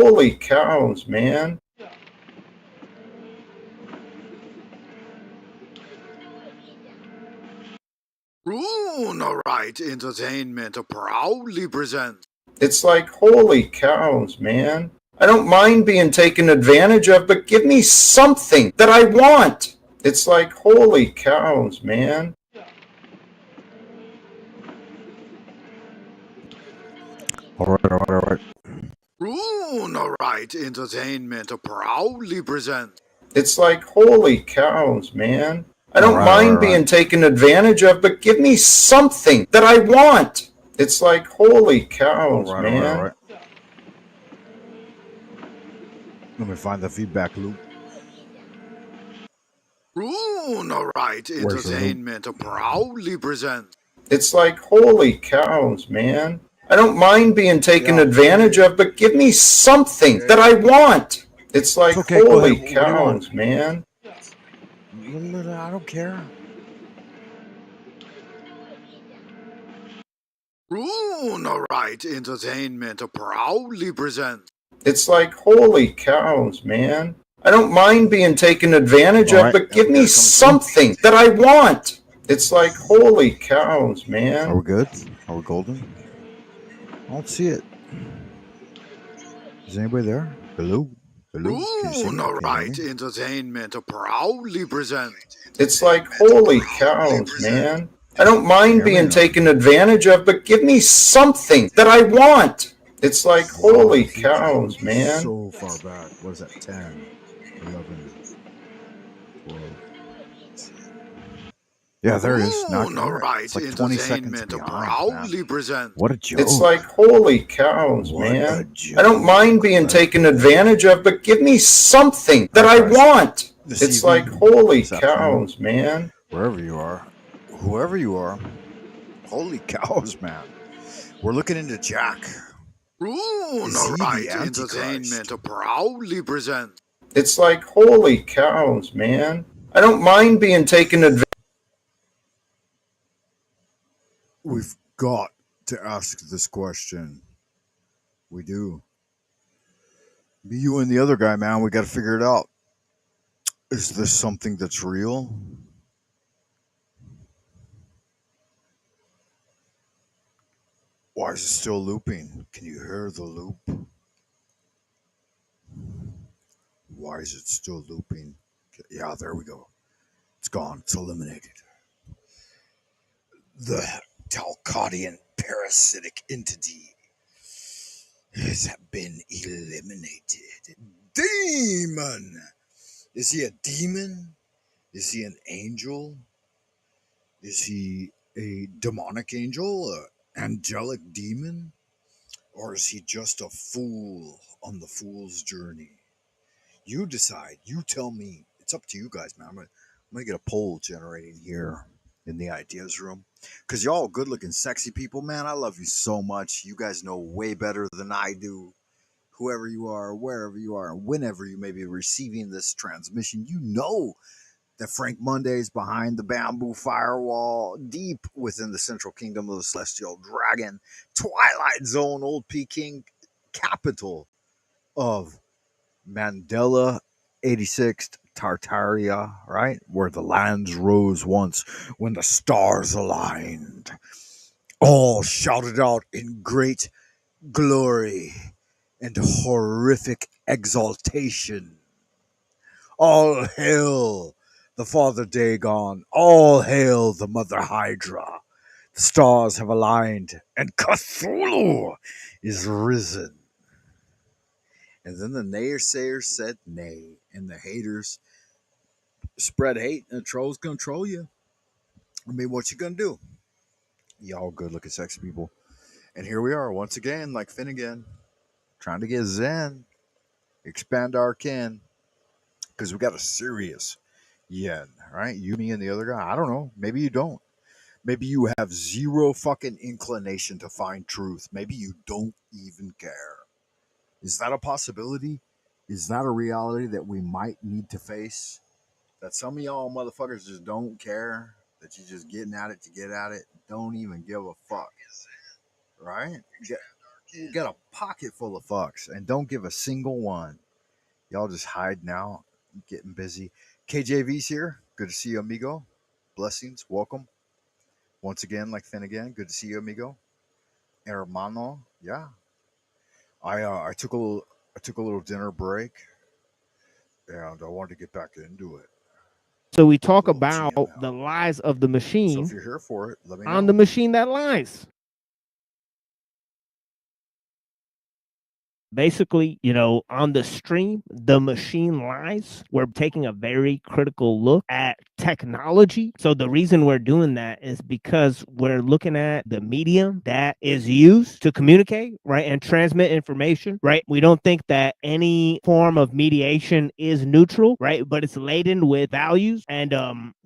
holy cows, man. Alright, Entertainment proudly presents. It's like, holy cows, man. I don't mind being taken advantage of, but give me something that I want. It's like, holy cows, man. All right. Alright, Entertainment proudly presents. It's like, holy cows, man. I don't All mind right. being taken advantage of, but give me something that I want. It's like, holy cows, All man. right. Let me find the feedback loop. Alright, Where's the loop? Entertainment proudly presents. It's like, holy cows, man. I don't mind being taken advantage of, but give me something that I want. It's like, It's okay, go holy ahead. What do you want? cows, man. I don't care. Alright, Entertainment proudly presents. It's like, holy cows, man. I don't mind being taken advantage of, but give me something that I want. It's like, holy cows, Are man. we good? Are we golden? I don't see it. Is anybody there? Hello? Hello? Can you see me? Can you hear Alright, me? Entertainment proudly presents. It's like, holy cows, man. I don't mind being taken advantage of, but give me something that I want. It's like, holy cows, man. So far back. What is that? 10, 11, 12. Yeah, there it is. Now I can hear it. Alright, It's like 20 seconds Entertainment behind, proudly man. presents. What a joke. It's like, holy cows, What a man. joke. I don't mind being taken advantage of, but give me something that I want. It's like, holy cows, man. Wherever you are, whoever you are, holy cows, man. We're looking into Jack. Alright, Entertainment proudly presents. It's like, holy cows, man. I don't mind being taken advantage. We've got to ask this question. We do. Me, you, and the other guy, man, we got to figure it out. Is this something that's real? Why is it still looping? Can you hear the loop? Why is it still looping? Yeah, there we go. It's gone. It's eliminated. The Talcottian parasitic entity has been eliminated. Demon! Is he a demon? Is he an angel? Is he a demonic angel? An angelic demon? Or is he just a fool on the fool's journey? You decide. You tell me. It's up to you guys, man. I'm gonna get a poll generating here in the ideas room. Because y'all good looking, sexy people, man. I love you so much. You guys know way better than I do. Whoever you are, wherever you are, whenever you may be receiving this transmission, you know that Frank Monday is behind the bamboo firewall, deep within the central kingdom of the celestial dragon, Twilight Zone, Old Peking, capital of Mandela 86th Tartaria, right? Where the lands rose once when the stars aligned. All shouted out in great glory and horrific exaltation. All hail the Father Dagon. All hail the Mother Hydra. The stars have aligned and Cthulhu is risen. And then the naysayers said nay, and the haters spread hate, and the trolls gonna troll you. I mean, what you gonna do? Y'all good looking sexy people. And here we are once again, like Finnegan, trying to get Zen, expand our kin, because we got a serious yen, right? You, me, and the other guy. I don't know. Maybe you don't. Maybe you have zero fucking inclination to find truth. Maybe you don't even care. Is that a possibility? Is that a reality that we might need to face? That some of y'all motherfuckers just don't care, that you're just getting at it to get at it, don't even give a fuck, right? You got a pocket full of fucks and don't give a single one. Y'all just hide now, getting busy. KJV's here. Good to see you, amigo. Blessings. Welcome. Once again, like Finn again. Good to see you, amigo. Hermano. Yeah. I took a little dinner break and I wanted to get back into it. So we talk Little about TML. the lies of the So machine if you're here for it, let me on know. the machine that lies. Basically, on the stream, The Machine Lies, we're taking a very critical look at technology. So the reason we're doing that is because we're looking at the medium that is used to communicate, right, and transmit information, right? We don't think that any form of mediation is neutral, right, but it's laden with values. And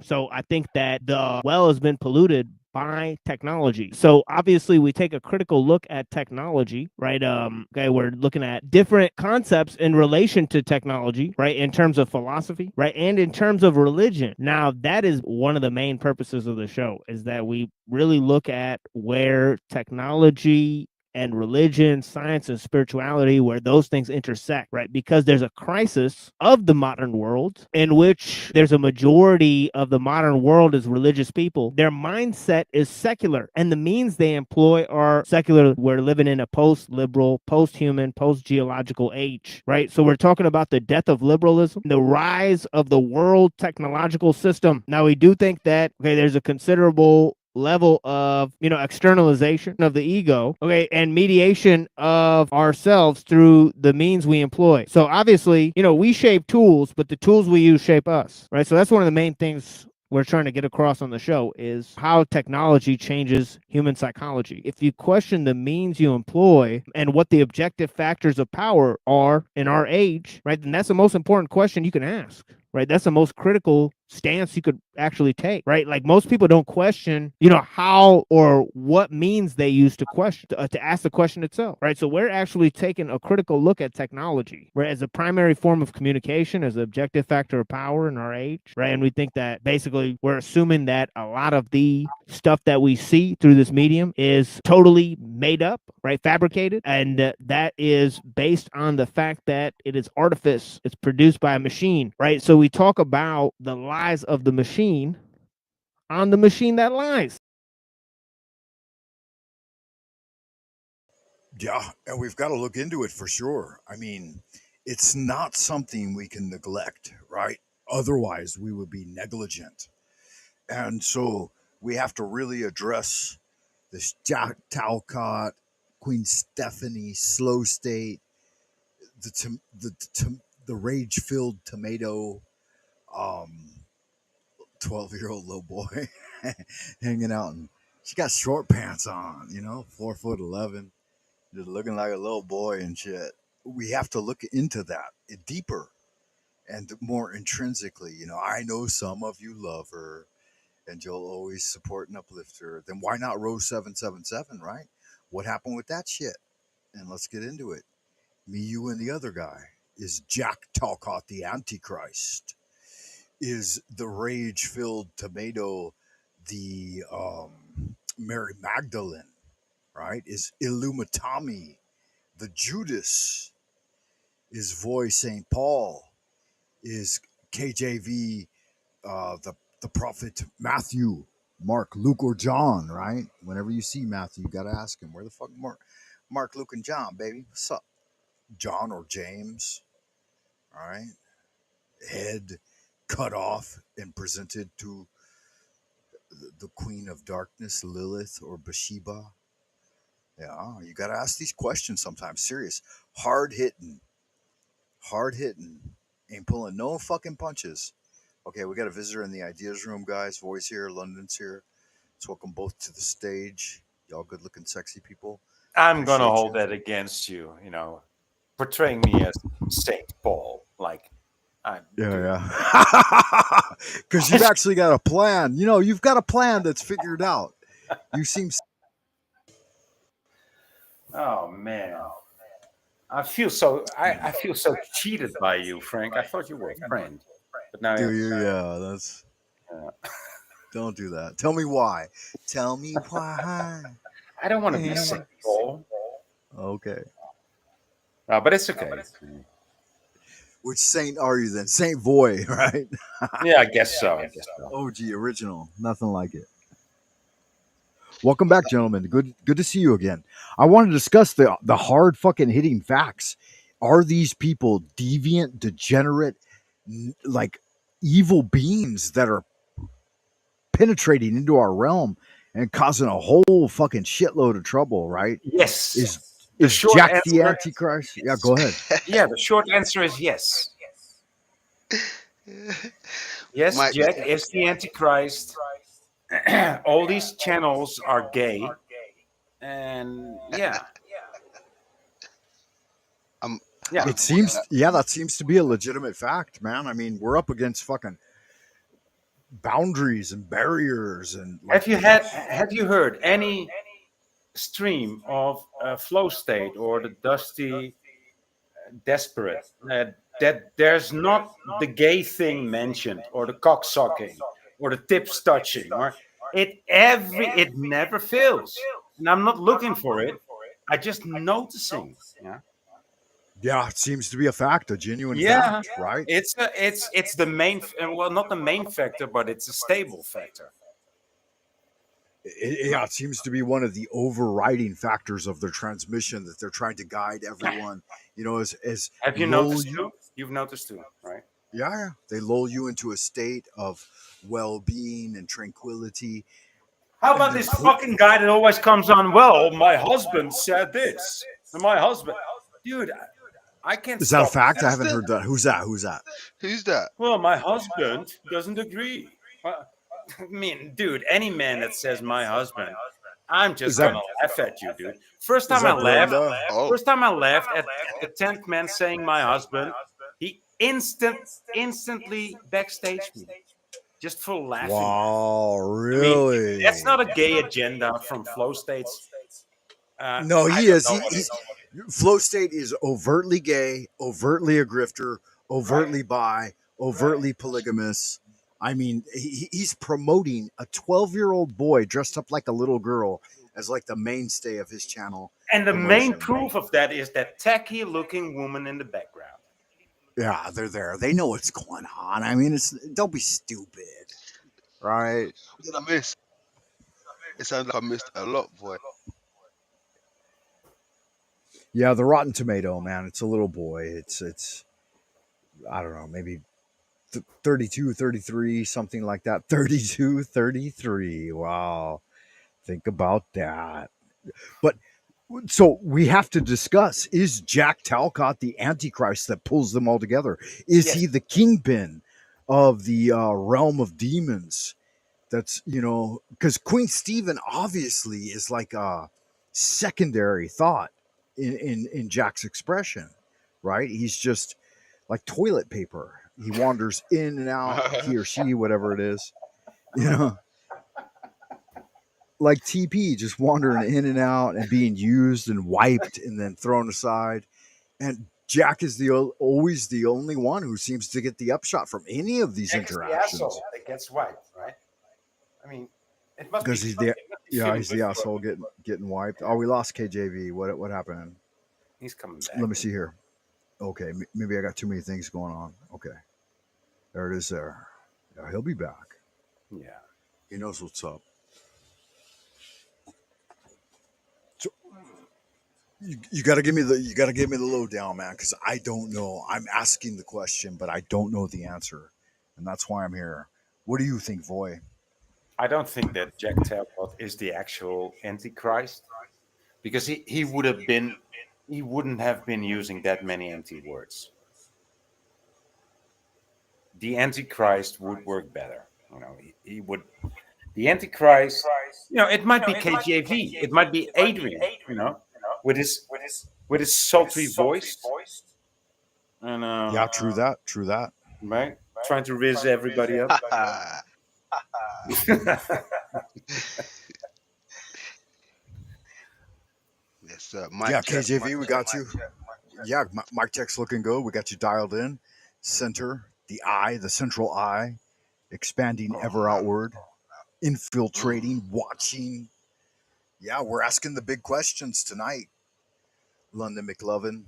so I think that the well has been polluted by technology. So obviously we take a critical look at technology, right? Okay, we're looking at different concepts in relation to technology, right? In terms of philosophy, right? And in terms of religion. Now, that is one of the main purposes of the show, is that we really look at where technology and religion, science, and spirituality, where those things intersect, right? Because there's a crisis of the modern world in which there's a majority of the modern world is religious people. Their mindset is secular, and the means they employ are secular. We're living in a post-liberal, post-human, post-geological age, right? So we're talking about the death of liberalism, the rise of the world technological system. Now, we do think that, okay, there's a considerable level of externalization of the ego, okay, and mediation of ourselves through the means we employ. So obviously, we shape tools, but the tools we use shape us, right? So that's one of the main things we're trying to get across on the show, is how technology changes human psychology. If you question the means you employ and what the objective factors of power are in our age, right, then that's the most important question you can ask, right? That's the most critical stance you could actually take, right? Like, most people don't question, how or what means they use to question, to ask the question itself, right? So we're actually taking a critical look at technology, right, as a primary form of communication, as an objective factor of power in our age, right? And we think that basically we're assuming that a lot of the stuff that we see through this medium is totally made up, right, fabricated, and that is based on the fact that it is artifice. It's produced by a machine, right? So we talk about the lies of the machine on the machine that lies. Yeah, and we've got to look into it for sure. I mean, it's not something we can neglect, right? Otherwise, we would be negligent. And so we have to really address this Jack Talcott, Queen Stephanie, Slow State, the rage-filled tomato, 12-year-old little boy hanging out, and she got short pants on, 4'11", just looking like a little boy and shit. We have to look into that deeper and more intrinsically. I know some of you love her and you'll always support and uplift her. Then why not row 777, right? What happened with that shit? And let's get into it. Me, you, and the other guy. Is Jack Talcott the Antichrist? Is the rage-filled tomato the Mary Magdalene, right? Is Illumitami the Judas? Is Voice St. Paul? Is KJV the prophet Matthew, Mark, Luke, or John, right? Whenever you see Matthew, you got to ask him, where the fuck Mark, Luke, and John, baby? What's up? John or James, all right? Head cut off and presented to the queen of darkness, Lilith or Bathsheba. Yeah, you got to ask these questions sometimes. Serious. Hard hitting. Hard hitting. Ain't pulling no fucking punches. Okay, we got a visitor in the ideas room, guys. Voice here, London's here. Let's welcome both to the stage. Y'all good looking, sexy people. I'm going to Appreciate hold you. that against you, portraying me as Saint Paul. Like, I'm Yeah. Because you've actually got a plan. You've got a plan that's figured out. You seem. Oh, man. I feel so cheated by you, Frank. I thought you were a friend. But now Do you? Yeah, that's. Don't do that. Tell me why. Tell me why. I don't want to be Saint Paul. Okay. But it's okay. Which saint are you then? Saint Voy, right? Yeah, I guess so. I guess so. OG original. Nothing like it. Welcome back, gentlemen. Good to see you again. I want to discuss the hard fucking hitting facts. Are these people deviant, degenerate, like evil beings that are penetrating into our realm and causing a whole fucking shitload of trouble, right? Yes. Is The is short Jack the answer. Antichrist? Yeah, go ahead. Yeah, the short answer is yes. Yes, Mike, Jack is the Antichrist. All these channels are gay, and yeah, I'm yeah. It seems, yeah, that seems to be a legitimate fact, man. I mean, we're up against fucking boundaries and barriers and like Have you heard any stream of flow state or the dusty desperate that there's not the gay thing mentioned or the cock sucking or the tips touching or it never fails, and I'm not looking for it. I just noticing. Yeah, yeah, it seems to be a fact, a genuine yeah. fact, right? It's the main, well, not the main factor, but it's a stable factor. Yeah, it seems to be one of the overriding factors of their transmission that they're trying to guide everyone, as Have you lull noticed you. too? You've noticed too, right? Yeah, they lull you into a state of well-being and tranquility, How and about then this fucking guy that always comes on? Well, my husband said this. And my husband, dude, I can't is that a stop. fact? I who's haven't that? heard that. Who's that? Who's that? Who's that? Well, my husband doesn't agree. Well, I mean, dude, any man that says my husband, I'm Is just that gonna laugh at you, dude. First is time I that laughed, Brenda? Oh, first time I laughed at the 10th man saying my husband, he instantly backstage me just for laughing. Wow, I mean, really? that's not a gay agenda from Flow States. No, I he don't is. know what He's is. Flow State is overtly gay, overtly a grifter, Right. overtly bi, overtly polygamous. I mean, he's promoting a 12-year-old boy dressed up like a little girl as like the mainstay of his channel And the main promotion. proof of that is that tacky looking woman in the background. Yeah, they're there. They know what's going on. I mean, don't be stupid, right? what did I miss? It sounds like I missed a lot, boy. Yeah, the Rotten Tomato, man. It's a little boy. It's I don't know, maybe 32, 33, something like that. 32, 33. Wow. Think about that. But so we have to discuss, is Jack Talcott the Antichrist that pulls them all together? Is Yes. he the kingpin of the realm of demons? That's, because Queen Stephen obviously is like a secondary thought in Jack's expression, right? He's just like toilet paper. He wanders in and out, he or she, whatever it is, you know, like TP, just wandering in and out and being used and wiped and then thrown aside. And Jack is always the only one who seems to get the upshot from any of these Jack is the interactions. asshole that gets wiped, right? I mean, it must be. Because he's the feeling he's the good for asshole him. getting wiped. Oh, we lost KJV. What happened? He's coming back. Let me see here. Okay, maybe I got too many things going on. Okay, there it is. There, yeah, he'll be back. Yeah. He knows what's up. So you got to give me the lowdown, man, because I don't know. I'm asking the question, but I don't know the answer, and that's why I'm here. What do you think, Voy? I don't think that Jack Talcott is the actual Antichrist because he wouldn't have been using that many empty words. The Antichrist would work better. He would. The Antichrist, it might be KJV, it might be Adrian, with his sultry voice, and Yeah, true that. True that. right, trying to riz everybody up. Yes, Yeah, Mike check. KJV, we got you. Yeah, Mike Tech's looking good. We got you dialed in. Center, the eye, the central eye, expanding ever outward, infiltrating, watching. Yeah, we're asking the big questions tonight. London McLovin?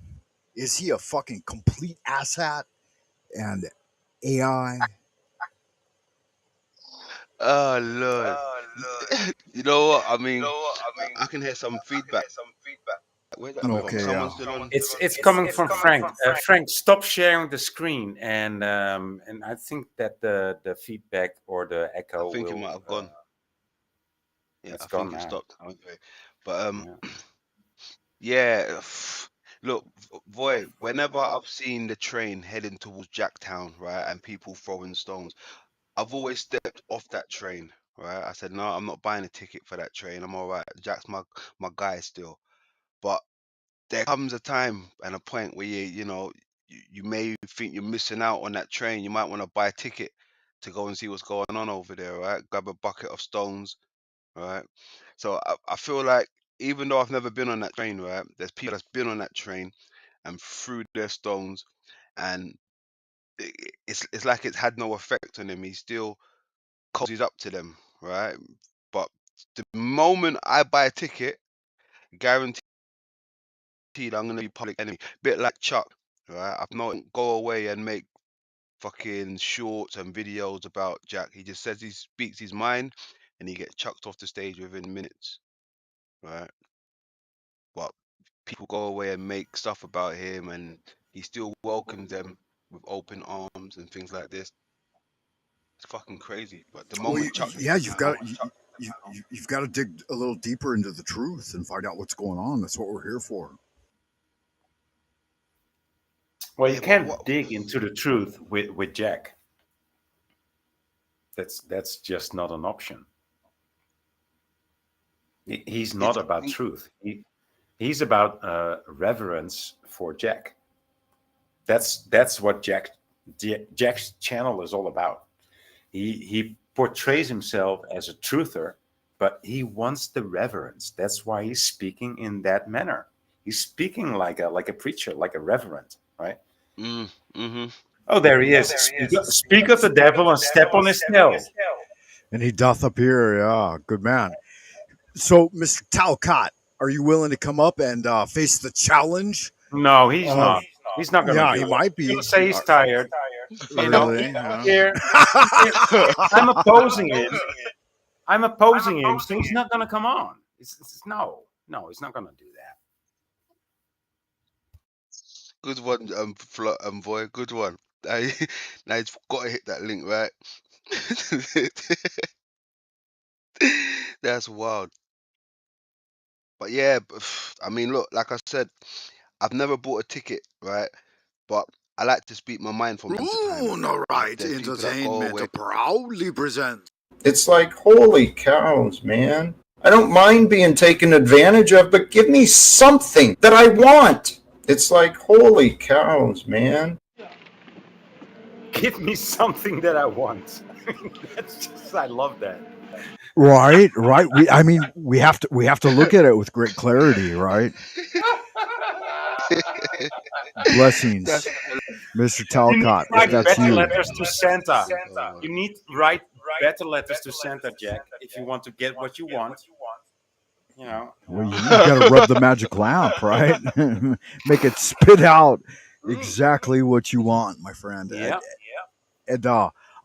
Is he a fucking complete asshat and AI? Oh Lord. You know what? I mean, I can hear some feedback. Where's that from? Okay, yeah. Someone's still on. It's coming from Frank. Frank, stop sharing the screen, and I think that the feedback or the I echo think it will. might have gone. Yeah, It's I gone think it now. stopped. Okay. But Yeah. yeah. Look, boy, whenever I've seen the train heading towards Jacktown, right, and people throwing stones, I've always stepped off that train, right? I said, no, I'm not buying a ticket for that train. I'm all right. Jack's my guy still. But there comes a time and a point where you may think you're missing out on that train. You might want to buy a ticket to go and see what's going on over there, right? Grab a bucket of stones, right? So I feel like even though I've never been on that train, right? There's people that's been on that train and threw their stones, and it's like it's had no effect on him. He still cozies up to them, right? But the moment I buy a ticket, guaranteed I'm gonna be public enemy. Bit like Chuck, right? I've not go away and make fucking shorts and videos about Jack. He just says he speaks his mind, and he gets chucked off the stage within minutes, right? But people go away and make stuff about him, and he still welcomes them with open arms and things like this. It's fucking crazy. But the Well, moment Chuck, yeah, you've got to dig a little deeper into the truth and find out what's going on. That's what we're here for. Well, you yeah, but can't what? dig into the truth with Jack. That's just not an option. He's not It's about truth. He's about reverence for Jack. That's what Jack's channel is all about. He portrays himself as a truther, but he wants the reverence. That's why he's speaking in that manner. He's speaking like a preacher, like a reverend, right? mm-hmm. Oh, there he is. Speak of the devil and step on his tail. And he doth appear, yeah, good man. So, Mr. Talcott, are you willing to come up and face the challenge? No, he's not. He's not going to Yeah, do he it. might He's be. going to say he's tired. You know, Really? Yeah. here, I'm opposing him. I'm opposing him, so he's not going to come on. No, he's not going to do that. Good one, boy. Good one. I, now you've got to hit that link, right? That's wild. But yeah, I mean, look, like I said, I've never bought a ticket, right? But I like to speak my mind from time to time. Alright, There's people that go Entertainment away. proudly presents. It's like, holy cows, man. I don't mind being taken advantage of, but give me something that I want. It's like, holy cows, man. Give me something that I want. That's just, I love that. Right. We have to look at it with great clarity, right? Blessings, That's Mr. You need Talcott, to if write that's better you. letters to Santa. oh, You need to write better letters to Santa, Jack, if you want to get what you want. You know. Well, you got to rub the magic lamp, right? Make it spit out exactly what you want, my friend. Yeah. And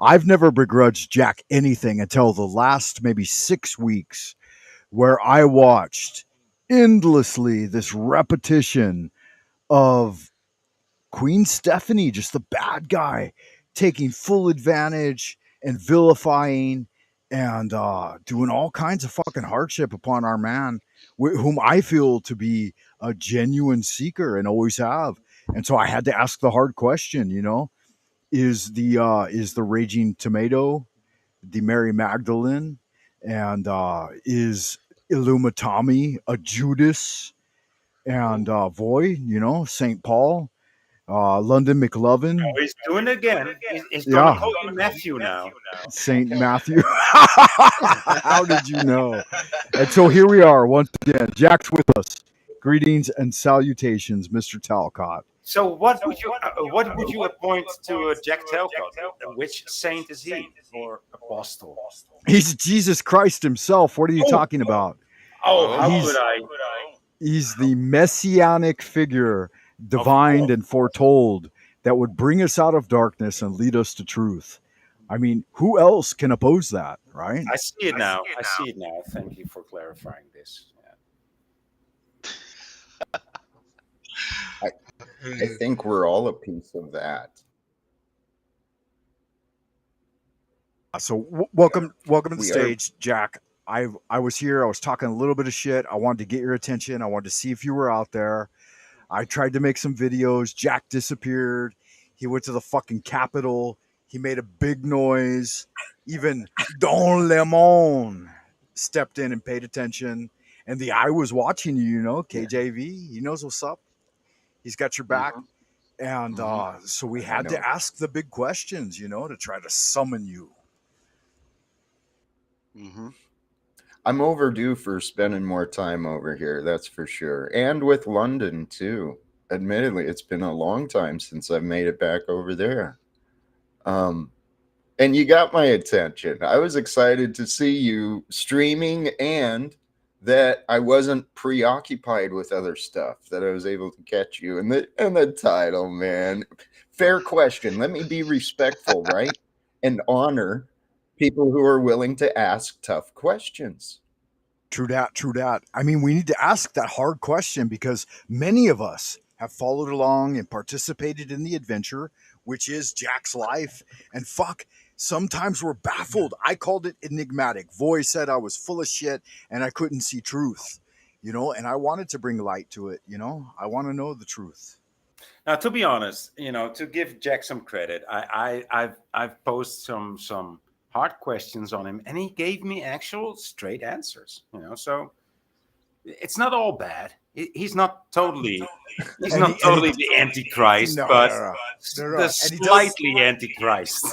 I've never begrudged Jack anything until the last maybe 6 weeks, where I watched endlessly this repetition of Queen Stephanie, just the bad guy, taking full advantage and vilifying and doing all kinds of fucking hardship upon our man, whom I feel to be a genuine seeker and always have. And so I had to ask the hard question, is the raging tomato the Mary Magdalene, and is Illumitami a Judas, and Voy, Saint Paul, London Oh, McLovin, he's doing it again. He's gonna yeah, call you Matthew now. Saint Matthew. How did you know? And so here we are once again. Jack's with us. Greetings and salutations, Mr. Talcott. So what would you appoint to Jack Talcott? Which saint is he, or apostle? He's Jesus Christ himself. What are you talking about? Oh, how He's could I? He's the messianic figure, divined and foretold, that would bring us out of darkness and lead us to truth. I mean, who else can oppose that, right? I see it now. I see it now. Thank you for clarifying this. I, I think we're all a piece of that. So welcome to the We are. stage, Jack. I was here. I was talking a little bit of shit. I wanted to get your attention. I wanted to see if you were out there. I tried to make some videos. Jack disappeared. He went to the fucking Capitol. He made a big noise. Even Don Lemon stepped in and paid attention. And the eye was watching you, KJV. He knows what's up. He's got your back. And so we had to ask the big questions, to try to summon you. Mm-hmm. I'm overdue for spending more time over here, that's for sure. And with London, too. Admittedly, it's been a long time since I've made it back over there. And you got my attention. I was excited to see you streaming and that I wasn't preoccupied with other stuff, that I was able to catch you. And the title, man. Fair question. Let me be respectful, right? And honor people who are willing to ask tough questions. True that. I mean, we need to ask that hard question because many of us have followed along and participated in the adventure, which is Jack's life. And fuck, sometimes we're baffled. I called it enigmatic. Voy said I was full of shit and I couldn't see truth, and I wanted to bring light to it. I want to know the truth. Now, to be honest, to give Jack some credit, I've posed some hard questions on him, and he gave me actual straight answers. So it's not all bad. He's not totally the Antichrist, but the slightly Antichrist.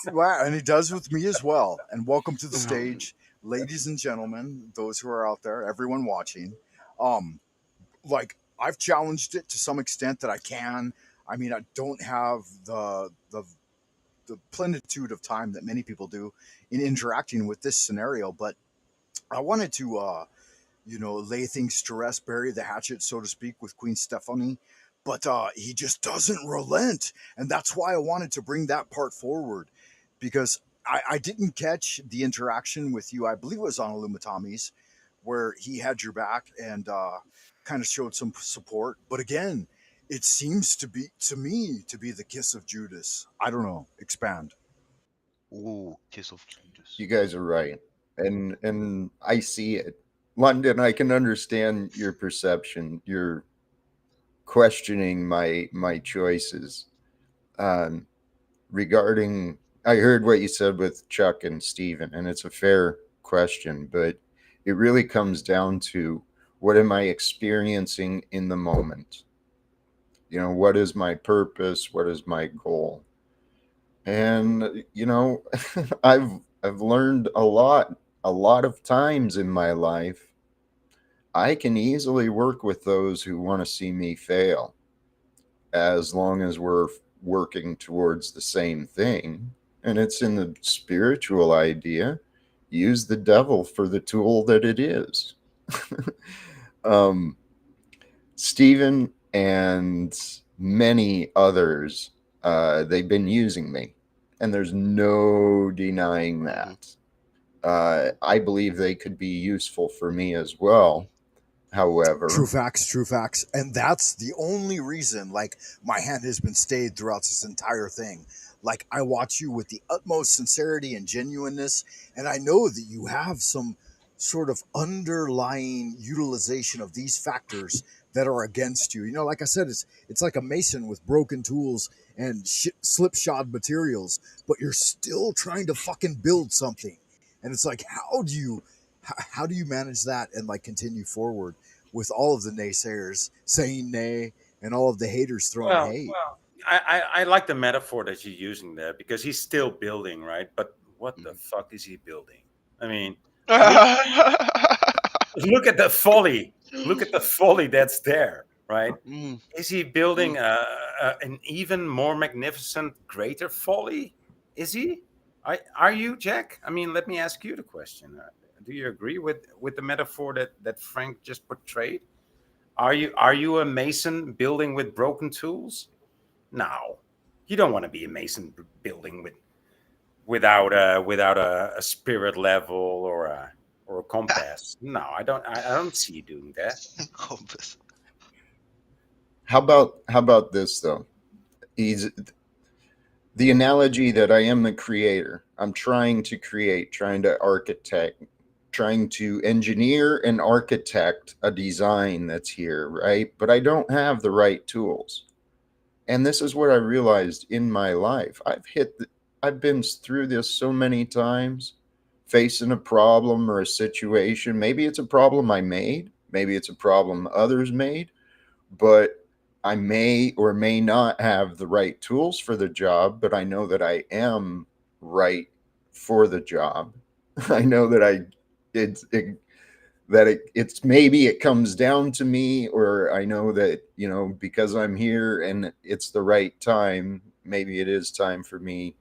Wow, and he does with me as well. And welcome to the stage, ladies and gentlemen, those who are out there, everyone watching. I've challenged it to some extent that I can. I mean, I don't have the plenitude of time that many people do in interacting with this scenario, but I wanted to lay things to rest, bury the hatchet, so to speak, with Queen Stephanie. But he just doesn't relent. And that's why I wanted to bring that part forward, because I didn't catch the interaction with you. I believe it was on Illumitomi's, where he had your back and kind of showed some support. But again, it seems to me to be the kiss of Judas. I don't know. Expand. Ooh, kiss of Judas. You guys are right. And I see it. London, I can understand your perception. You're questioning my choices. Regarding, I heard what you said with Chuck and Steven, and it's a fair question, but it really comes down to, what am I experiencing in the moment? What is my purpose? What is my goal? And I've learned a lot of times in my life. I can easily work with those who want to see me fail, as long as we're working towards the same thing. And it's in the spiritual idea, use the devil for the tool that it is. Stephen and many others, they've been using me, and there's no denying that. I believe they could be useful for me as well. However, True facts. And that's the only reason, my hand has been stayed throughout this entire thing. I watch you with the utmost sincerity and genuineness, and I know that you have some sort of underlying utilization of these factors that are against you. Like I said, it's like a mason with broken tools and slipshod materials, but you're still trying to fucking build something. And it's like, how do you manage that and continue forward with all of the naysayers saying nay and all of the haters throwing hate? I like the metaphor that you're using there, because he's still building, right? But what the fuck is he building? I mean, look at the folly. Look at the folly that's there, right? Is he building an even more magnificent, greater folly? Is he? Are you, Jack? I mean, let me ask you the question. Do you agree with the metaphor that Frank just portrayed? Are you a mason building with broken tools? No, you don't want to be a mason building without a spirit level or a compass. No, I don't see you doing that. Compass. How about this though? He's the analogy that I am the creator. I'm trying to create, trying to architect, trying to engineer and architect a design that's here, right? But I don't have the right tools. And this is what I realized in my life. I've been through this so many times, facing a problem or a situation. Maybe it's a problem I made, maybe it's a problem others made, but I may or may not have the right tools for the job, but I know that I am right for the job. I know that it's maybe it comes down to me, or I know that, because I'm here and it's the right time, maybe it is time for me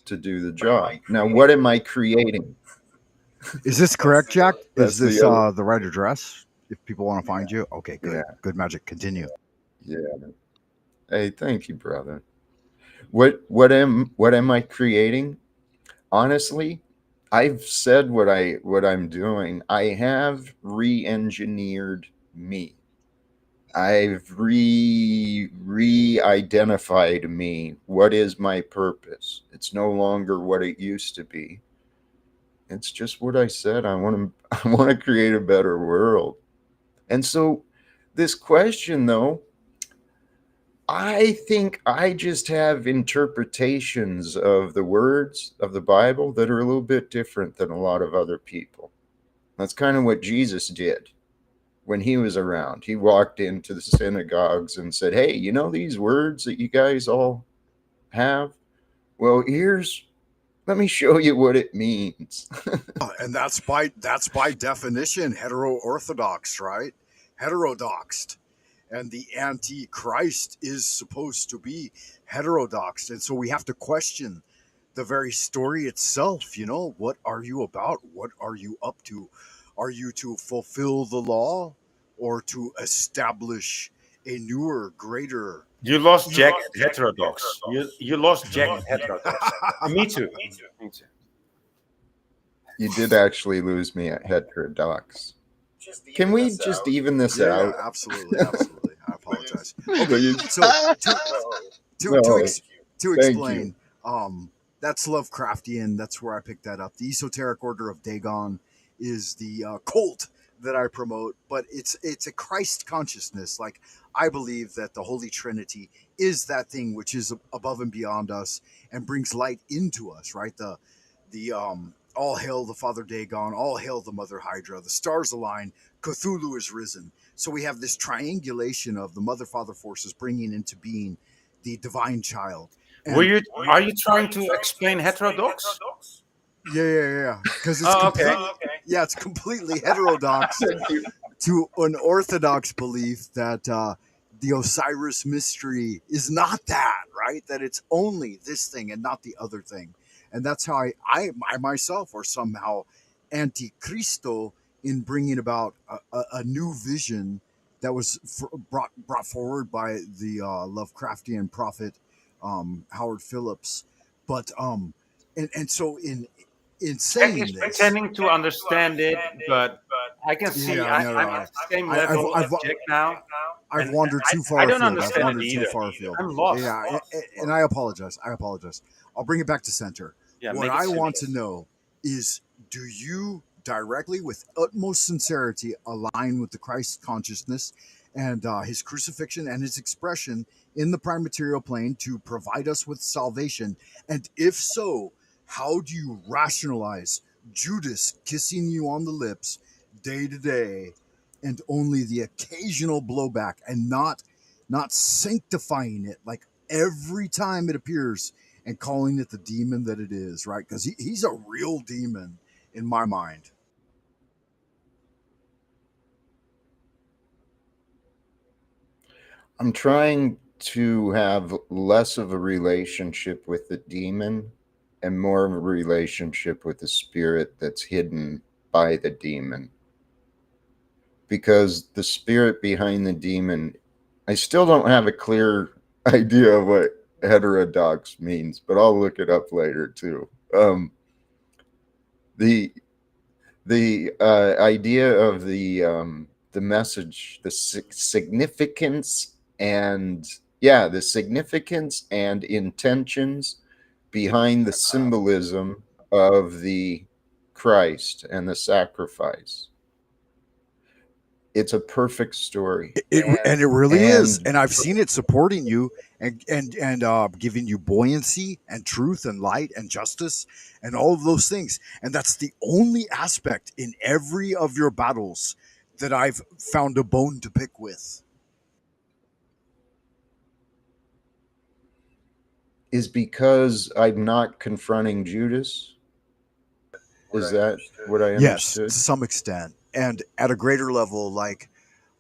to do the job. Now, what am I creating? Is this correct, Jack? Is That's this the other. the right address? If people want to find you, okay, good, Yeah, good magic. Continue. yeah. Hey, thank you, brother. What am I creating? Honestly, I've said what I'm doing. I have re-engineered me. I've re-identified me. What is my purpose? It's no longer what it used to be. It's just what I said. I want to I want to create a better world. And so this question though, I think I just have interpretations of the words of the Bible that are a little bit different than a lot of other people. That's kind of what Jesus did when he was around. He walked into the synagogues and said, "Hey, these words that you guys all have? Well, let me show you what it means." And that's by definition hetero-orthodox, right? Heterodoxed. And the antichrist is supposed to be heterodox. And so we have to question the very story itself. What are you about? What are you up to? Are you to fulfill the law or to establish a newer, greater? You lost Jack at heterodox. You lost Jack at heterodox. And me too. Me too. You did actually lose me at heterodox. Can we just even this Yeah, out? absolutely, absolutely. I apologize. Okay, Please. so to to to No, ex- to thank you. explain, that's Lovecraftian. That's where I picked that up. The Esoteric Order of Dagon is the cult that I promote, but it's a Christ consciousness. Like, I believe that the Holy Trinity is that thing which is above and beyond us and brings light into us. Right, the all hail the Father Dagon, all hail the Mother Hydra, the stars align, Cthulhu is risen. So we have this triangulation of the Mother Father forces bringing into being the divine child. Were And you are you trying to explain heterodox? yeah, because it's Oh, okay. completely it's completely heterodox Thank you. to an orthodox belief that the Osiris mystery is not that, right? That it's only this thing and not the other thing. And that's how I myself are somehow antichristo in bringing about a new vision that was brought forward by the Lovecraftian prophet Howard Phillips. But and so in Jack saying is this, pretending to understand it, but I can see yeah, no, I'm no, at the same I, I've level as I've Jack now, I've and wandered too I far don't afield. I've understand it wandered too either. far afield. I'm lost. Yeah, and I apologize. I apologize. I'll bring it back to center. Yeah, What make it I want simple. to know is, do you directly, with utmost sincerity, align with the Christ consciousness and his crucifixion and his expression in the prime material plane to provide us with salvation? And if so, how do you rationalize Judas kissing you on the lips day to day and only the occasional blowback, and not sanctifying it like every time it appears and calling it the demon that it is, right? Because he's a real demon in my mind. I'm trying to have less of a relationship with the demon and more of a relationship with the spirit that's hidden by the demon. because the spirit behind the demon, I still don't have a clear idea of what heterodox means, but I'll look it up later too. The idea of the message, the significance, and the significance and intentions behind the symbolism of the Christ and the sacrifice. It's a perfect story. And it really is, And and I've seen it supporting you and giving you buoyancy and truth and light and justice and all of those things. And that's the only aspect in every of your battles that I've found a bone to pick with. is because I'm not confronting Judas. Is that what I Yes, understood? to some extent, and at a greater level, like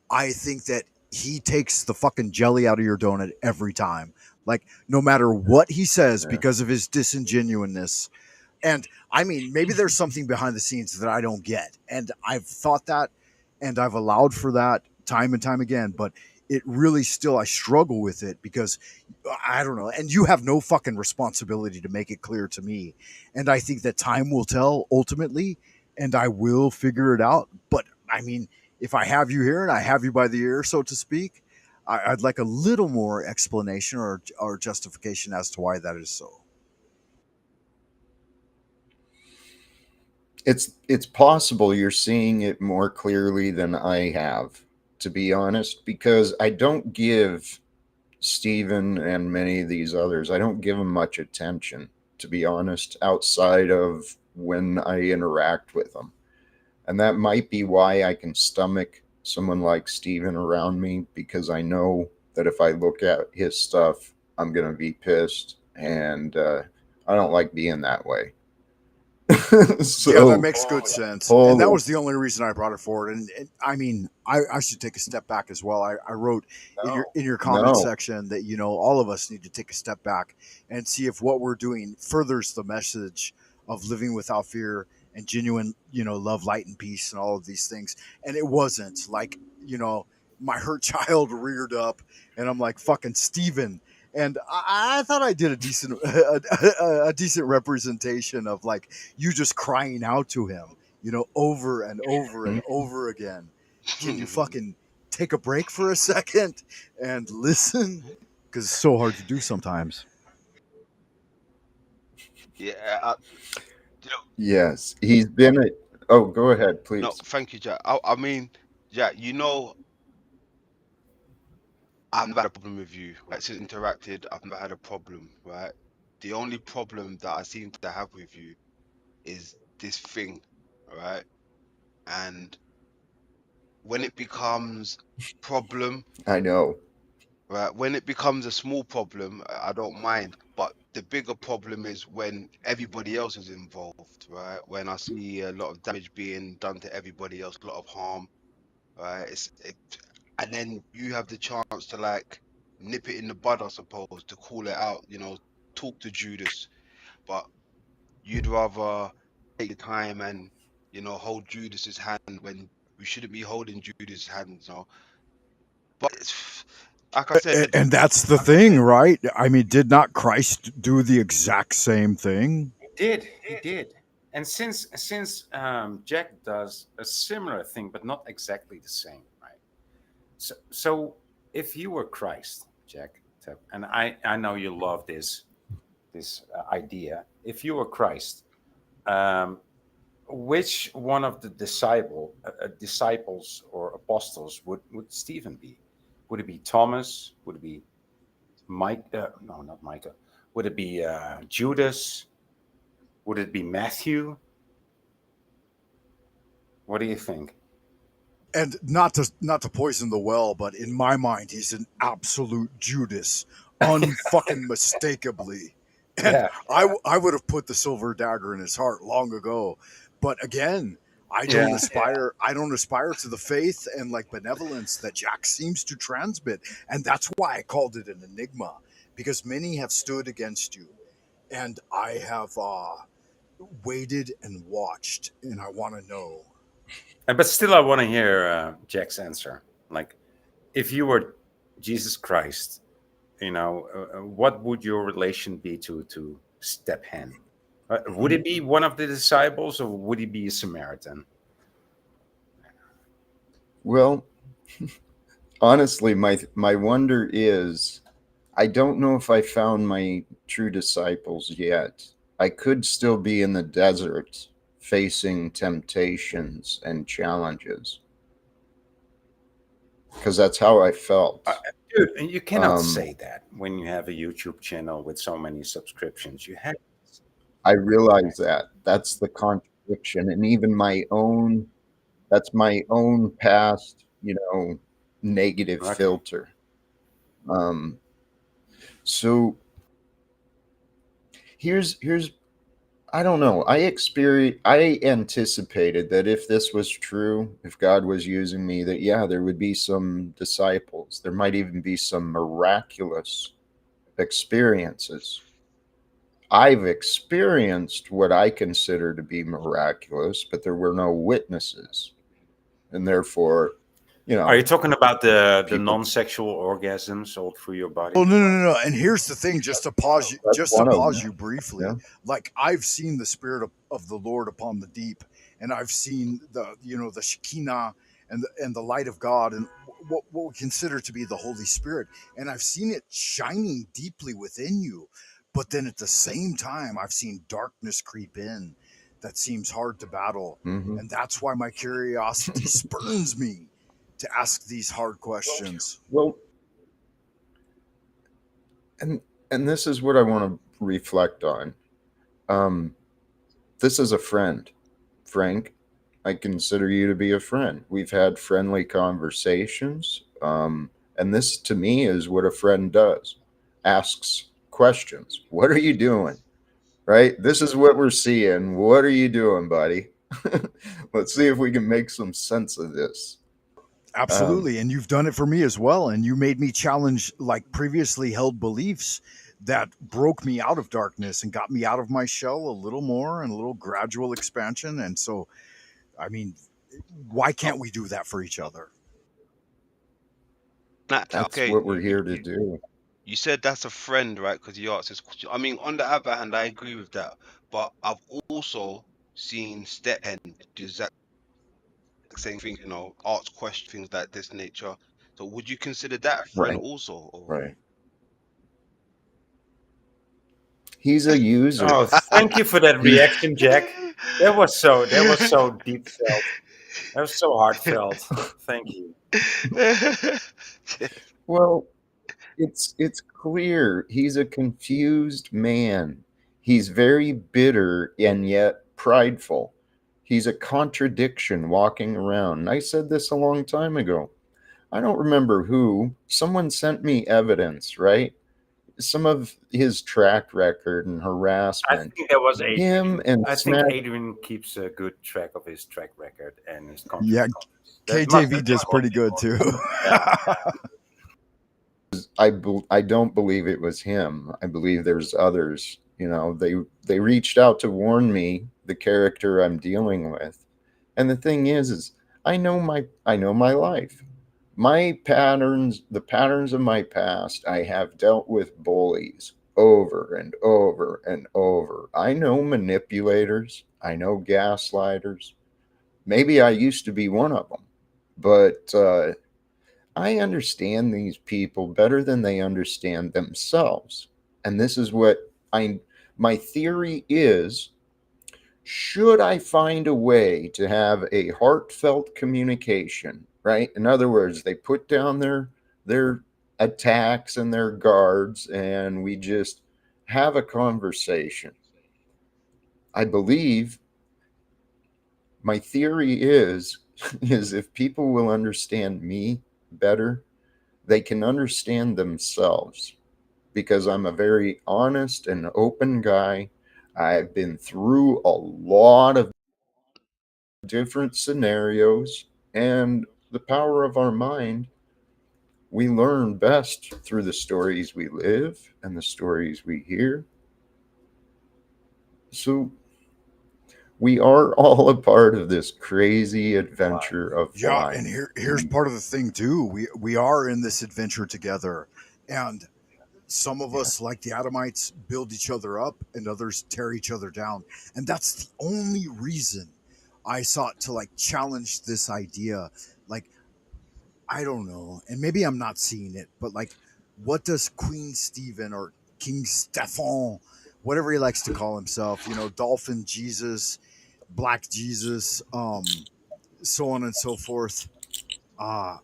I think that he takes the fucking jelly out of your donut every time. Like no matter what he says, Yeah. because of his disingenuousness. And I mean, maybe there's something behind the scenes that I don't get. And I've thought that and I've allowed for that time and time again. But it really still, I struggle with it because I don't know. And you have no fucking responsibility to make it clear to me. And I think that time will tell ultimately, and I will figure it out. But I mean, if I have you here and I have you by the ear, so to speak, I'd like a little more explanation or justification as to why that is so. It's possible you're seeing it more clearly than I have, to be honest, because I don't give Stephen and many of these others, I don't give them much attention, to be honest, outside of when I interact with them. And that might be why I can stomach someone like Stephen around me, because I know that if I look at his stuff, I'm going to be pissed. And I don't like being that way. Yeah, that So, makes good sense. And that holy, was the only reason I brought it forward. And I mean, I should take a step back as well. I wrote in your comment no. section that, you know, all of us need to take a step back and see if what we're doing furthers the message of living without fear and genuine, you know, love, light, and peace and all of these things. And it wasn't like, you know, my hurt child reared up and I'm like, fucking Steven. And I thought I did a decent a decent representation of like you just crying out to him, you know, over and over and over again. Can you fucking take a break for a second and listen? Because it's so hard to do sometimes. Yeah, you know, Yes, he's been a. Oh, go ahead, no, please. thank you, Jack. I mean, Jack, you know, I've never had a problem with you. Right? Since interacted, I've never had a problem, right? The only problem that I seem to have with you is this thing, right? And when it becomes problem, I know. right? When it becomes a small problem, I don't mind. But the bigger problem is when everybody else is involved, right? When I see a lot of damage being done to everybody else, a lot of harm, right? And then you have the chance to like nip it in the bud, I suppose, to call it out, you know, talk to Judas, but you'd rather take the time and, you know, hold Judas's hand when we shouldn't be holding Judas's hand, you know. But it's, like I said, And that's the thing, right? I mean, did not Christ do the exact same thing? He did. And since Jack does a similar thing, but not exactly the same, right? So if you were Christ, Jack, and I know you love this idea. If you were Christ, um, which one of the disciples or apostles would Stephen be? Would it be Thomas? Would it be Mike? No, not Micah. Would it be Judas? Would it be Matthew? What do you think? And not to poison the well, but in my mind, he's an absolute Judas, unfucking mistakably. And Yeah, I would have put the silver dagger in his heart long ago. But again, yeah. I don't aspire to the faith and like benevolence that Jack seems to transmit. And that's why I called it an enigma, because many have stood against you. And I have waited and watched, and I want to know. But still, I want to hear Jack's answer. Like, if you were Jesus Christ, what would your relation be to Step Hen? Would it be one of the disciples, or would he be a Samaritan? Well, honestly, my wonder is, I don't know if I found my true disciples yet. I could still be in the desert facing temptations and challenges, because that's how I felt. Dude, and you cannot Um, say that when you have a YouTube channel with so many subscriptions. You have. I realize that that's the contradiction, and even that's my own past, negative Okay. filter. Um, so here's I don't know. I anticipated that if this was true, if God was using me, that yeah, there would be some disciples. There might even be some miraculous experiences. I've experienced what I consider to be miraculous, but there were no witnesses. And therefore, Are you talking about the people, non-sexual orgasms all through your body? Well, no. And here's the thing, just to pause you, that's one of them. briefly. Yeah. Like, I've seen the spirit of the Lord upon the deep, and I've seen the Shekinah and the light of God, and what we consider to be the Holy Spirit, and I've seen it shining deeply within you. But then at the same time, I've seen darkness creep in that seems hard to battle, Hmm. and that's why my curiosity spurns me to ask these hard questions. Well, and this is what I want to reflect on. Um, this is a friend, Frank. I consider you to be a friend. We've had friendly conversations. And this to me is what a friend does, asks questions. What are you doing? Right? This is what we're seeing. What are you doing, buddy? Let's see if we can make some sense of this. Um, Absolutely. And you've done it for me as well. And you made me challenge like previously held beliefs that broke me out of darkness and got me out of my shell a little more and a little gradual expansion. And so, I mean, why can't we do that for each other? that's Okay, what we're here to do. you said that's a friend, right? Because you asked this question. I mean, on the other hand, I agree with that. But I've also seen Stephen do that same thing, ask questions, things like this nature. So would you consider that a friend Right. also? Or Right. He's a user. Oh, thank you for that reaction, Jack. That was so deep felt. That was so heartfelt. Thank you. Well, it's clear he's a confused man. He's very bitter and yet prideful. He's a contradiction walking around. And I said this a long time ago. I don't remember who. Someone sent me evidence, right? Some of his track record and I harassment. think that was Him Adrian. and I think Smack. Adrian keeps a good track of his track record and his Yeah, contributions. That must KJV have does been pretty good too. yeah. I don't believe it was him. I believe there's others. They reached out to warn me the character I'm dealing with. And the thing is I know my life. My patterns, the patterns of my past, I have dealt with bullies over and over and over. I know manipulators, I know gaslighters. Maybe I used to be one of them. But I understand these people better than they understand themselves. And this is what my theory is, should I find a way to have a heartfelt communication, right? In other words, they put down their attacks and their guards and we just have a conversation. I believe my theory is is if people will understand me better, they can understand themselves, because I'm a very honest and open guy. I've been through a lot of different scenarios, and the power of our mind, we learn best through the stories we live and the stories we hear. So, We are all a part of this crazy adventure of Yeah, and life. here's part of the thing too. We are in this adventure together, and some of Yeah. us, like the Adamites, build each other up, and others tear each other down. And that's the only reason I sought to like challenge this idea. Like, I don't know, and maybe I'm not seeing it, but like, what does Queen Stephen or King Stefan, whatever he likes to call himself, Dolphin Jesus, Black Jesus, so on and so forth. Uh,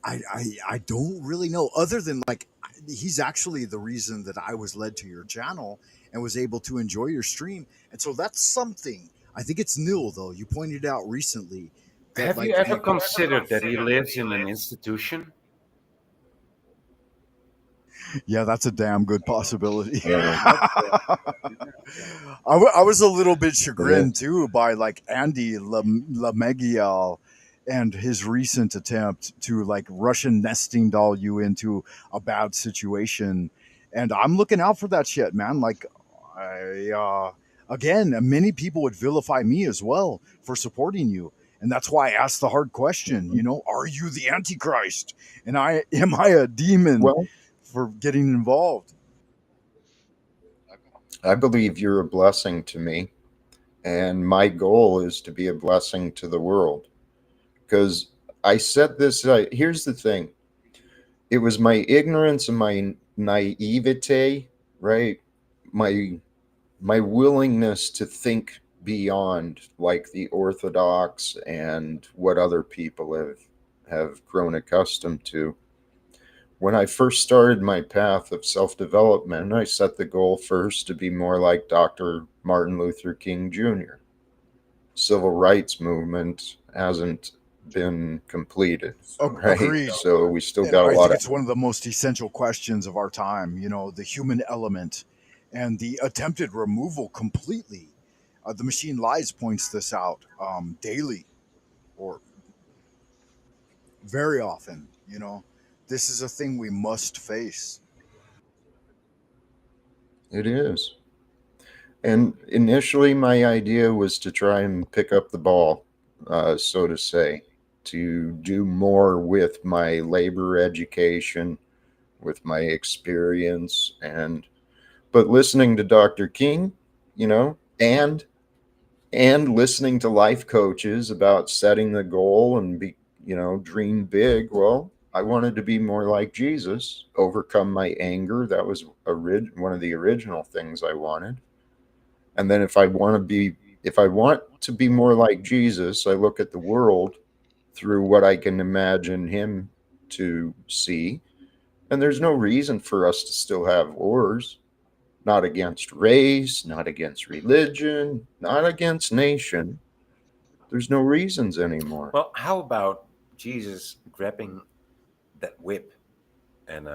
I don't really know, other than like he's actually the reason that I was led to your channel and was able to enjoy your stream. And so that's something. I think it's nil though. You pointed out recently that Have you like ever the considered that he lives in an institution? yeah, that's a damn good possibility. Yeah, I was a little bit it chagrined is. too by like Andy Lamegial and his recent attempt to like Russian nesting doll you into a bad situation. And I'm looking out for that shit, man. Like, again, many people would vilify me as well for supporting you. And that's why I asked the hard question, are you the Antichrist? And am I a demon Well, for getting involved? I believe you're a blessing to me, and my goal is to be a blessing to the world. Because I said this, here's the thing, it was my ignorance and my naivete, right? My my willingness to think beyond like the orthodox and what other people have grown accustomed to. When I first started my path of self-development, I set the goal first to be more like Dr. Martin Luther King Jr. Civil rights movement hasn't been completed, right? Agreed. So we still And got a I lot think of it's one of the most essential questions of our time, the human element and the attempted removal completely. The Machine Lies points this out daily or very often. This is a thing we must face. it is. And initially, my idea was to try and pick up the ball, so to say, to do more with my labor education, with my experience, but listening to Dr. King, and listening to life coaches about setting the goal and dream big. Well, I wanted to be more like Jesus, overcome my anger. That was one of the original things I wanted. And then if I want to be more like Jesus, I look at the world through what I can imagine him to see. And there's no reason for us to still have wars, not against race, not against religion, not against nation. There's no reasons anymore. Well, how about Jesus grabbing that whip and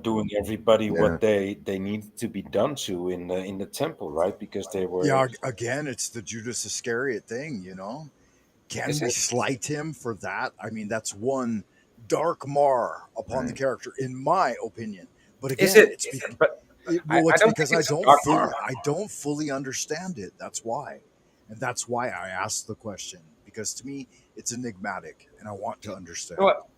doing everybody Yeah. what they needed to be done to in the temple, right? Because they were. Yeah, again, it's the Judas Iscariot thing. Can Is we it? slight him for that? I mean, that's one dark mar upon the Right. character, in my opinion. But Is again, it? it's because But I it's don't think because it's a dogma. I don't fully understand it. That's why, and that's why I asked the question, because to me it's enigmatic, and I want to understand. Well,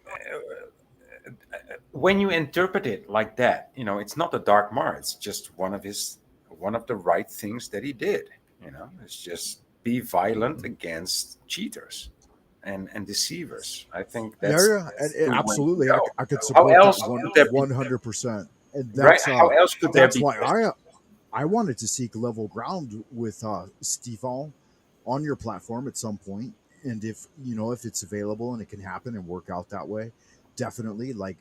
when you interpret it like that, it's not a dark mar. It's just one of the right things that he did. It's just be violent against cheaters and deceivers. I think Yeah, yeah, that's and the way to absolutely, go. I could How support that else could there be 100%, and right? How else could there that's be why justice? I wanted to seek level ground with Stefan on your platform at some point, and if it's available and it can happen and work out that way, definitely. Like,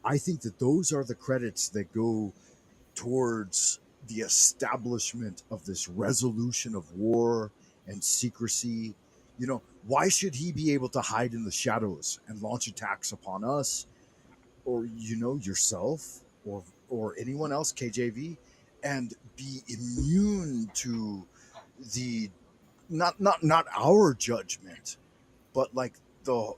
I think that those are the credits that go towards the establishment of this resolution of war and secrecy. Why should he be able to hide in the shadows and launch attacks upon us, or yourself, or anyone else, KJV, and be immune to the not our judgment, but like the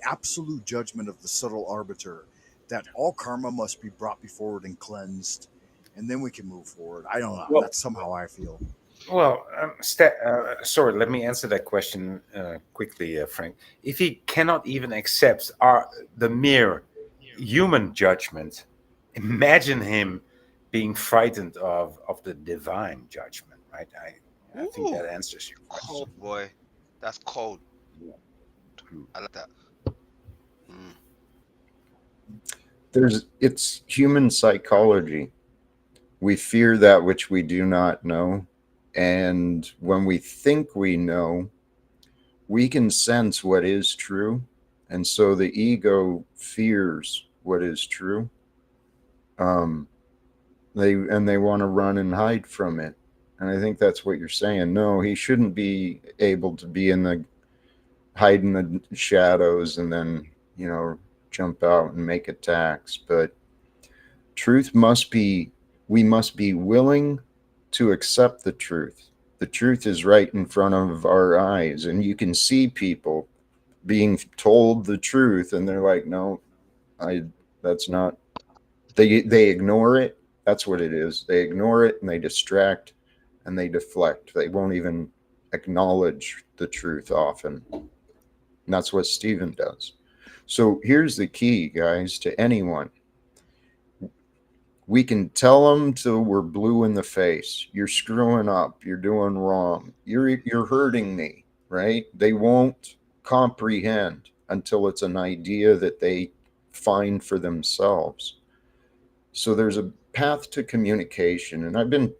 absolute judgment of the subtle arbiter, that all karma must be brought before and cleansed, and then we can move forward. I don't know. Well, That's somehow I feel. well, sorry. Let me answer that question quickly, Frank. If he cannot even accept the mere human judgment, imagine him being frightened of the divine judgment, right? I think Ooh, that answers your question. cold boy. That's cold. Yeah. I like that. Mm. It's human psychology. We fear that which we do not know, and when we think we know, we can sense what is true, and so the ego fears what is true. um they want to run and hide from it, and I think that's what you're saying. No, he shouldn't be able to be in the hide in the shadows and then, jump out and make attacks. But truth must be, we must be willing to accept the truth. The truth is right in front of our eyes, and you can see people being told the truth and they're like, no, I that's not, they ignore it. That's what it is. They ignore it and they distract and they deflect. They won't even acknowledge the truth often. And that's what Stephen does. So here's the key, guys, to anyone. We can tell them till we're blue in the face. You're screwing up. You're doing wrong. You're hurting me, right? They won't comprehend until it's an idea that they find for themselves. So there's a path to communication, and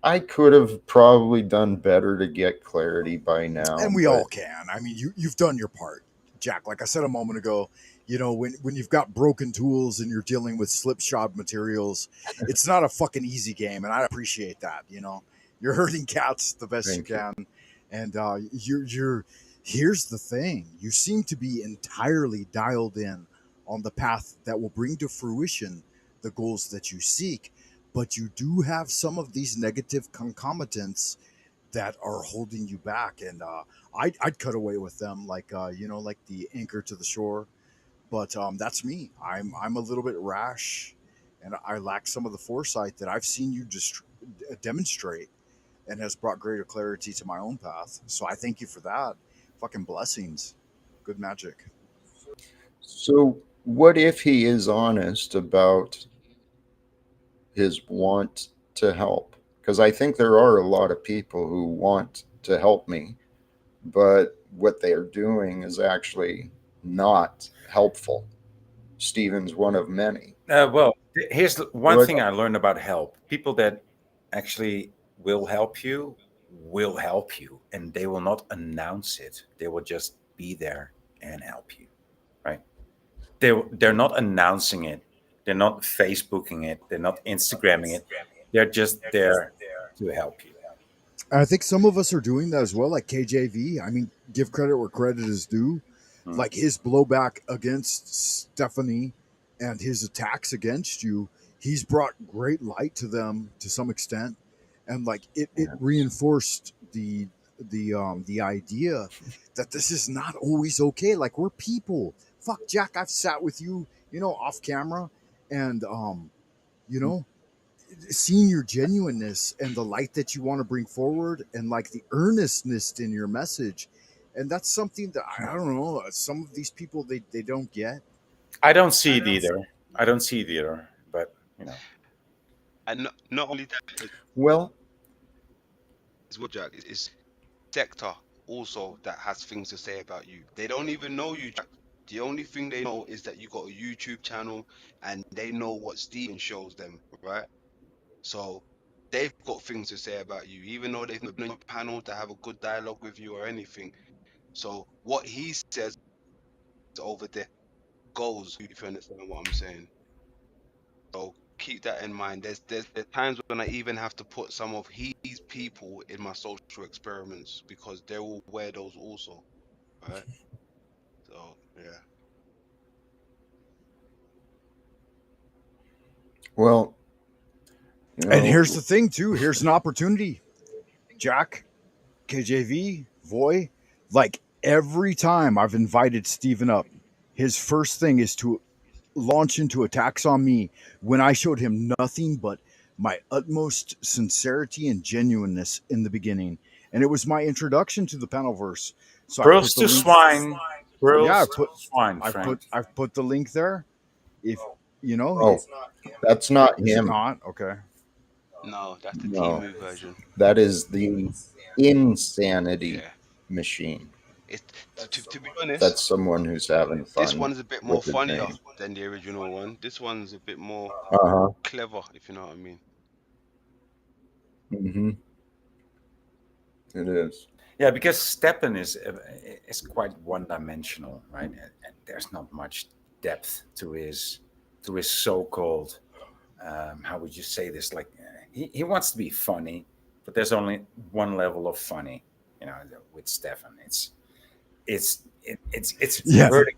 I could have probably done better to get clarity by now, And we but all can. I mean, you've done your part, Jack. Like I said a moment ago, when you've got broken tools and you're dealing with slipshod materials, it's not a fucking easy game, and I appreciate that. You're hurting cats the best you thank you. can, and you're. Here's the thing: you seem to be entirely dialed in on the path that will bring to fruition the goals that you seek, but you do have some of these negative concomitants that are holding you back, and I'd cut away with them like like the anchor to the shore. But that's me. I'm a little bit rash, and I lack some of the foresight that I've seen you just demonstrate, and has brought greater clarity to my own path. So I thank you for that. Fucking blessings. Good magic. So what if he is honest about his want to help? Because I think there are a lot of people who want to help me, but what they are doing is actually not helpful. Stephen's one of many. Well, here's one What? thing I learned about help. People that actually will help you, and they will not announce it. They will just be there and help you, right? They're not announcing it. They're not Facebooking it. They're not Instagramming it. They're just there to help you. I think some of us are doing that as well, like KJV. I mean, give credit where credit is due. Mm. Like his blowback against Stephanie and his attacks against you, he's brought great light to them to some extent, and like it reinforced the idea that this is not always okay. Like we're people. Fuck, Jack, I've sat with you, off camera, and you know, seeing your genuineness and the light that you want to bring forward, and like the earnestness in your message, and that's something that I don't know, some of these people they don't get. I don't see it either. I don't see it either. But And not only that, Well, as well, Jack, is sector also that has things to say about you. They don't even know you, Jack. The only thing they know is that you got a YouTube channel and they know what Steven shows them, right? So they've got things to say about you, even though they've not been on your panel to have a good dialogue with you or anything. So what he says over there goes, if you understand what I'm saying. So keep that in mind. There's times when I even have to put some of his people in my social experiments because they will wear those also, right? So yeah. well, And here's the thing too, here's an opportunity, Jack, KJV, Voy. Like every time I've invited Steven up, his first thing is to launch into attacks on me when I showed him nothing but my utmost sincerity and genuineness in the beginning, and it was my introduction to the Panelverse. So I've Pearls put the to link. swine. Yeah, Pearls to swine, Frank. I've put the link there. If you know, Oh, that's not is it him. not okay? No, that's the No, Timu version. that is the insanity Yeah. machine. It's to be honest, That's someone who's having this fun one's a bit more with his funnier name. than the original one. This one's a bit more Uh-huh. clever, if you know what I mean. Mm-hmm. It is. Yeah, because Steppen is quite one-dimensional, right? And there's not much depth to his so-called how would you say this? Like he wants to be funny, but there's only one level of funny, you know, with Stefan. It's Yeah, hurting,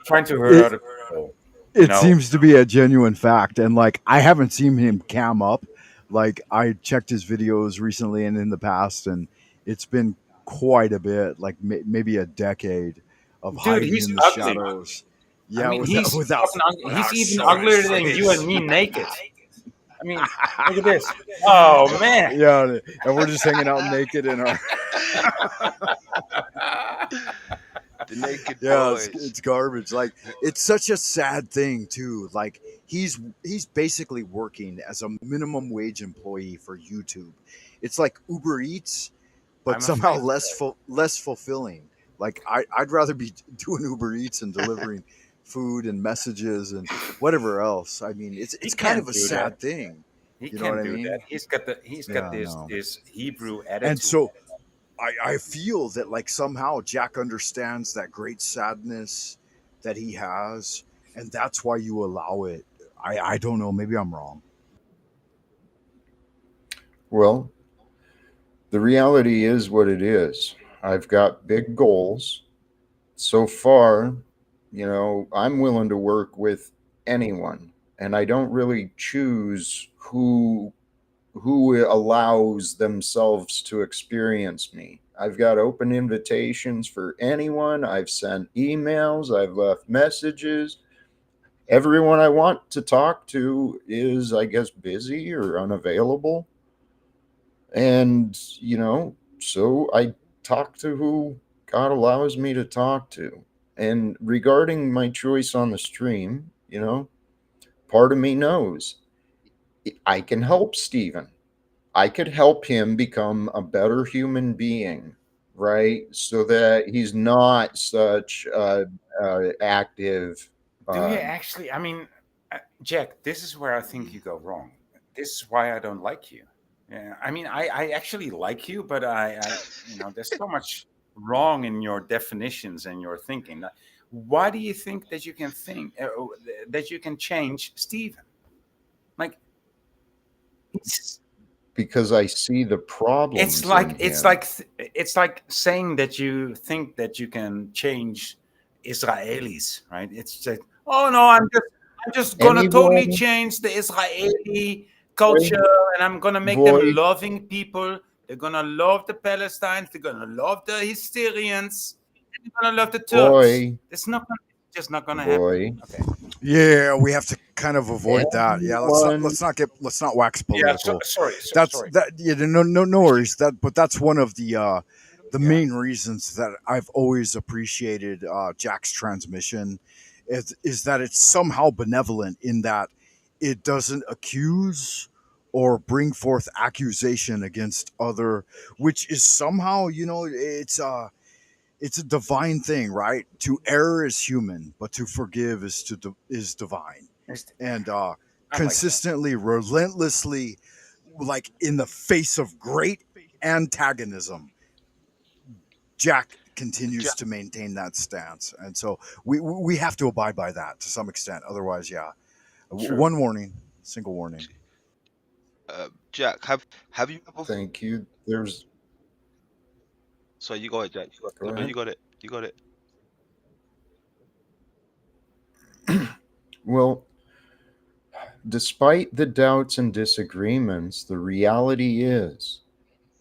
trying to hurt it other people, you it know. seems to be a genuine fact, and like I haven't seen him cam up. Like I checked his videos recently and in the past, and it's been quite a bit, like maybe a decade of Dude, hiding he's in the ugly. shadows. I Yeah, mean, without he's even showing his uglier than you and face. me naked. I mean, look at this. Oh man. Yeah, and we're just hanging out naked in our. The Naked Yeah, Boys. it's garbage. Like it's such a sad thing too. Like he's basically working as a minimum wage employee for YouTube. It's like Uber Eats, but I'm somehow afraid of that. less fulfilling. Like I'd rather be doing Uber Eats and delivering food and messages and whatever else. I mean, He it's kind of can't a do that. sad thing. He You know what can't I do that. mean? He's got Yeah, this no. this Hebrew And attitude. so I feel that like somehow Jack understands that great sadness that he has, and that's why you allow it. I don't know. Maybe I'm wrong. Well, the reality is what it is. I've got big goals. So far, I'm willing to work with anyone, and I don't really choose who allows themselves to experience me. I've got open invitations for anyone. I've sent emails, I've left messages. Everyone I want to talk to is, I guess, busy or unavailable. And, so I talk to who God allows me to talk to. And regarding my choice on the stream, part of me knows I can help Steven. I could help him become a better human being, right? So that he's not such active. Do you Uh, actually? I mean, Jack, this is where I think you go wrong. This is why I don't like you. Yeah, I mean, I actually like you, but there's so much wrong in your definitions and your thinking. Why do you think that you can that you can change Stephen? Like, it's, because I see the it's problems like in it's him. like it's like saying that you think that you can change Israelis, right? It's just, oh no, I'm just gonna totally Anyone, change the Israeli boy, culture, and I'm gonna make them boy, loving people. They're gonna love the Palestinians. They're gonna love the Hysterians. And they're gonna love the Turks. boy, It's just not gonna happen. boy. Okay. Yeah, we have to kind of avoid that. Yeah, Anyone, let's not wax Yeah. political. That's Sorry. that. Yeah, no worries. But that's one of the Yeah. main reasons that I've always appreciated Jack's transmission is that it's somehow benevolent in that it doesn't accuse or bring forth accusation against other, which is somehow it's a divine thing, right? To err is human, but to forgive is divine. And I like that. consistently, relentlessly, like in the face of great antagonism, Jack continues Jack, to maintain that stance, and so we have to abide by that to some extent. Otherwise, yeah. True. One warning, single warning. Jack, have you ever? thank you. There's, So you got it, Jack. go No, ahead. you got it. You got it. Well, despite the doubts and disagreements, the reality is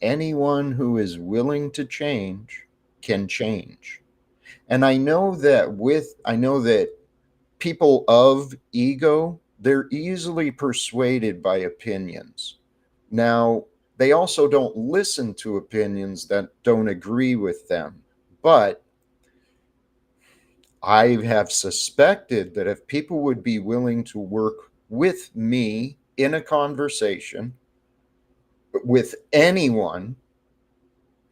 anyone who is willing to change can change. And I know that people of ego they're easily persuaded by opinions. Now, they also don't listen to opinions that don't agree with them. But I have suspected that if people would be willing to work with me in a conversation with anyone,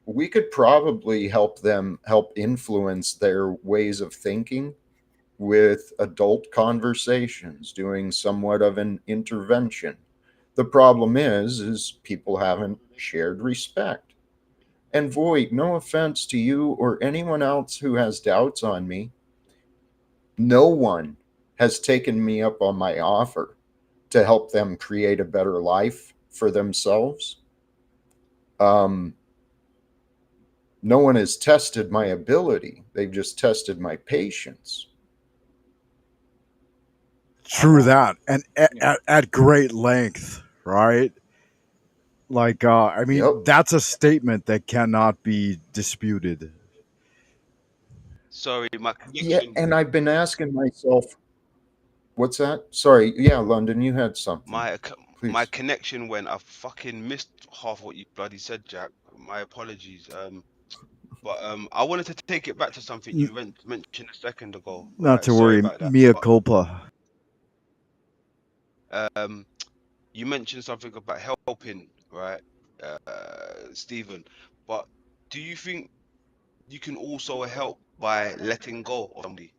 we could probably help them help influence their ways of thinking with adult conversations, doing somewhat of an intervention. The problem is people haven't shared respect. And Void, no offense to you or anyone else who has doubts on me, no one has taken me up on my offer to help them create a better life for themselves. No one has tested my ability. They've just tested my patience. True that, and Yeah. at great length, right? Like, I mean, Yep. that's a statement that cannot be disputed. Sorry, my Yeah, connection. and I've been asking myself, what's that? Sorry. Yeah, London, you had something. My Please. connection went. I fucking missed half what you bloody said, Jack. My apologies. I wanted to take it back to something you mentioned a second ago. Not Right. to Sorry worry, about that. mea But culpa. um, you mentioned something about helping, right, Stephen. But do you think you can also help by letting go of somebody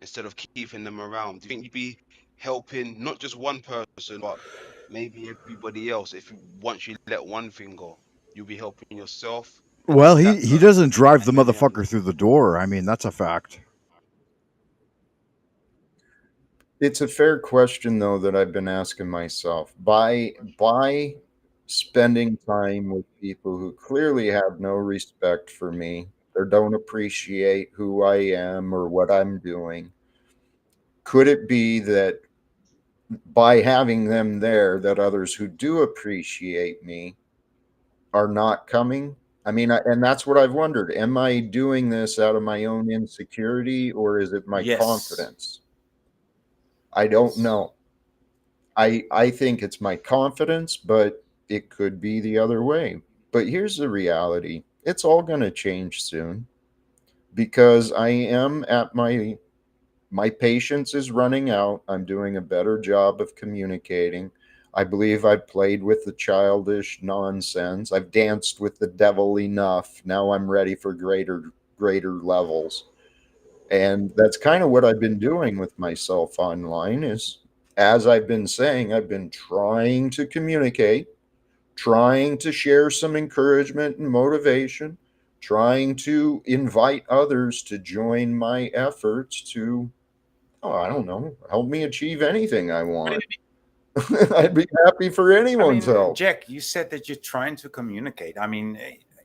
instead of keeping them around? Do you think you'd be helping not just one person, but maybe everybody else? If once you let one thing go, you'll be helping yourself Well, and that he person doesn't drive the and many others. motherfucker through the door. I mean, that's a fact. It's a fair question though that I've been asking myself. By spending time with people who clearly have no respect for me or don't appreciate who I am or what I'm doing, could it be that by having them there that others who do appreciate me are not coming? I mean, and that's what I've wondered. Am I doing this out of my own insecurity or is it my Yes. confidence? I don't know. I think it's my confidence, but it could be the other way. But here's the reality. It's all going to change soon because I am at my patience is running out. I'm doing a better job of communicating. I believe I've played with the childish nonsense. I've danced with the devil enough. Now I'm ready for greater levels. And that's kind of what I've been doing with myself online is, as I've been saying, I've been trying to communicate, trying to share some encouragement and motivation, trying to invite others to join my efforts to, oh, I don't know, help me achieve anything I want. I'd be happy for I anyone's mean, help. Jack, you said that you're trying to communicate. I mean,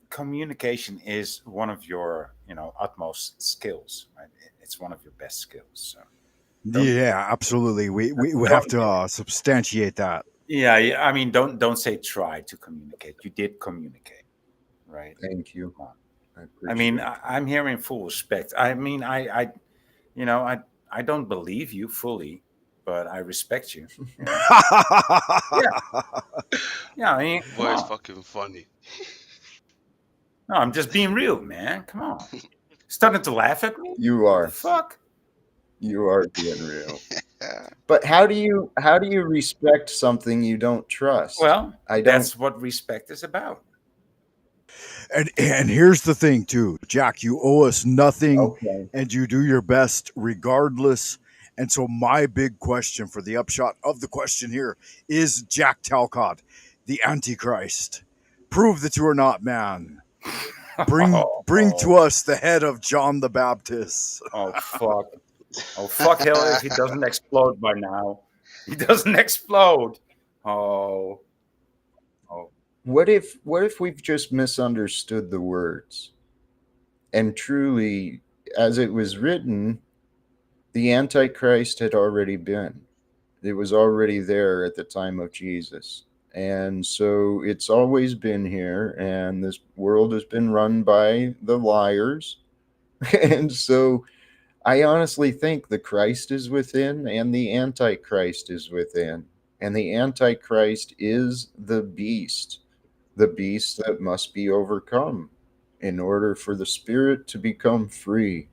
communication is one of your, utmost skills, right? It's one of your best skills. So don't, Yeah, absolutely. We have don't. to substantiate that. Yeah, yeah. I mean, don't say try to communicate. You did communicate, right? Thank you. Come on. I I mean, appreciate that. I'm here in full respect. I mean, you know, I, I don't believe you fully, but I respect you. You know. Yeah, yeah. I mean, come Boy, it's on. fucking funny. No, I'm just being real, man. Come on. Starting to laugh at me? You What the are. fuck? You are being real. But how do you respect something you don't trust? Well, I don't. that's what respect is about. And here's the thing too, Jack, you owe us nothing Okay. and you do your best regardless. And so my big question for the upshot of the question here is Jack Talcott, the Antichrist. Prove that you are not man. Bring to Oh, us the head of John the Baptist. oh, fuck. Oh, fuck hell if he doesn't explode by now. He doesn't explode. Oh, oh. What if we've just misunderstood the words? And truly, as it was written, the Antichrist had already been. It was already there at the time of Jesus. And so it's always been here, and this world has been run by the liars. And so I honestly think the Christ is within and the Antichrist is within. And the Antichrist is the beast that must be overcome in order for the spirit to become free,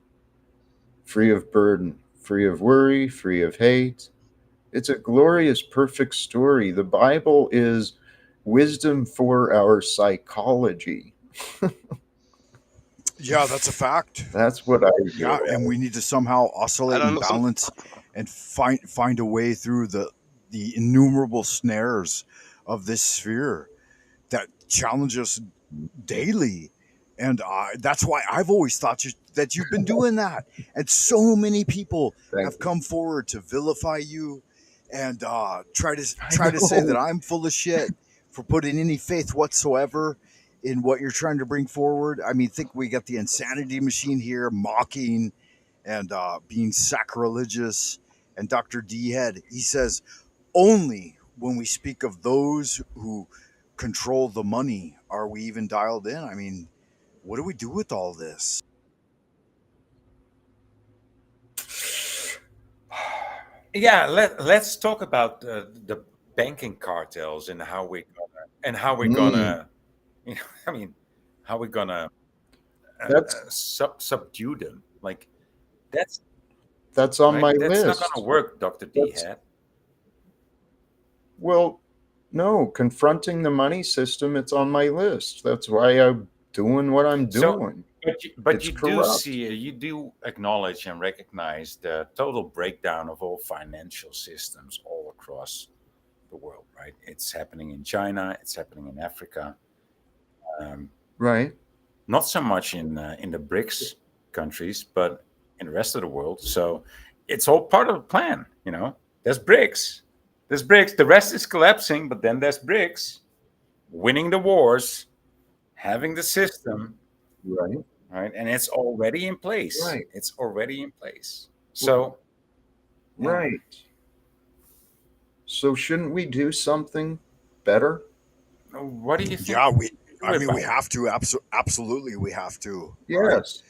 free of burden, free of worry, free of hate. It's a glorious, perfect story. The Bible is wisdom for our psychology. Yeah, that's a fact. That's what I Yeah, hear. and we need to somehow I oscillate don't and know. Some balance and find a way through the innumerable snares of this sphere that challenge us daily. And that's why I've always thought that you've been doing that. And so many people Thank have you. come forward to vilify you and I try to say that know. I'm full of shit for putting any faith whatsoever in what you're trying to bring forward. I mean, think we got the insanity machine here mocking and being sacrilegious. And Dr. D Head, he says, only when we speak of those who control the money are we even dialed in. I mean, what do we do with all this? Yeah, let's talk about the banking cartels and how we're Mm, gonna, I mean, how we're gonna that's subdue them. Like that's that's on my right. That's not gonna list. work, Doctor D That's Hat. Well, no, confronting the money system, it's on my list. That's why I'm doing what I'm So, doing. but It's you do corrupt. see, you do acknowledge and recognize the total breakdown of all financial systems all across the world, right? It's happening in China. It's happening in Africa. Um, Right. not so much in the BRICS countries, but in the rest of the world. So it's all part of the plan. There's BRICS. There's BRICS. The rest is collapsing, but then there's BRICS winning the wars, having the system, Right. right? And it's already in place. Right. It's already in place. R- So, yeah. Right. So shouldn't we do something better? What do you think Yeah, I mean, we about? have to, absolutely, we have to, right? Yes.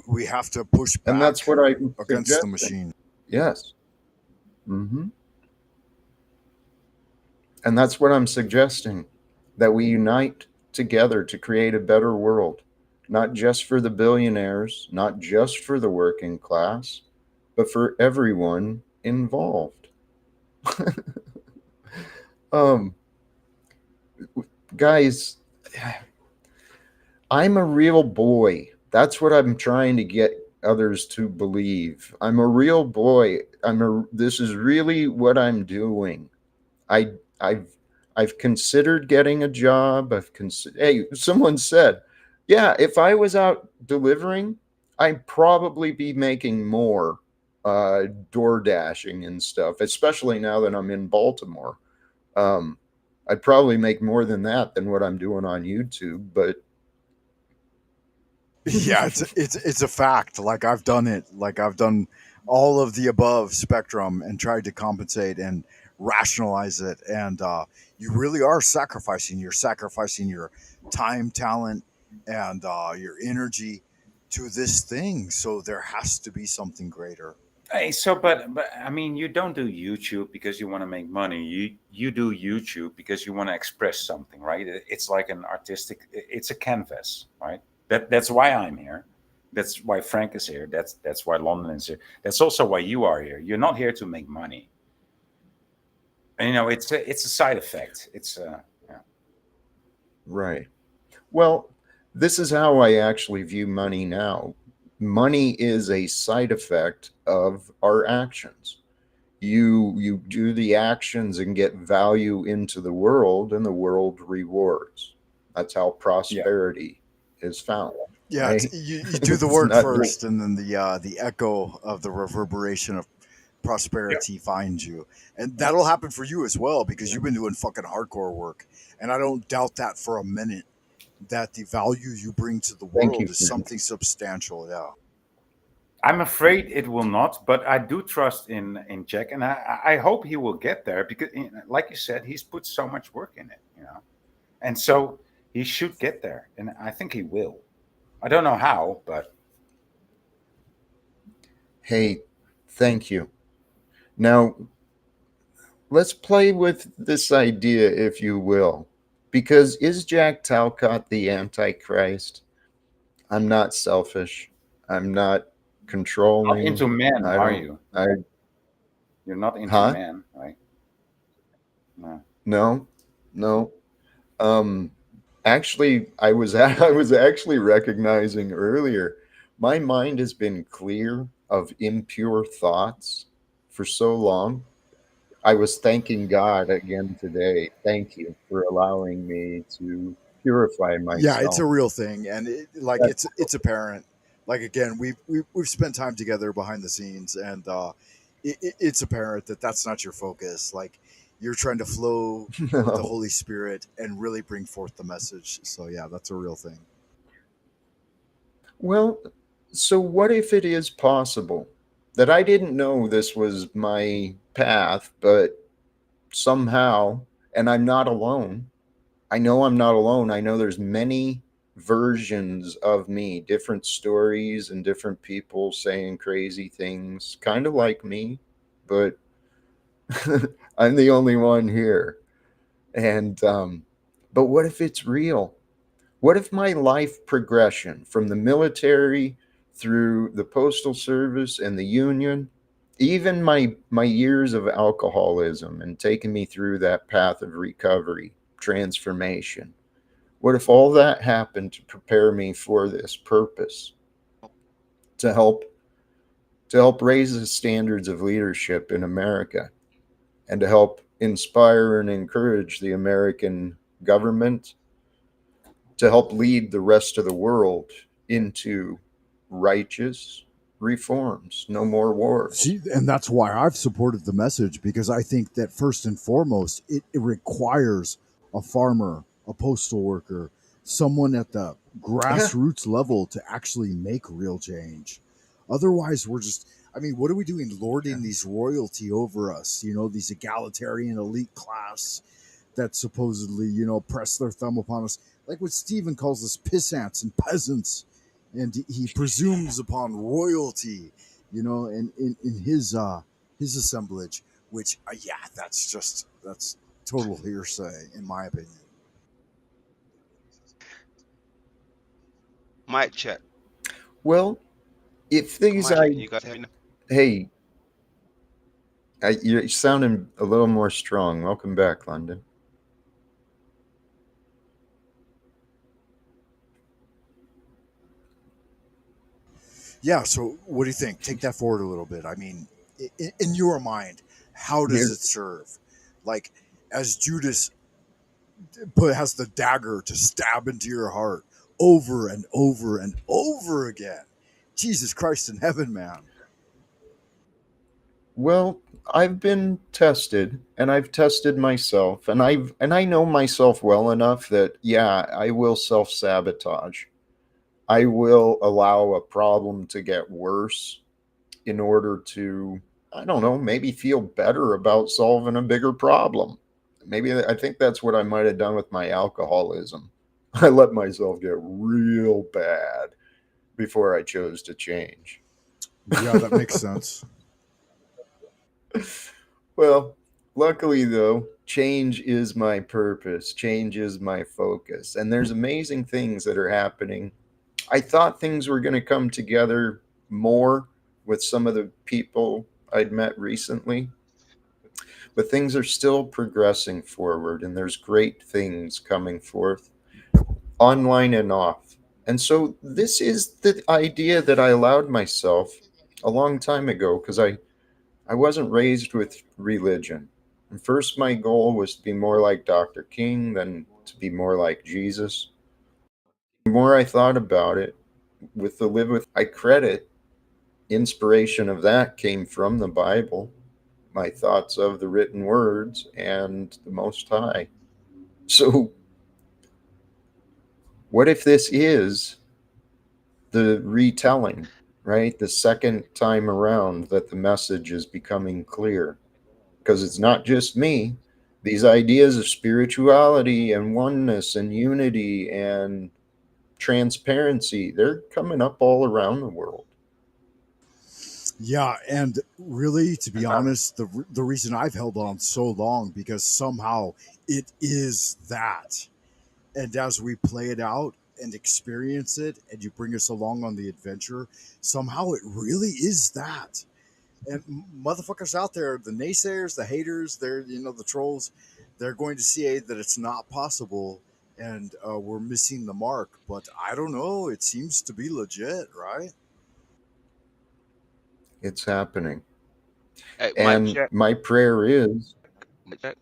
We have to push And that's back what I'm against the suggesting. machine. Yes. Hmm. And that's what I'm suggesting, that we unite together to create a better world, not just for the billionaires, not just for the working class, but for everyone involved. um, Guys, I'm a real boy. That's what I'm trying to get others to believe. I'm a real boy. This is really what I'm doing. I I've I've considered getting a job. Hey, someone said, yeah, if I was out delivering, I'd probably be making more door dashing and stuff, especially now that I'm in Baltimore. Um, I'd probably make more than that than what I'm doing on YouTube, but Yeah, it's a fact. Like I've done it. Like I've done all of the above spectrum and tried to compensate and rationalize it. And you really are sacrificing. You're sacrificing your time, talent, and your energy to this thing. So there has to be something greater. Hey, so but I mean, you don't do YouTube because you want to make money. You do YouTube because you want to express something, right? It's like an artistic. It's a canvas, right? That's why I'm here. That's why Frank is here. That's why London is here. That's also why you are here. You're not here to make money. And, it's a side effect. Yeah. right. Well, this is how I actually view money now. Money is a side effect of our actions. You do the actions and get value into the world, and the world rewards. That's how Yeah. prosperity is found, Yeah, right? you do the It's work not first, and then the echo of the reverberation of Yeah. prosperity finds you, and that'll yes. happen for you as well because you've been doing fucking hardcore work, and I don't doubt that for a minute. That the value you bring to the Thank you, world is Frank. something substantial. Yeah. I'm afraid it will not, but I do trust in Jack, and I hope he will get there because, like you said, he's put so much work in it. And so he should get there, and I think he will. I don't know how, but Hey, thank you. Now, let's play with this idea, if you will. Because is Jack Talcott the Antichrist? I'm not selfish. I'm not Not controlling. into men, I are don't, you? I, You're not into huh? men, right? No. No, no. Um, actually, I was actually recognizing earlier, my mind has been clear of impure thoughts for so long. I was thanking God again today. Thank you for allowing me to purify Yeah, it's myself. a real thing, and like That's it's apparent. Like again, we've spent time together behind the scenes, and it's apparent that that's not your focus. Like you're trying to flow with the no. Holy Spirit and really bring forth the message. So yeah, that's a real thing. Well, so what if it is possible that I didn't know this was my path, but somehow, and I'm not alone. I know I'm not alone. I know there's many versions of me, different stories and different people saying crazy things, kind of like me, but I'm the only one here. And but what if it's real? What if my life progression from the military through the postal service and the union, even my years of alcoholism and taking me through that path of recovery, transformation, what if all that happened to prepare me for this purpose, to help raise the standards of leadership in America and to help inspire and encourage the American government to help lead the rest of the world into righteous reforms, no more wars. See, and that's why I've supported the message because I think that first and foremost, it requires a farmer, a postal worker, someone at the Yeah, grassroots level to actually make real change. Otherwise, we're just, I mean, what are we doing yeah. lording these royalty over us? You know, these egalitarian elite class that supposedly, press their thumb upon us. Like what Stephen calls us pissants and peasants. And he presumes upon royalty, and in his assemblage, which yeah, that's total hearsay in my opinion. Mic check. Well, if these Mic check. I You guys hear me now? hey, you're sounding a little more strong. Welcome back, London. Yeah, so what do you think? Take that forward a little bit. I mean, in your mind, how does Here, it serve? Like, as Judas put has the dagger to stab into your heart over and over and over again. Jesus Christ in heaven, man. well, I've been tested and I've tested myself and I know myself well enough that yeah, I will self-sabotage. I will allow a problem to get worse in order to, I don't know, maybe feel better about solving a bigger problem. Maybe I think that's what I might have done with my alcoholism. I let myself get real bad before I chose to change. Yeah, that makes sense. Well, luckily though, change is my purpose, change is my focus, and there's amazing things that are happening. I thought things were going to come together more with some of the people I'd met recently, but things are still progressing forward and there's great things coming forth online and off. And so this is the idea that I allowed myself a long time ago because I wasn't raised with religion. And first my goal was to be more like Dr. King, then to be more like Jesus. The more I thought about it, with the live with I credit inspiration of that came from the Bible, my thoughts of the written words and the Most High. So, what if this is the retelling, right? The second time around that the message is becoming clear? Because it's not just me. These ideas of spirituality and oneness and unity and transparency, they're coming up all around the world. Yeah, and really, to be honest, the reason I've held on so long because somehow it is that. And as we play it out and experience it, and you bring us along on the adventure, somehow it really is that. And motherfuckers out there, the naysayers, the haters, they're the trolls, they're going to see that it's not possible, and we're missing the mark. But I don't know. It seems to be legit, right? It's happening. Hey, Mike And Jack, my prayer is Mike Jack.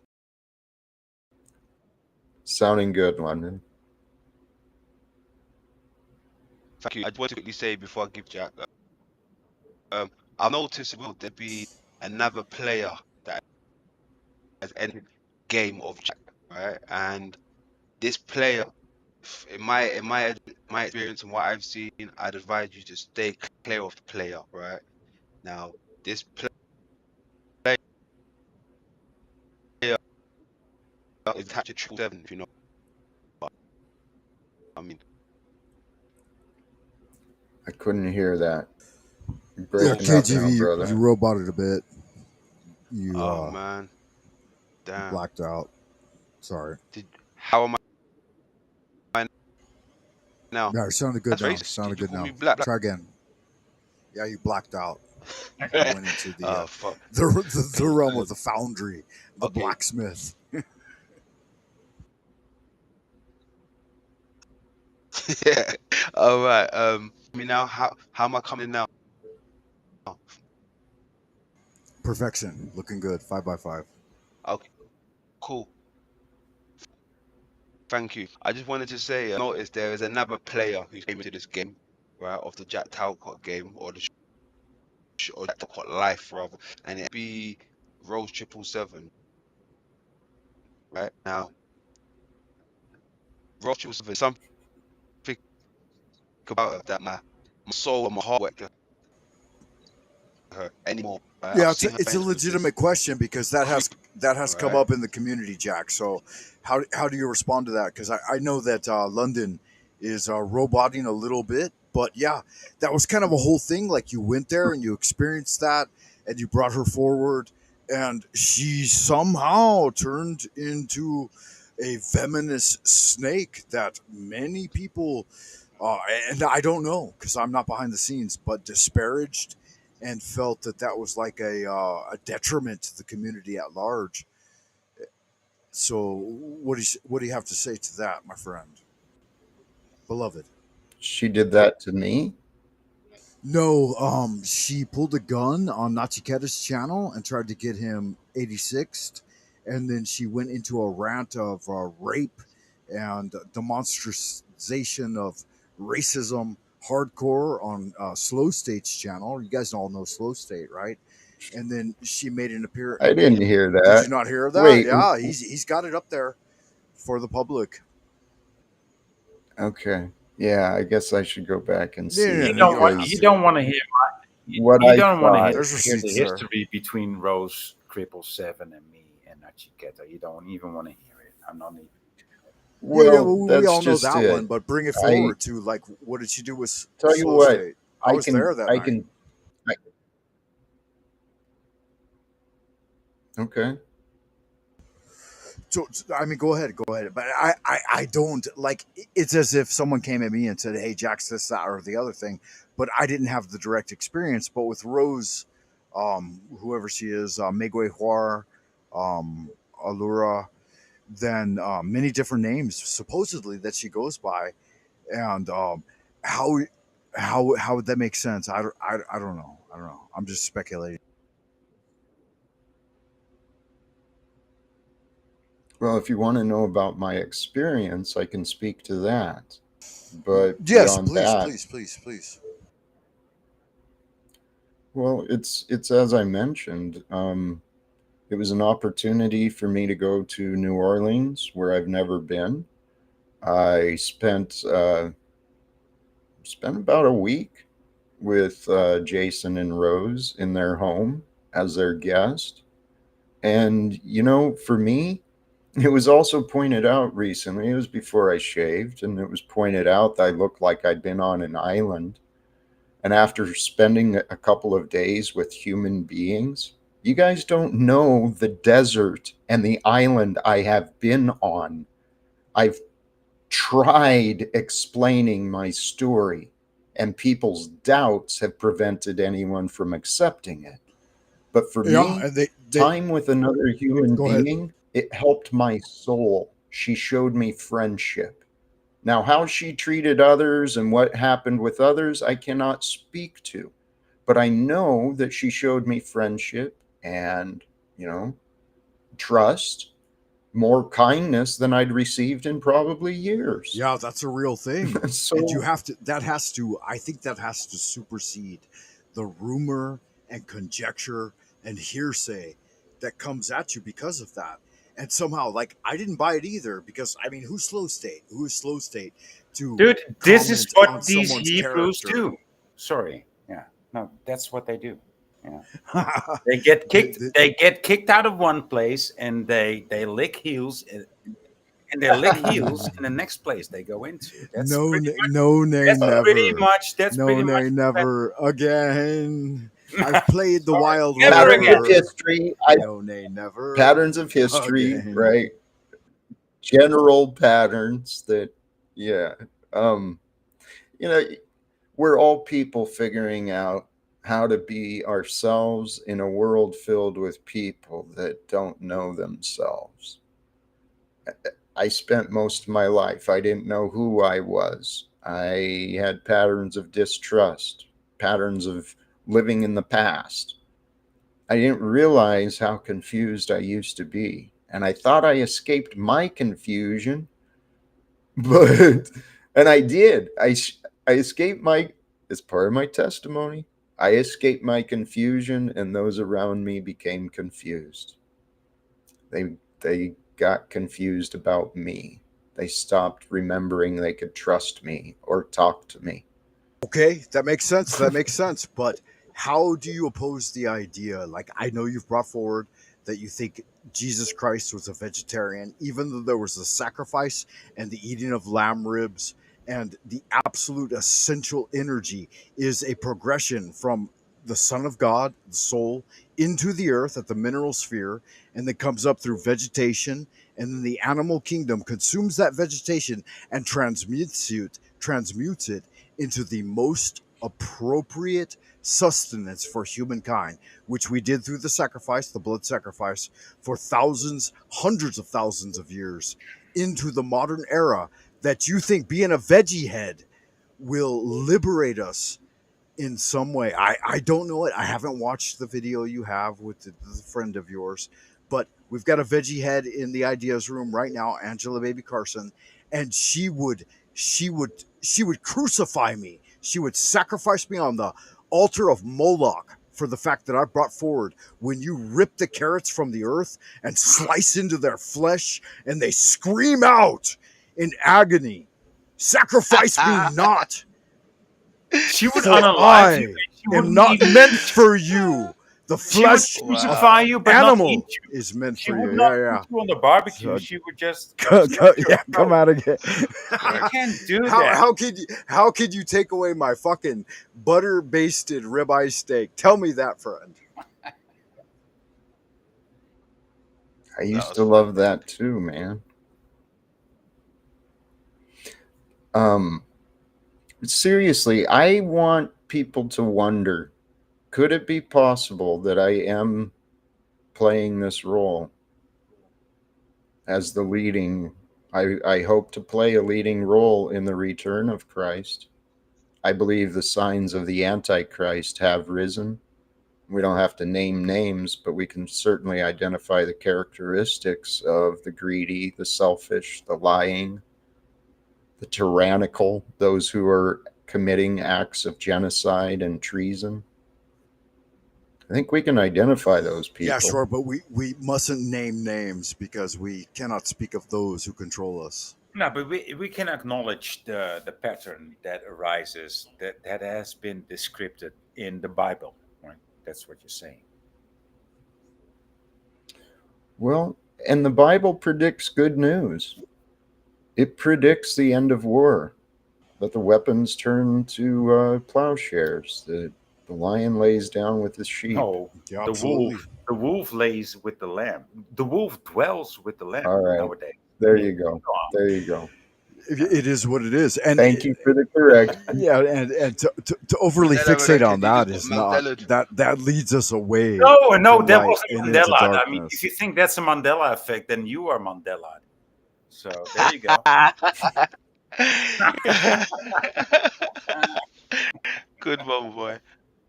sounding good, London. Thank you. I just want to quickly say before I give Jack, um, I've noticed will there be another player that has entered game of Jack, right? And this player, my experience and what I've seen, I'd advise you to stay clear of the player, right? Now, this player is attached to 777, if you know what I mean. I couldn't hear that. You're Yeah, Oh, breaking up now, KGV, brother. you roboted a bit. You oh man, you damn. blacked out. Sorry. How am I now? No, it sounded good That's now. racist. Sounded Did you good call me now. black? Try again. Yeah, you blacked out. You went into Oh fuck. the realm of the foundry, the Okay. blacksmith. Yeah. All right. I mean now, how am I coming now? Perfection. Looking good. 5 by 5. Okay. Cool. Thank you. I just wanted to say, I noticed there is another player who came into this game, right, of the Jack Talcott game, or the or Jack Talcott life rather, and it be Rose 777, right? Now, Rose 777, something about her that my soul and my heart work to her anymore. Right? I've Yeah, seen her it's a friends with this legitimate question because creep, that has come right? up in the community, Jack. So how do you respond to that? Because I know that London is roboting a little bit, but yeah, that was kind of a whole thing. Like you went there and you experienced that, and you brought her forward, and she somehow turned into a venomous snake that many people, and I don't know because I'm not behind the scenes, but disparaged and felt that that was like a detriment to the community at large. So, what do you have to say to that, my friend, beloved? She did that to me? No, she pulled a gun on Nachiketa's channel and tried to get him 86th, and then she went into a rant of rape and demonstration of racism hardcore on Slow State's channel. You guys all know Slow State, right? And then she made an appearance. I didn't hear Did you that. not hear that? Wait, Yeah, he's got it up there for the public. okay. Yeah, I guess I should go back and No, no, see You no, you don't don't want have you because to. don't want to hear what you I don't want to thought. There's hear the receipts there. history between Rose 777 and me and Nachiketa. You don't even want to hear it. I'm not even. Yeah, yeah, Well, we that's all know just that one, it. but bring it I forward to like, what did she do with tell you Slow what, State? I was there that I night. can, I, okay. So I mean, go ahead, but I don't like. It's as if someone came at me and said, "Hey, Jack's this, that, or the other thing," but I didn't have the direct experience. But with Rose, whoever she is, Megwe Huar, Allura, then many different names supposedly that she goes by, and how how would that make sense? I don't know. I don't know. I'm just speculating. Well, if you want to know about my experience, I can speak to that. But Yes, beyond please, that, please, please, please. well, it's as I mentioned. It was an opportunity for me to go to New Orleans, where I've never been. I spent about a week with Jason and Rose in their home as their guest. And, for me, it was also pointed out recently, it was before I shaved, and it was pointed out that I looked like I'd been on an island. And after spending a couple of days with human beings, you guys don't know the desert and the island I have been on. I've tried explaining my story, and people's doubts have prevented anyone from accepting it. But for Yeah, me, and they time with another human go ahead. being, it helped my soul. She showed me friendship. Now, how she treated others and what happened with others, I cannot speak to. But I know that she showed me friendship and, you know, trust, more kindness than I'd received in probably years. Yeah, that's a real thing. And you So, have to, that has to, I think that has to supersede the rumor and conjecture and hearsay that comes at you because of that. And somehow, like, I didn't buy it either because, I mean, who's slow state? Who is slow state to Dude, this is comment on what these someone's Hebrews character? do. Sorry. Yeah. No, that's what they do. Yeah. The- They get kicked. the- They get kicked out of one place, and they lick heels, and they lick heels in the next place they go into. That's no, pretty much. no, nay, That's pretty never. much. That's No, pretty much. nay, never again. I've played the Sorry, wild never patterns again. of rover. history, No, nay, never patterns of history, again. right? General patterns that, yeah. Um, you know, we're all people figuring out how to be ourselves in a world filled with people that don't know themselves. I spent most of my life, I didn't know who I was. I had patterns of distrust, patterns of living in the past. I didn't realize how confused I used to be. And I thought I escaped my confusion, but, and I did. I escaped my, as part of my testimony, I escaped my confusion, and those around me became confused. They got confused about me. They stopped remembering they could trust me or talk to me. Okay, that makes sense. That makes sense. But how do you oppose the idea? Like, I know you've brought forward that you think Jesus Christ was a vegetarian, even though there was a sacrifice and the eating of lamb ribs, and the absolute essential energy is a progression from the Son of God, the soul, into the earth at the mineral sphere, and then comes up through vegetation, and then the animal kingdom consumes that vegetation and transmutes it into the most appropriate sustenance for humankind, which we did through the sacrifice, the blood sacrifice, for thousands, hundreds of thousands of years, into the modern era that you think being a veggie head will liberate us in some way. I don't know it. I haven't watched the video you have with the friend of yours, but we've got a veggie head in the ideas room right now, Angela Baby Carson, and she would crucify me. She would sacrifice me on the altar of Moloch for the fact that I brought forward when you rip the carrots from the earth and slice into their flesh and they scream out in agony, "Sacrifice me not, She would for unalive you. I She am wouldn't not even. meant for you. The She would flesh of crucify Wow. you, but not eat animal you. is meant She for you." would not Yeah, put yeah. you on the barbecue. So, She would just slit your yeah, come throat. out again. You Correct. can't do how that. how could you take away my fucking butter basted ribeye steak? Tell me that, friend. I That used was to fun. love that too, man. Um, seriously, I want people to wonder, could it be possible that I am playing this role as the leading? I hope to play a leading role in the return of Christ. I believe the signs of the Antichrist have risen. We don't have to name names, but we can certainly identify the characteristics of the greedy, the selfish, the lying, the tyrannical, those who are committing acts of genocide and treason. I think we can identify those Yeah, people. sure, but we mustn't name names because we cannot speak of those who control us. No, but we can acknowledge the pattern that arises that has been described in the Bible. Right? That's what you're saying. Well, and the Bible predicts good news. It predicts the end of war. but the weapons turn to plowshares. The lion lays down with the sheep. No, Yeah, the wolf. absolutely. The wolf lays with the lamb. The wolf dwells with the lamb All right, nowadays. I there mean, you go. go on. There you go. It is what it is, and Thank you for the correction. yeah, and to overly Mandela fixate on elected. You that just got is not Mandela. that leads us away No, no, from that light wasn't and into Mandela. I mean, if darkness. you think that's a Mandela effect, then you are Mandela. So there you go. Good one, boy.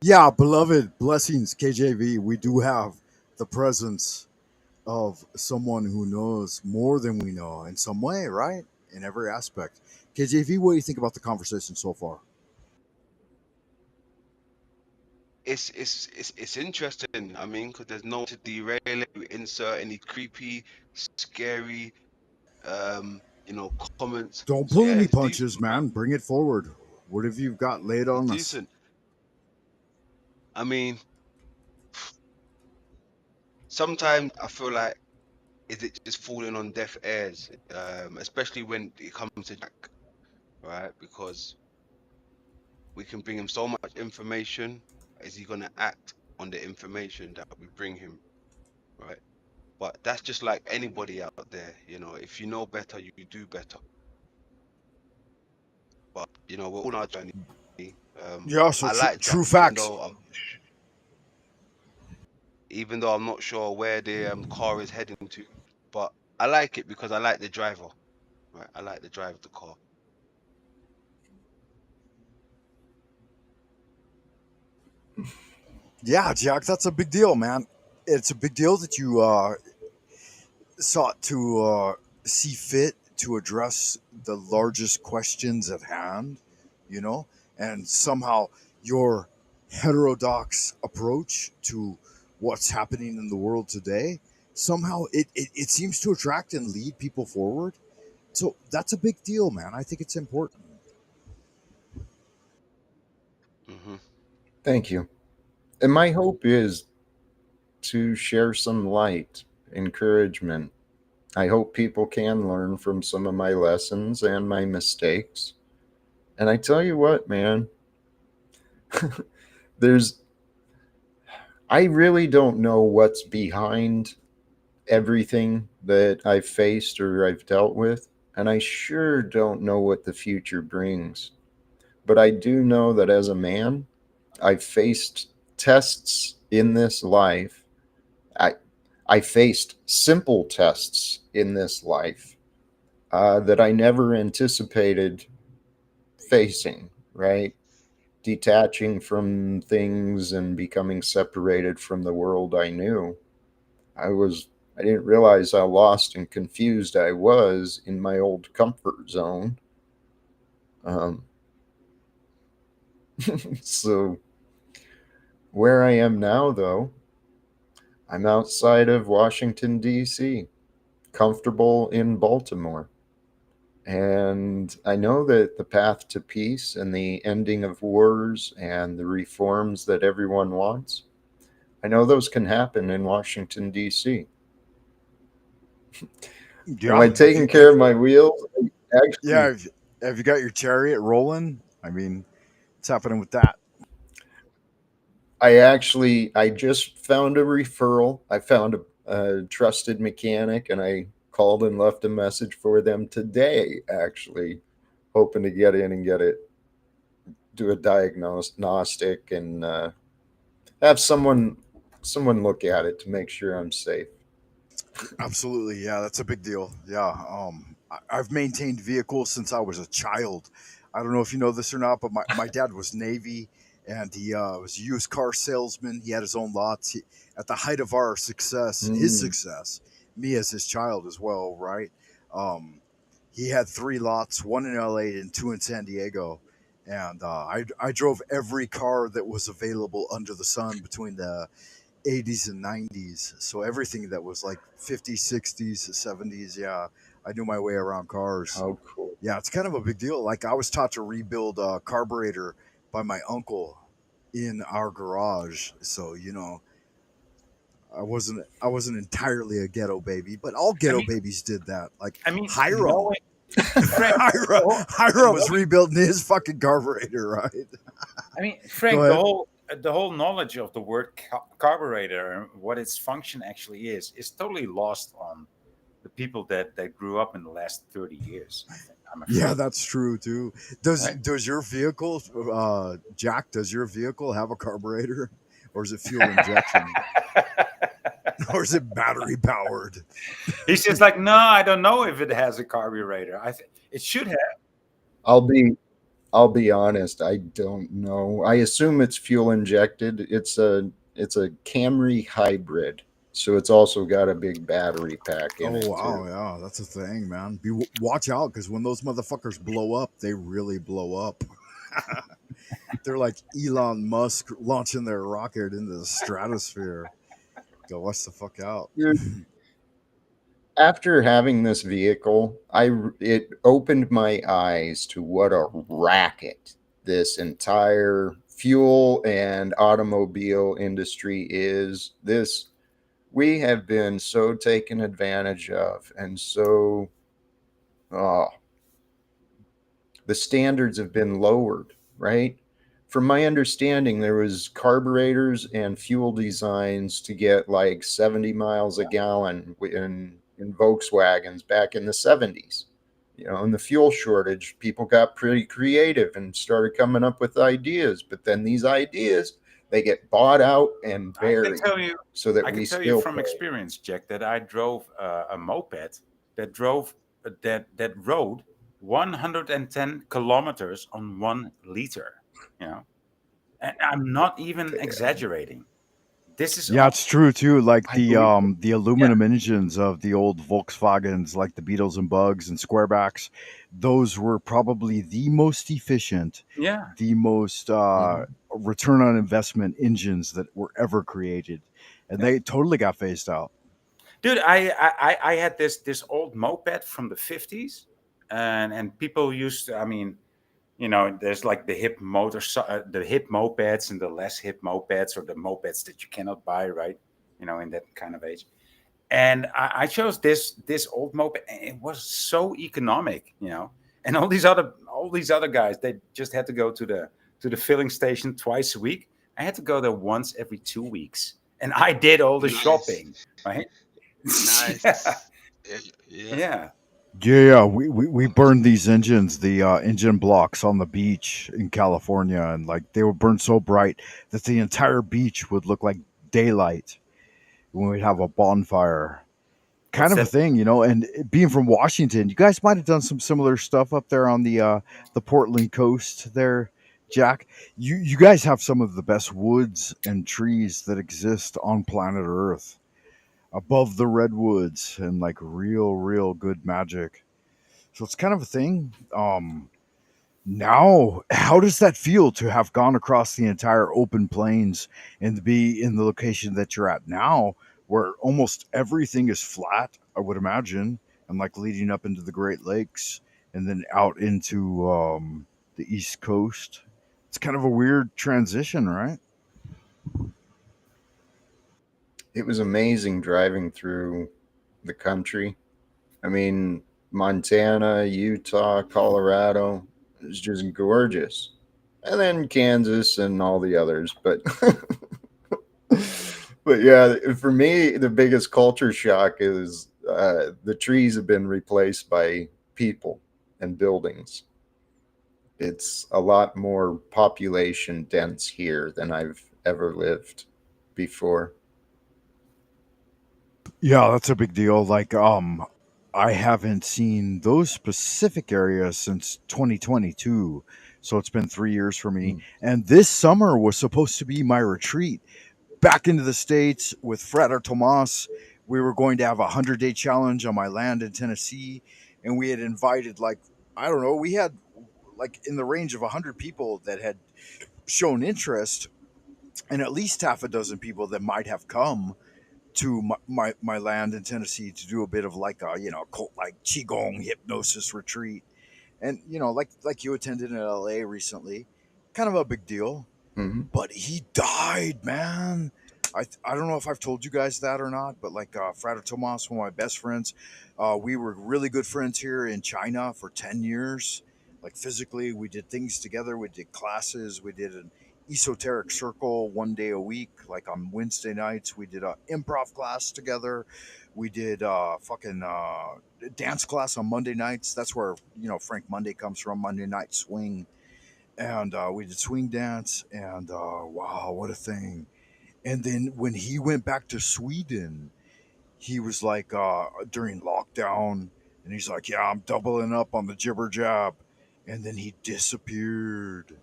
Yeah, beloved blessings, KJV. We do have the presence of someone who knows more than we know in some way, right? In every aspect. KJV, what do you think about the conversation so far? It's interesting. I mean, because there's no one to derail it. We insert any creepy, scary, comments. Don't So pull yeah, any it's decent, punches, man. man. Bring it forward. What have you got laid It's on us? decent. I mean, sometimes I feel like is it just falling on deaf ears, especially when it comes to Jack, right? Because we can bring him so much information. Is he gonna act on the information that we bring him, right? But that's just like anybody out there, if you know better, you do better. But we're all on our journey. Yeah, so I like Jack, true facts. even though I'm not sure where the car is heading to, but I like it because I like the driver, right? I like the drive of the car. Yeah, Jack, that's a big deal, man. It's a big deal that you sought to see fit to address the largest questions at hand, you know, and somehow your heterodox approach to what's happening in the world today, somehow it seems to attract and lead people forward. So that's a big deal, man. I think it's important. Hmm. Thank you. And my hope is to share some light, encouragement. I hope people can learn from some of my lessons and my mistakes. And I tell you what, man, there's I really don't know what's behind everything that I've faced or I've dealt with, and I sure don't know what the future brings. But I do know that as a man, I've faced tests in this life. I I faced simple tests in this life that I never anticipated facing, right? Detaching from things and becoming separated from the world I knew. I was I didn't realize how lost and confused I was in my old comfort zone. Um, so where I am now, though, I'm outside of Washington D.C., comfortable in Baltimore. And I know that the path to peace and the ending of wars and the reforms that everyone wants, I know those can happen in Washington, D.C. Am Yeah, I taking care of my wheels? yeah. Actually, Have you got your chariot rolling? I mean, what's happening with that? I just found a referral. I found a trusted mechanic and I called and left a message for them today, actually, hoping to get in and get it, do a diagnostic and have someone look at it to make sure I'm safe. Absolutely, yeah, that's a big deal. Yeah, I've maintained vehicles since I was a child. I don't know if you know this or not, but my dad was Navy, and he was a used car salesman. He had his own lots. At the height of our success, his Mm. success, me as his child as well, right? Um, he had three lots, one in LA and two in San Diego. And I drove every car that was available under the sun between the 80s and 90s. So everything that was like 50s, 60s, 70s. Yeah, I knew my way around cars. Oh, cool. Yeah, it's kind of a big deal. Like I was taught to rebuild a carburetor by my uncle in our garage. So, I wasn't entirely a ghetto baby, but all I ghetto mean, babies did that. Like I mean, Hiram. Frank, Hyra, the whole, Hyra the was rebuilding his fucking carburetor, right? I mean, Go Frank, ahead. the whole knowledge of the word carburetor and what its function actually is totally lost on the people that grew up in the last 30 years. I think I'm Yeah, afraid, that's true too. Does right? does your vehicle, Jack? Does your vehicle have a carburetor, or is it fuel injection, or is it battery powered? He's just like, no, I don't know if it has a carburetor. I think it should have. I'll be I'll be honest, I don't know. I assume it's fuel injected. It's a Camry hybrid, so it's also got a big battery pack in Oh it wow, too. yeah, that's a thing, man. Watch out, because when those motherfuckers blow up, they really blow up. They're like Elon Musk launching their rocket into the stratosphere. Go watch the fuck out. Dude, after having this vehicle, it opened my eyes to what a racket this entire fuel and automobile industry is. This We have been so taken advantage of, and so uh, the standards have been lowered, right? From my understanding, there was carburetors and fuel designs to get like 70 miles a gallon in Volkswagens back in the 70s. In the fuel shortage, people got pretty creative and started coming up with ideas. But then these ideas, they get bought out and I can buried tell you, so that I can we tell you still from pay. experience, Jack, that I drove a moped that rode 110 kilometers on 1 liter. You know, and I'm not even exaggerating. This is Yeah, on. it's true too. Like I believe it. the Yeah, aluminum engines of the old Volkswagens, like the Beetles and Bugs and Squarebacks, those were probably the most efficient, yeah, the most Mhm. return on investment engines that were ever created, and yeah. they totally got phased out. Dude, I had this old moped from the 50s, and people used to, I mean, there's like the hip mopeds and the less hip mopeds, or the mopeds that you cannot buy, right? In that kind of age. And I chose this old moped, and it was so economic. And all these other guys, they just had to go to the filling station twice a week. I had to go there once every 2 weeks, and I did all the Nice, shopping, right? Yeah, nice. Yeah, yeah. yeah. Yeah, yeah, we burned these engines, the engine blocks on the beach in California, and like they were burned so bright that the entire beach would look like daylight when we'd have a bonfire. Kind What's of a that? thing, you know. And being from Washington, you guys might have done some similar stuff up there on the Portland coast there, Jack. You guys have some of the best woods and trees that exist on planet Earth, above the redwoods, and like real good magic. So it's kind of a thing. Now, how does that feel to have gone across the entire open plains and to be in the location that you're at now, where almost everything is flat, I would imagine, and like leading up into the Great Lakes and then out into the East Coast? It's kind of a weird transition, right? It was amazing driving through the country. I mean, Montana, Utah, Colorado, it was just gorgeous. And then Kansas and all the others. But but yeah, for me, the biggest culture shock is the trees have been replaced by people and buildings. It's a lot more population dense here than I've ever lived before. Yeah, that's a big deal. Like, I haven't seen those specific areas since 2022. So it's been 3 years for me. Mm. And this summer was supposed to be my retreat back into the States with Frater Tomas. We were going to have a 100-day challenge on my land in Tennessee. And we had invited, like, I don't know, we had like in the range of 100 people that had shown interest, and at least half a dozen people that might have come to my land in Tennessee to do a bit of like a cult like qigong hypnosis retreat, and like you attended in LA recently, kind of a big deal. Hmm. But he died, man. I don't know if I've told you guys that or not, but like Frater Tomas, one of my best friends, we were really good friends here in China for 10 years. Like physically, we did things together. We did classes. We did an esoteric circle 1 day a week. Like on Wednesday nights, we did a improv class together. We did fucking dance class on Monday nights. That's where Frank Monday comes from. Monday night swing, and we did swing dance. And wow, what a thing! And then when he went back to Sweden, he was like during lockdown, and he's like, "Yeah, I'm doubling up on the jibber jab," and then he disappeared.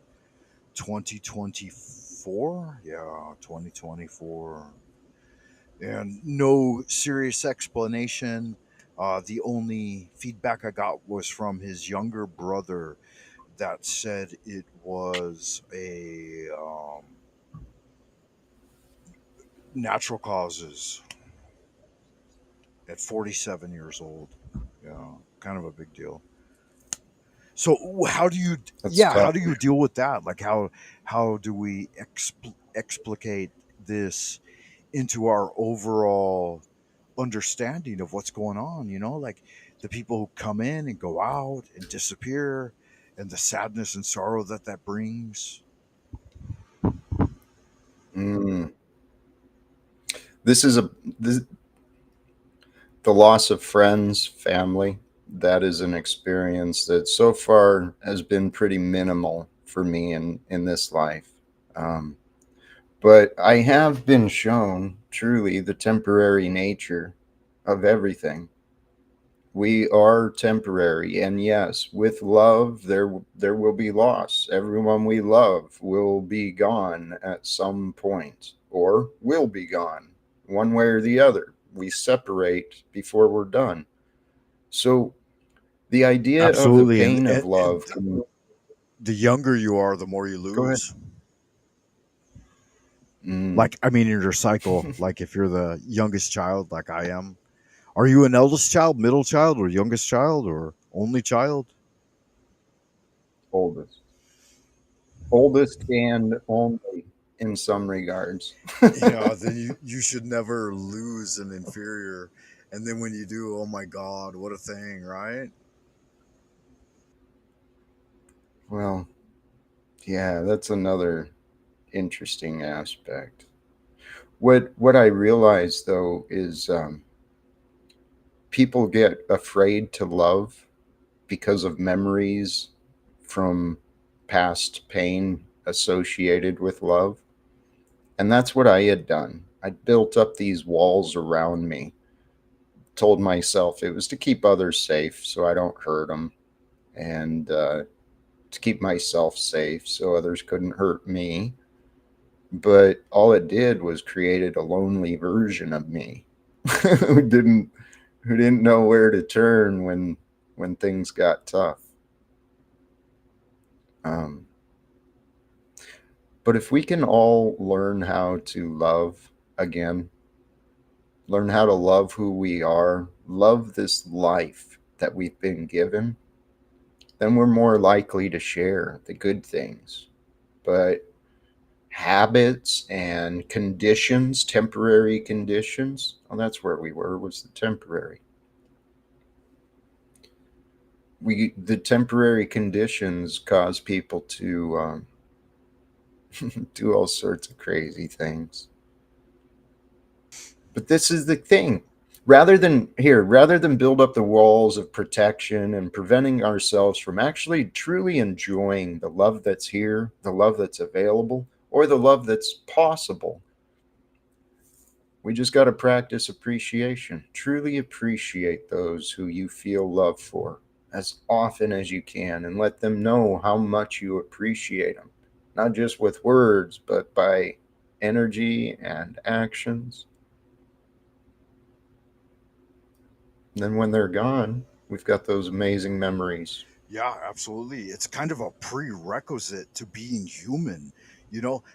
2024, yeah, 2024, and no serious explanation. The only feedback I got was from his younger brother that said it was a natural causes at 47 years old. Yeah, kind of a big deal. So how do you That's yeah, how tough. do you deal with that? Like how do we explicate this into our overall understanding of what's going on, like the people who come in and go out and disappear and the sadness and sorrow that brings. Mm. This is the loss of friends, family. That is an experience that so far has been pretty minimal for me in this life. Um, but I have been shown truly the temporary nature of everything. We are temporary, and yes, with love there will be loss. Everyone we love will be gone at some point, or will be gone, one way or the other. We separate before we're done. So the idea of the Absolutely, and, pain of and and love can the younger you are, the more you go ahead. lose. Mm, Like, I mean, in your cycle, like if you're the youngest child, like I am, are you an eldest child, middle child, or youngest child, or only child? oldest, oldest, and only in some regards. Yeah, then you should never lose an inferior. And then when you do, oh my God, what a thing, right? Well, yeah, that's another interesting aspect. What I realize though is people get afraid to love because of memories from past pain associated with love, and that's what I had done. I built up these walls around me, told myself it was to keep others safe so I don't hurt them, and to keep myself safe so others couldn't hurt me. But all it did was created a lonely version of me who didn't know where to turn when things got tough. Um, but if we can all learn how to love again, learn how to love who we are, love this life that we've been given, then we're more likely to share the good things. But habits and conditions, temporary conditions, well, that's where we were, was the temporary. The temporary conditions cause people to do all sorts of crazy things. But this is the thing. Rather than build up the walls of protection and preventing ourselves from actually truly enjoying the love that's here, the love that's available, or the love that's possible, we just got to practice appreciation. Truly appreciate those who you feel love for as often as you can and let them know how much you appreciate them, not just with words, but by energy and actions. And then when they're gone, we've got those amazing memories. Yeah, absolutely. It's kind of a prerequisite to being human.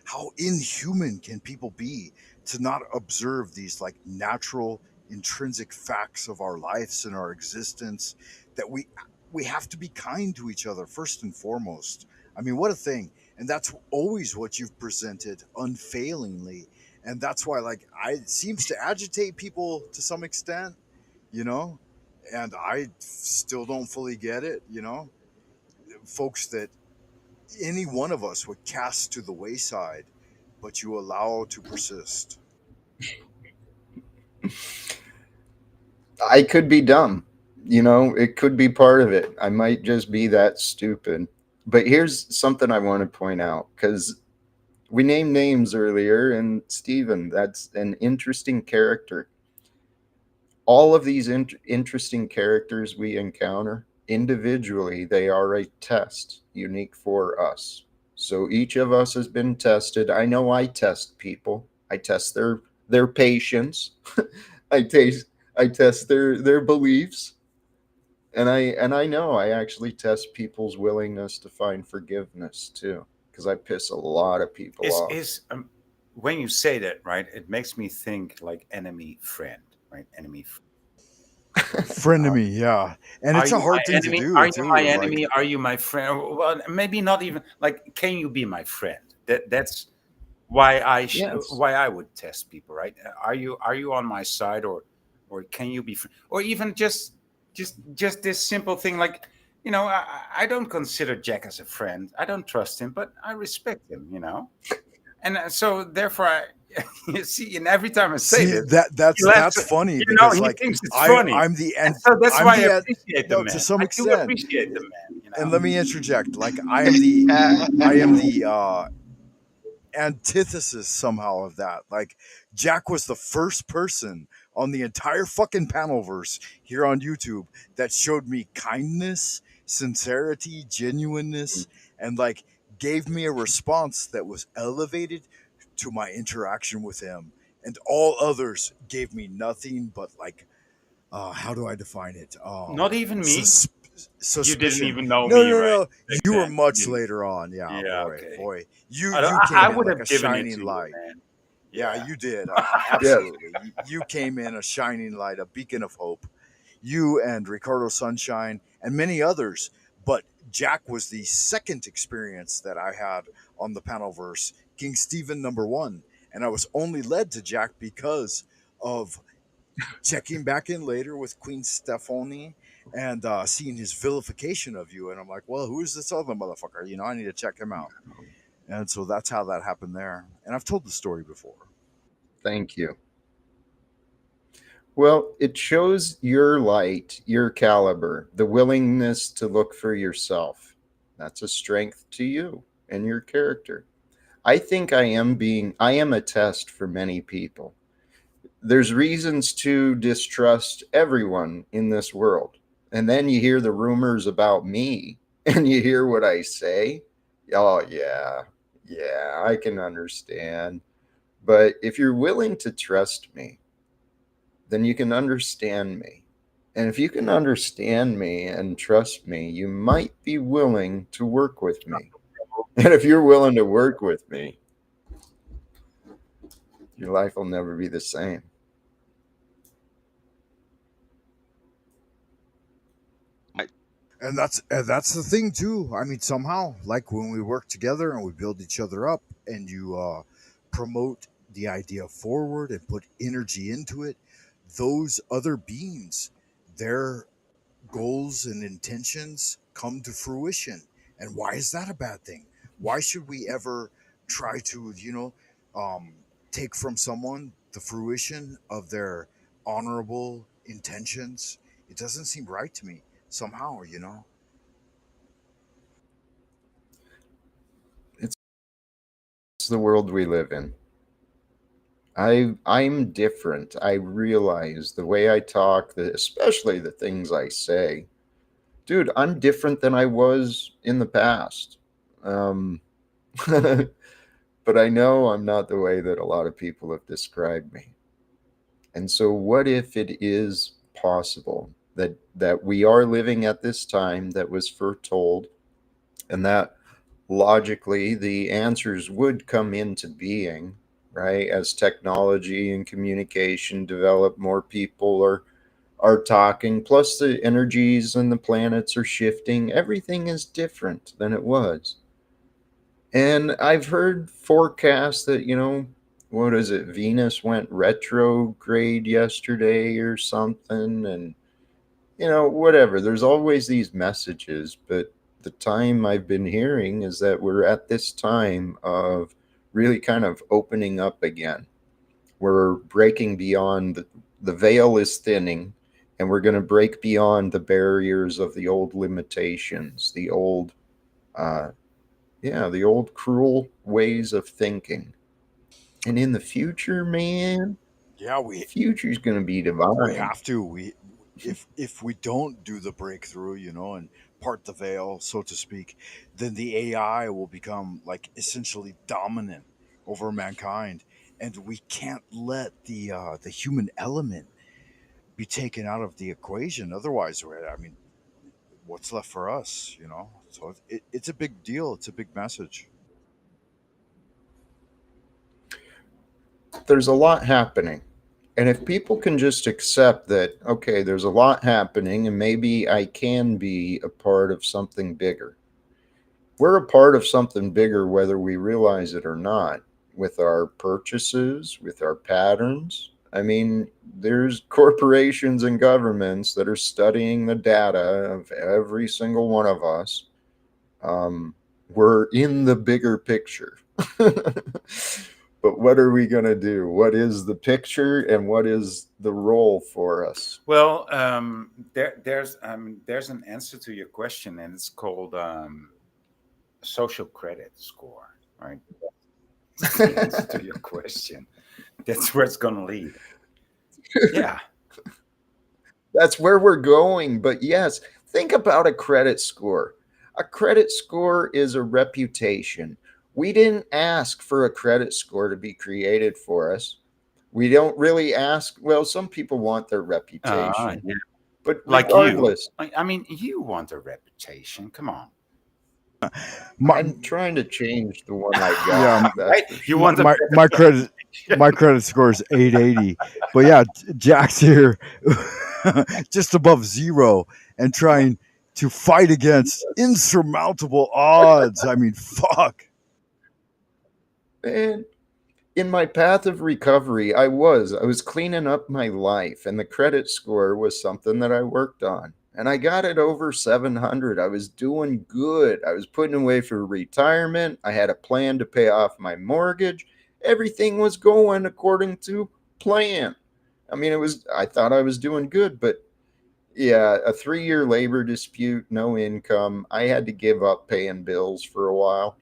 How inhuman can people be to not observe these like natural intrinsic facts of our lives and our existence, that we have to be kind to each other first and foremost. I mean, what a thing. And that's always what you've presented unfailingly. and that's why like I it seems to agitate people to some extent, you know, and I still don't fully get it, you know, folks that any one of us would cast to the wayside, but you allow to persist. I could be dumb. You know, it could be part of it. I might just be that stupid. But here's something I want to point out because we named names earlier, and Steven, that's an interesting character. All of these interesting characters we encounter individually, they are a test unique for us. So each of us has been tested. I know I test people. I test their patience. I taste I test their beliefs. And I know I actually test people's willingness to find forgiveness too, because I piss a lot of people off. Is when you say that, right? It makes me think like enemy friend, right? Enemy. Frenemy, yeah, and Are it's a you hard my thing to enemy? Are do you my too. Like, enemy? Are you my friend? Well, maybe not even like. Can you be my friend? That's Yes. why I would test people, right? Are you on my side, or can you be or even just this simple thing like, I don't consider Jack as a friend. I don't trust him, but I respect him, and so therefore I you see, and every time I say see this, that he laughs. that's funny He because like thinks it's funny, I'm the and and so that's I'm why I the appreciate the no, to man. some I do extent. appreciate the man, And let me interject. Like I am the antithesis somehow of that. Like Jack was the first person on the entire fucking panelverse here on YouTube that showed me kindness, sincerity, genuineness, and like gave me a response that was elevated to my interaction with him. And all others gave me nothing but like how do I define it? Not even me. You didn't Suspicion. even know No, me, no, right? no. Back You were then. You much didn't. later on. Yeah, Yeah, boy, okay. boy. You I, you I came in would like a have given it shining to you, light. man. Yeah, Yeah. you did. Yes. Absolutely. You came in a shining light, a beacon of hope. You and Ricardo Sunshine and many others. But Jack was the second experience that I had on the panelverse, King Stephen number one. And I was only led to Jack because of checking back in later with Queen Stephanie and seeing his vilification of you. And I'm like, well, who is this other motherfucker? You know, I need to check him out. And so that's how that happened there. And I've told the story before. Thank you. Well, it shows your light, your caliber, the willingness to look for yourself. That's a strength to you and your character. I am a test for many people. There's reasons to distrust everyone in this world. And then you hear the rumors about me and you hear what I say. Oh, yeah, yeah, I can understand. But if you're willing to trust me, then you can understand me. And if you can understand me and trust me, you might be willing to work with me. And if you're willing to work with me, your life will never be the same. And that's the thing too. I mean, somehow, like when we work together and we build each other up, and you promote the idea forward and put energy into it, those other beings, their goals and intentions come to fruition. And why is that a bad thing? Why should we ever try to, um, take from someone the fruition of their honorable intentions? It doesn't seem right to me somehow, you know? It's the world we live in. I'm different. I realize the way I talk, especially the things I say. Dude, I'm different than I was in the past. Um, but I know I'm not the way that a lot of people have described me. And so what if it is possible that we are living at this time that was foretold, and that logically the answers would come into being, right? As technology and communication develop, more people are talking, plus the energies and the planets are shifting. Everything is different than it was. And I've heard forecasts that, what is it? Venus went retrograde yesterday or something, and whatever. There's always these messages, but the time I've been hearing is that we're at this time of really kind of opening up again. We're breaking beyond the veil is thinning, and we're going to break beyond the barriers of the old limitations, uh, the old cruel ways of thinking. And in the future, man, Yeah, we future's going to be divine. have to. If we don't do the breakthrough, and part the veil, so to speak, then the AI will become like essentially dominant over mankind, and we can't let the human element be taken out of the equation. Otherwise, I mean, what's left for us? So it's a big deal. It's a big message. There's a lot happening. And if people can just accept that, okay, there's a lot happening and maybe I can be a part of something bigger. We're a part of something bigger whether we realize it or not, with our purchases, with our patterns. I mean, there's corporations and governments that are studying the data of every single one of us. We're in the bigger picture. But what are we going to do? What is the picture and what is the role for us? Well, there's an answer to your question, and it's called social credit score, right? That's the answer to your question. That's where it's going to lead. Yeah. That's where we're going. But yes, think about a credit score. A credit score is a reputation. We didn't ask for a credit score to be created for us. We don't really ask. Well, some people want their reputation, Yeah. but Like regardless, you. I mean, you want a reputation. Come on. I'm trying to change the one I got. Yeah, That's Right? for You sure. want a my credit score is 880, but yeah, Jack's here just above zero and trying to fight against insurmountable odds. I mean, fuck. Man, in my path of recovery, I was cleaning up my life, and the credit score was something that I worked on. And I got it over 700. I was doing good. I was putting away for retirement. I had a plan to pay off my mortgage. Everything was going according to plan. I mean, I thought I was doing good, but yeah, a 3-year labor dispute, no income. I had to give up paying bills for a while.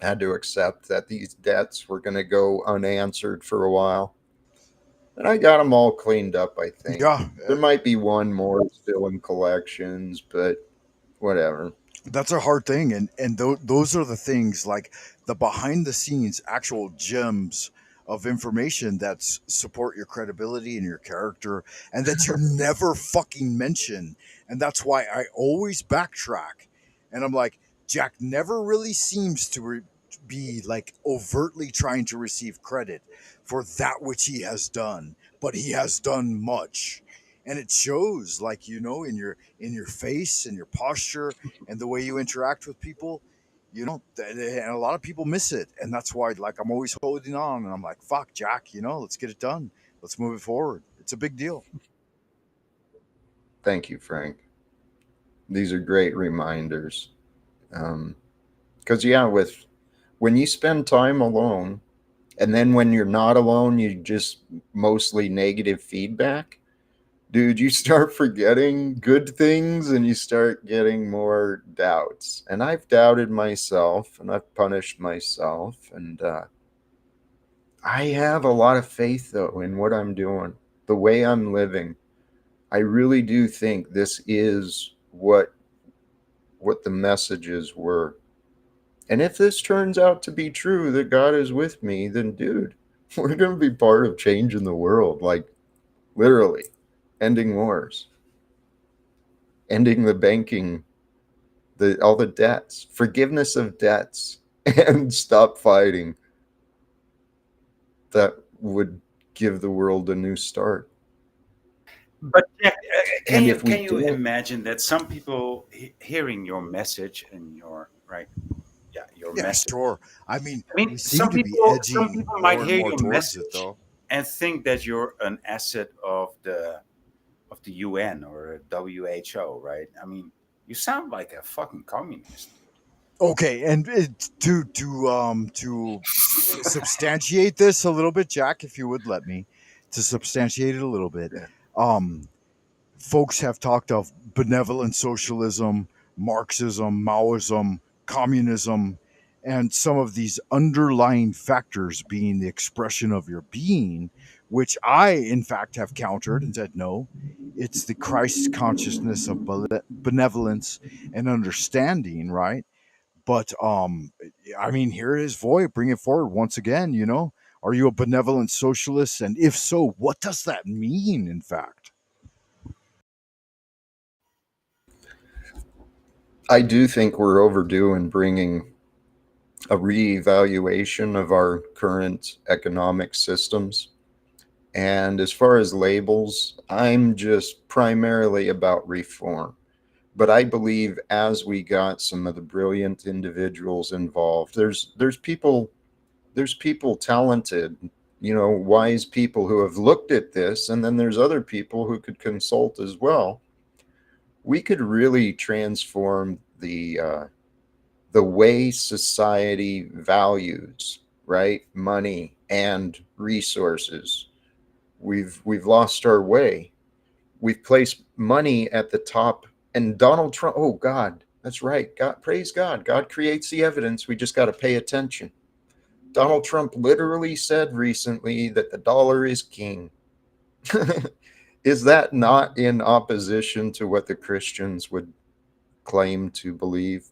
Had to accept that these debts were going to go unanswered for a while. And I got them all cleaned up, I think. Yeah, There might be one more still in collections, but whatever. that's a hard thing, and those are the things like the behind the scenes actual gems of information that support your credibility and your character, and that you never fucking mention. And that's why I always backtrack, and I'm like, Jack never really seems to be like overtly trying to receive credit for that which he has done, but he has done much, and it shows, like, in your face and your posture and the way you interact with people. And a lot of people miss it, and that's why, like, I'm always holding on, and I'm like, fuck, Jack, let's get it done, let's move it forward. It's a big deal. Thank you, Frank. These are great reminders. Because, yeah, when you spend time alone, and then when you're not alone, you just mostly negative feedback, dude, you start forgetting good things and you start getting more doubts. And I've doubted myself and I've punished myself. And I have a lot of faith, though, in what I'm doing, the way I'm living. I really do think this is what the messages were. And if this turns out to be true, that God is with me, then, dude, we're going to be part of changing the world. Like, literally, ending wars, ending the banking, all the debts, forgiveness of debts, and stop fighting. That would give the world a new start. But Jack, And if we can you don't, imagine that some people hearing your message and your your Yeah, message. sure. I mean, I mean, we seem to be some edging people might more and hear more your towards it, message though. and think that you're an asset of the UN or WHO, right? I mean, you sound like a fucking communist. Okay, and to substantiate this a little bit, Jack, if you would let me, to substantiate it a little bit, Yeah. um, folks have talked of benevolent socialism, Marxism, Maoism, communism, and some of these underlying factors being the expression of your being, which I, in fact, have countered and said, no, it's the Christ consciousness of benevolence and understanding, right? But I mean, here is Void. Bring it forward once again. Are you a benevolent socialist? And if so, what does that mean? In fact, I do think we're overdue in bringing a reevaluation of our current economic systems. And as far as labels, I'm just primarily about reform. But I believe as we got some of the brilliant individuals involved, there's people talented, wise people who have looked at this, and then there's other people who could consult as well. We could really transform the way society values, right, money and resources. We've lost our way. We've placed money at the top, and Donald Trump. Oh God, that's right. God, praise God. God creates the evidence. We just got to pay attention. Donald Trump literally said recently that the dollar is king. Is that not in opposition to what the Christians would claim to believe?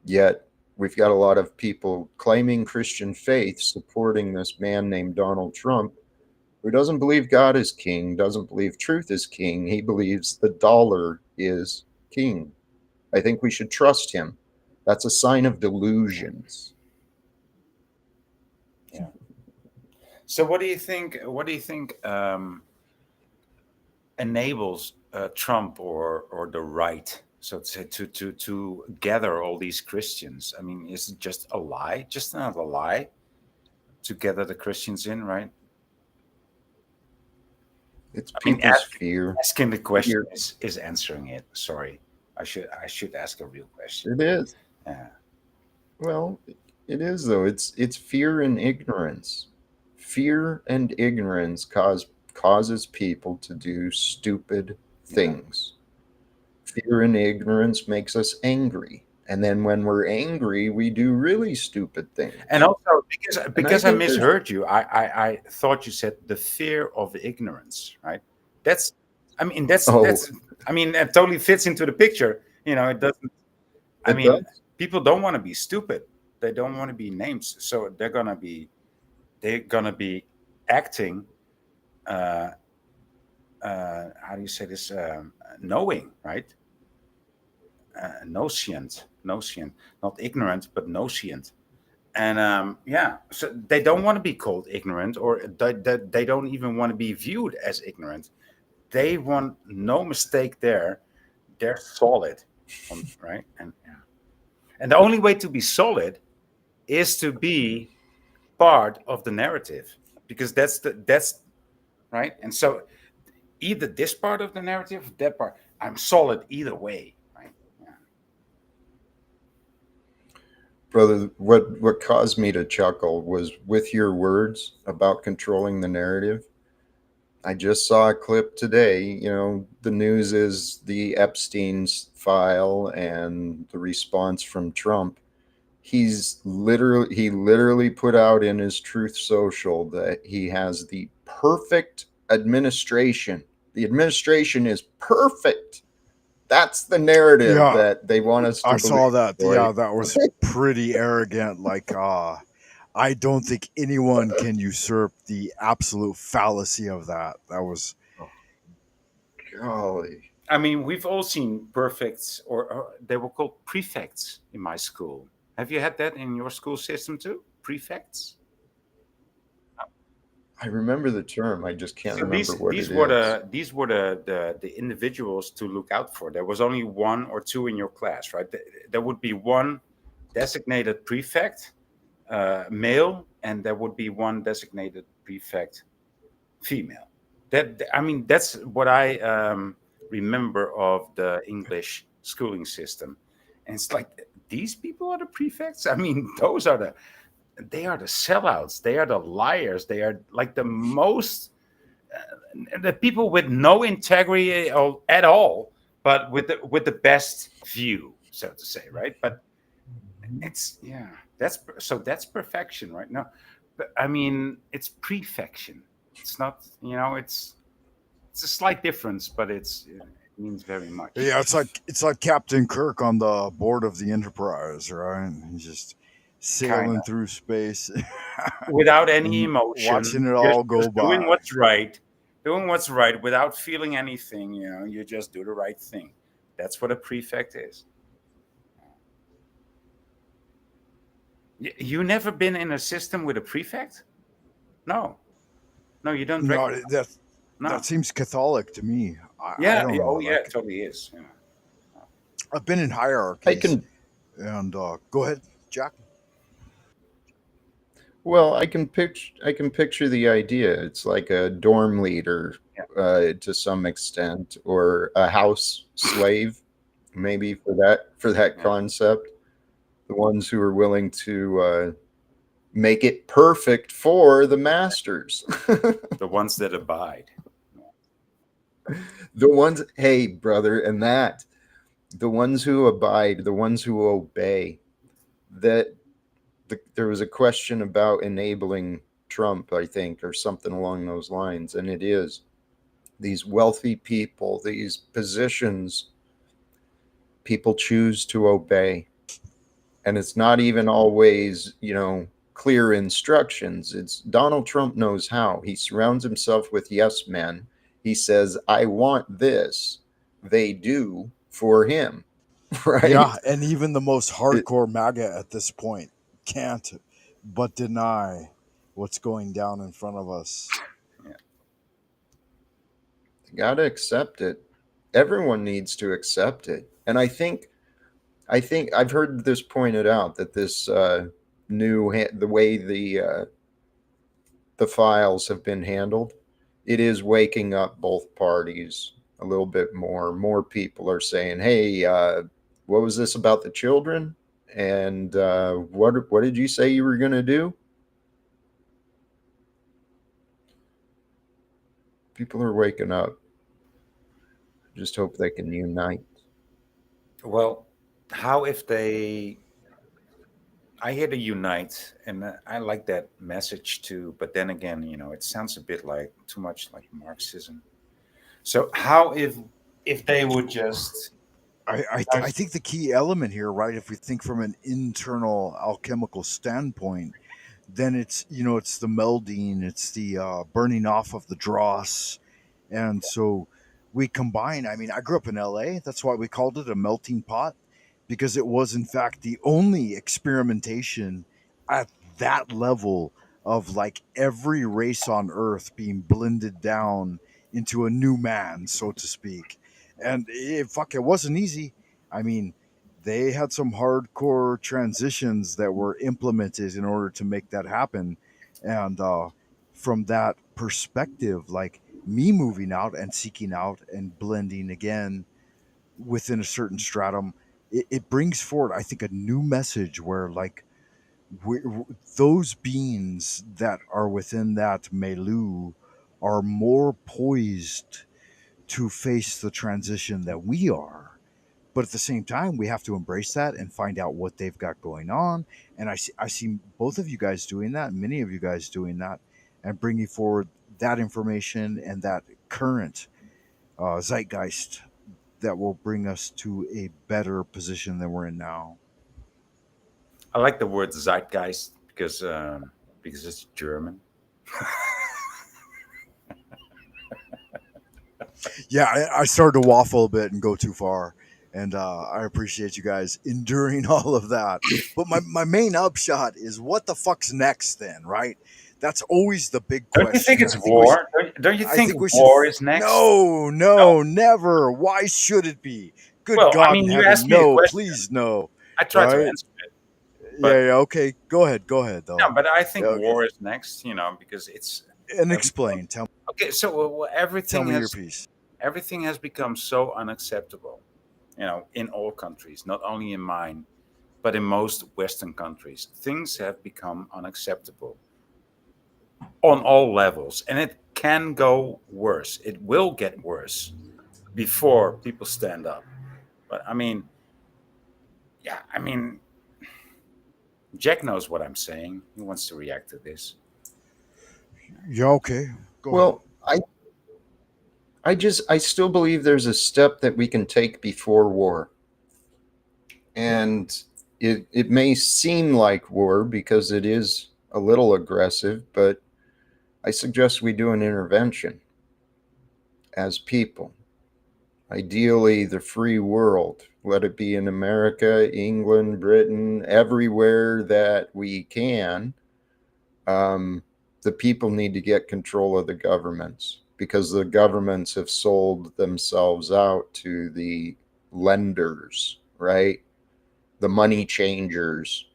Yet we've got a lot of people claiming Christian faith supporting this man named Donald Trump, who doesn't believe God is king, doesn't believe truth is king. He believes the dollar is king. I think we should trust him. That's a sign of delusions. Yeah. So what do you think? What do you think enables Trump or the right, so to say, to gather all these Christians? I mean, is it just a lie? Just another lie to gather the Christians in, right? It's I mean, people's fear. asking the question Fear. is answering it. Sorry, I should ask a real question. It is. Yeah. Well, it is though. It's fear and ignorance. Fear and ignorance causes people to do stupid things. Fear and ignorance makes us angry. And then when we're angry, we do really stupid things. And also And I because I think there's misheard you, I thought you said the fear of ignorance, right? That's, I mean, oh, I mean, it totally fits into the picture. It doesn't. I it mean, does. people don't want to be stupid. They don't want to be names, so they're gonna be acting. Uh, how do you say this? Knowing, right? Noscient, not ignorant, but noscient. And yeah, so they don't want to be called ignorant, or they don't even want to be viewed as ignorant. They want no mistake there. They're solid, right? And yeah. And the only way to be solid is to be part of the narrative, because that's right. And so either this part of the narrative, that part, I'm solid either way, right? Yeah. Brother, what caused me to chuckle was with your words about controlling the narrative. I just saw a clip today. The news is the Epstein's file and the response from Trump. He literally put out in his Truth Social that he has the perfect administration. The administration is perfect. That's the narrative yeah, that they want us I to saw believe, that. boy. Yeah, that was pretty arrogant. Like, I don't think anyone can usurp the absolute fallacy of that. That was, Golly. I mean, we've all seen perfects, or they were called prefects in my school. Have you had that in your school system too? Prefects? I remember the term. I just can't So remember what these it were is. the individuals to look out for. There was only one or two in your class, right? There would be one designated prefect, male, and there would be one designated prefect, female. That's what I remember of the English schooling system, and it's like these people are the prefects. I mean, they are the sellouts. They are the liars. They are like the most the people with no integrity at all, but with the best view, so to say, right? But it's that's perfection, right? No, but I mean it's prefection. It's not, it's a slight difference, but it means very much. Yeah, it's like Captain Kirk on the board of the Enterprise, right? He's just Kind sailing of through space without any and watching emotion, it just all go doing by. what's right without feeling anything. You just do the right thing. That's what a prefect is. You never been in a system with a prefect? No, no, you don't No, recognize. that No. seems Catholic to me. I Yeah. don't know. Oh, yeah. Like It totally is. Yeah. I've been in I hierarchies, can and go ahead, Jack. Well, I can picture the idea. It's like a dorm leader Yeah. to some extent, or a house slave, maybe for that Yeah. concept. The ones who are willing to make it perfect for the masters. The ones that abide. The ones, hey, brother, and that the ones who abide, the ones who obey. That there was a question about enabling Trump, I think, or something along those lines, and it is these wealthy people, these positions, people choose to obey, and it's not even always, clear instructions. It's Donald Trump knows how. He surrounds himself with yes men. He says, "I want this." They do for him, Yeah, right? and even the most It, hardcore MAGA at this point can't but deny what's going down in front of us. Yeah. gotta accept it. Everyone needs to accept it, and I think I've heard this pointed out that this the way the files have been handled, it is waking up both parties a little bit more. More people are saying, "Hey, what was this about the children? And what did you say you were going to do?" People are waking up. Just hope they can unite. Well, how if they? I hear the unite, and I like that message too. But then again, it sounds a bit like too much like Marxism. So how if they would just? I think the key element here, right, if we think from an internal alchemical standpoint, then it's the melding, it's the burning off of the dross, and so we combine. I mean, I grew up in LA. That's why we called it a melting pot, because it was in fact the only experimentation at that level of like every race on Earth being blended down into a new man, so to speak. And it wasn't easy. I mean, they had some hardcore transitions that were implemented in order to make that happen. And from that perspective, like me moving out and seeking out and blending again within a certain stratum, it brings forward, I think, a new message where like those beings that are within that milieu are more poised to face the transition that we are. But at the same time, we have to embrace that and find out what they've got going on. And I see both of you guys doing that, many of you guys doing that, and bringing forward that information and that current zeitgeist that will bring us to a better position than we're in now. I like the word zeitgeist because it's German. Yeah, I started to waffle a bit and go too far. And I appreciate you guys enduring all of that. But my main upshot is what the fuck's next then, right? That's always the big Don't you think question. it's war? Don't you I think think we should war is next? no, No. no, never. Why should it be? Good Well, I God in mean, you heaven, asked me a no, question. please no. I tried to Right? answer it. But yeah. Okay, go ahead, no, though. but I think Okay, war is next. Because it's and uh, explain. okay. So Tell me your piece. everything has become so unacceptable. In all countries, not only in mine, but in most Western countries, things have become unacceptable on all levels, and it can go worse. It will get worse before people stand up. But yeah, Jack knows what I'm saying. He wants to react to this. Yeah. Okay. Go ahead. Well, I still believe there's a step that we can take before war. And it may seem like war because it is a little aggressive, but I suggest we do an intervention as people. Ideally, the free world. Let it be in America, England, Britain, everywhere that we can. The people need to get control of the governments because the governments have sold themselves out to the lenders, right? The money changers.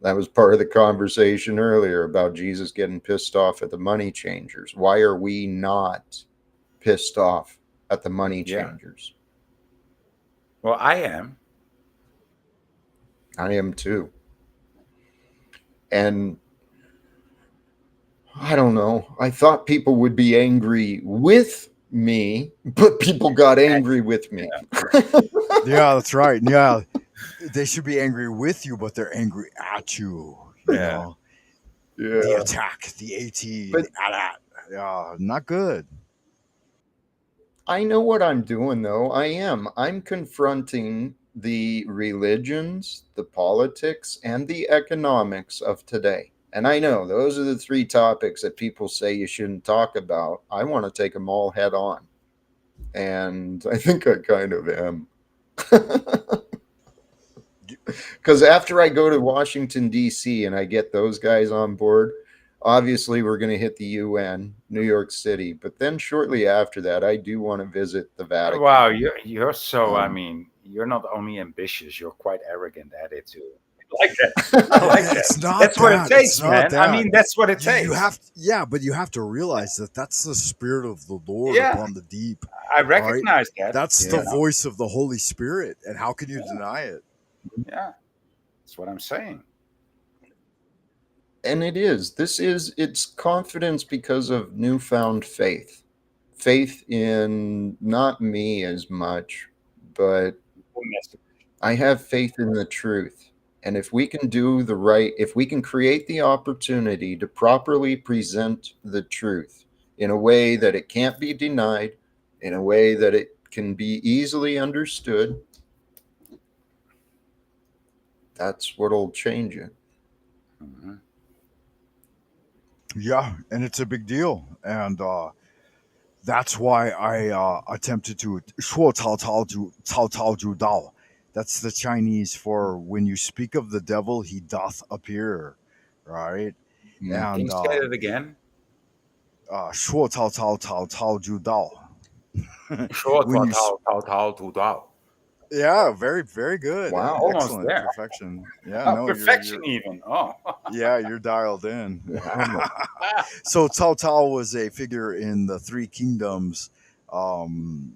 That was part of the conversation earlier about Jesus getting pissed off at the money changers. Why are we not pissed off at the money Yeah. changers? Well, I am. I am too. And I don't know. I thought people would be angry with me, but people got angry with me. Yeah, that's right. Yeah, they should be angry with you, but they're angry at you. You Yeah. know, the Yeah. attack, the AT, But the AT. Yeah, not good. I know what I'm doing, though. I am. I'm confronting the religions, the politics, and the economics of today. And I know those are the three topics that people say you shouldn't talk about. I want to take them all head on. And I think I kind of am. Because after I go to Washington, D.C., and I get those guys on board, obviously we're going to hit the UN, New York City. But then shortly after that, I do want to visit the Vatican. Wow, you're so. Um, You're not only ambitious, you're quite arrogant at it too. I like that. I like that. It's not That's what it that. It's takes, not man. that. That's what it You takes. have, yeah, but you have to realize that that's the spirit of the Lord Yeah, upon the deep. I All right, recognize that. that's the yeah. voice of the Holy Spirit, and how can you Yeah, deny it? yeah. That's what I'm saying. And it's confidence because of newfound faith. Faith in not me as much, but I have faith in the truth. And if we can if we can create the opportunity to properly present the truth in a way that it can't be denied, in a way that it can be easily understood, that's what'll change it. Mhm. Yeah, and it's a big deal, and that's why I attempted to 说曹操就到. That's the Chinese for when you speak of the devil, he doth appear, right? Mm. Can And you say that again? 说曹操就到. 说 When you, 曹操土道. yeah, very very good, Wow. Almost excellent, there. perfection. Yeah, Oh, no, perfection even. Oh. yeah, you're dialed in. Wow. So Cao Cao was a figure in the Three Kingdoms um,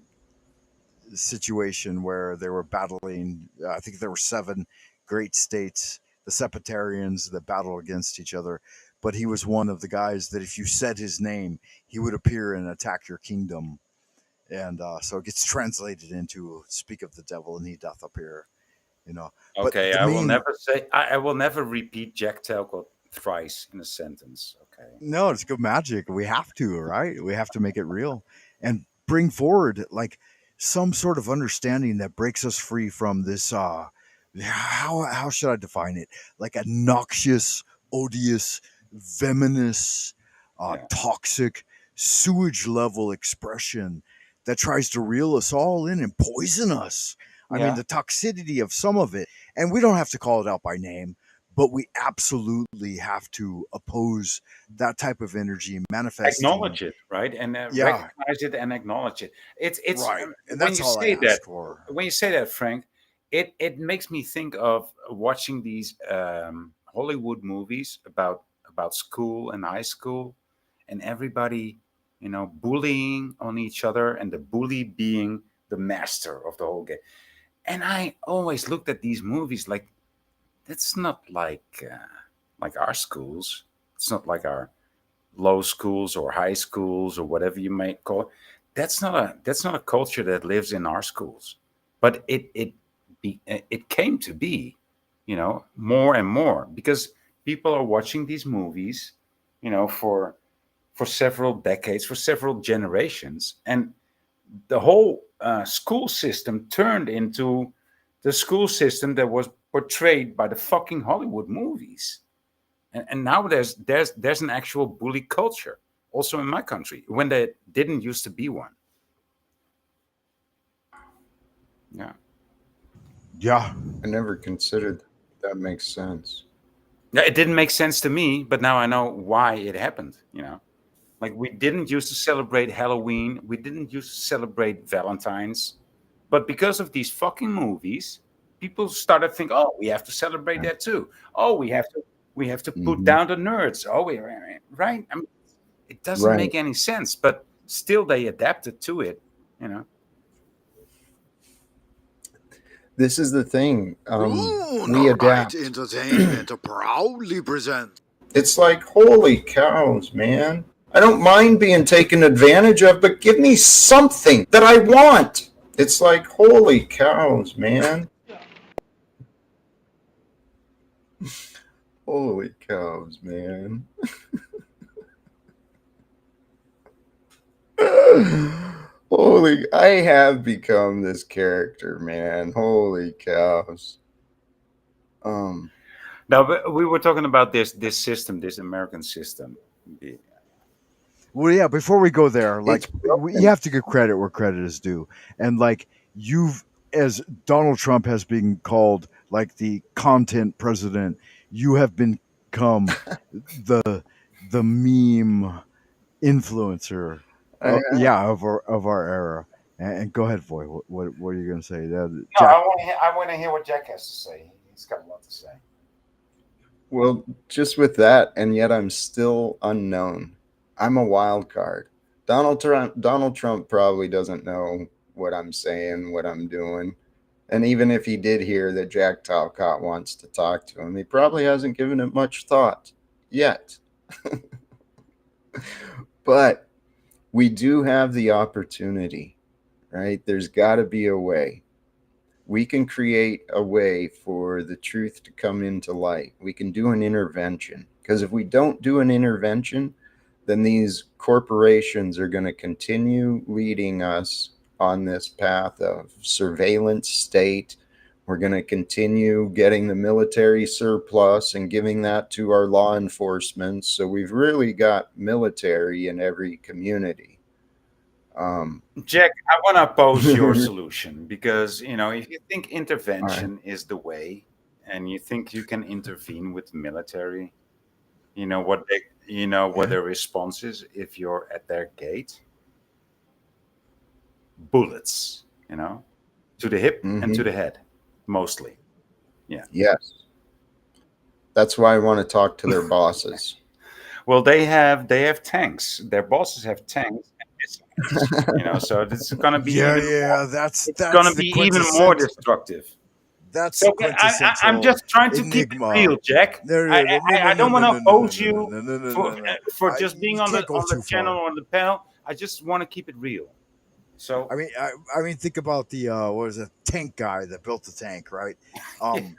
situation where they were battling. I think there were seven great states, the Sepatarians that battled against each other. But he was one of the guys that if you said his name, he would appear and attack your kingdom. And so it gets translated into "Speak of the devil, and he doth appear." You know, but Okay, the I will main never say. I will never repeat Jack Talcott thrice in a sentence. Okay. no, it's good magic. We have to, right? We have to make it real and bring forward like some sort of understanding that breaks us free from this how should I define it? Like a noxious, odious, venomous, Yeah. toxic, sewage level expression that tries to reel us all in and poison us. I mean, Yeah. the toxicity of some of it, and we don't have to call it out by name, but we absolutely have to oppose that type of energy manifesting. Acknowledge it, right, and Yeah, recognize it and acknowledge it. It's right. And when that's you all I say that. ask for. When you say that, Frank, it makes me think of watching these Hollywood movies about school and high school, and everybody, bullying on each other, and the bully being the master of the whole game. And I always looked at these movies like that's not like our schools. It's not like our low schools or high schools or whatever you might call it. That's not a culture that lives in our schools. But it came to be, more and more because people are watching these movies, for several decades, for several generations, and the whole school system turned into the school system that was portrayed by the fucking Hollywood movies. And now there's an actual bully culture also in my country when there didn't used to be one. Yeah. Yeah. I never considered that makes sense. Yeah, it didn't make sense to me, but now I know why it happened. Like we didn't used to celebrate Halloween, we didn't used to celebrate Valentine's, but because of these fucking movies, people started thinking, oh, we have to celebrate that too. Oh, we have to put Mhm. down the nerds. Oh, right. I mean, it doesn't Right. make any sense, but still they adapted to it. You know. This is the thing. We Right adapt. Entertainment proudly presents. It's like, holy cows, man. I don't mind being taken advantage of, but give me something that I want. It's like, holy cows, man. Holy cows, man. Holy, I have become this character, man. Holy cows. Now we were talking about this system, this American system. Well, yeah. Before we go there, It's like you broken. have to give credit where credit is due, and like you've, as Donald Trump has been called, like the content president, you have become the the meme influencer. I Yeah, of our era. And go ahead, Voy. What are you going to say? No, Jack. I want to hear what Jack has to say. He's got a lot to say. Well, just with that, and yet I'm still unknown. I'm a wild card. Donald Trump probably doesn't know what I'm saying, what I'm doing. And even if he did hear that Jack Talcott wants to talk to him, he probably hasn't given it much thought yet. But we do have the opportunity, right? There's got to be a way. We can create a way for the truth to come into light. We can do an intervention. Because if we don't do an intervention, then these corporations are going to continue leading us on this path of surveillance state. We're going to continue getting the military surplus and giving that to our law enforcement. So we've really got military in every community. Jack, I want to oppose your solution because if you think All right. intervention is the way, and you think you can intervene with the military, what Yeah. their response is if you're at their gate. Bullets, to the hip and to Mm-hmm. the head, mostly. Yeah. Yes. That's why I want to talk to their bosses. Well, they have tanks. Their bosses have tanks and missiles. So it's gonna be Yeah, even more. yeah. That's It's that's gonna the be even more quintessential. destructive. That's the So I'm quintessential just trying to keep it enigma. real, Jack. No, I no, no, no, I, no, I no, don't no, want to no, no, no, oppose no, you no, no, no, for no, no. for just being You on the can't go on the too channel far. or the panel. I just want to keep it real. So I mean, think about the what is it, tank guy that built the tank, right? Um,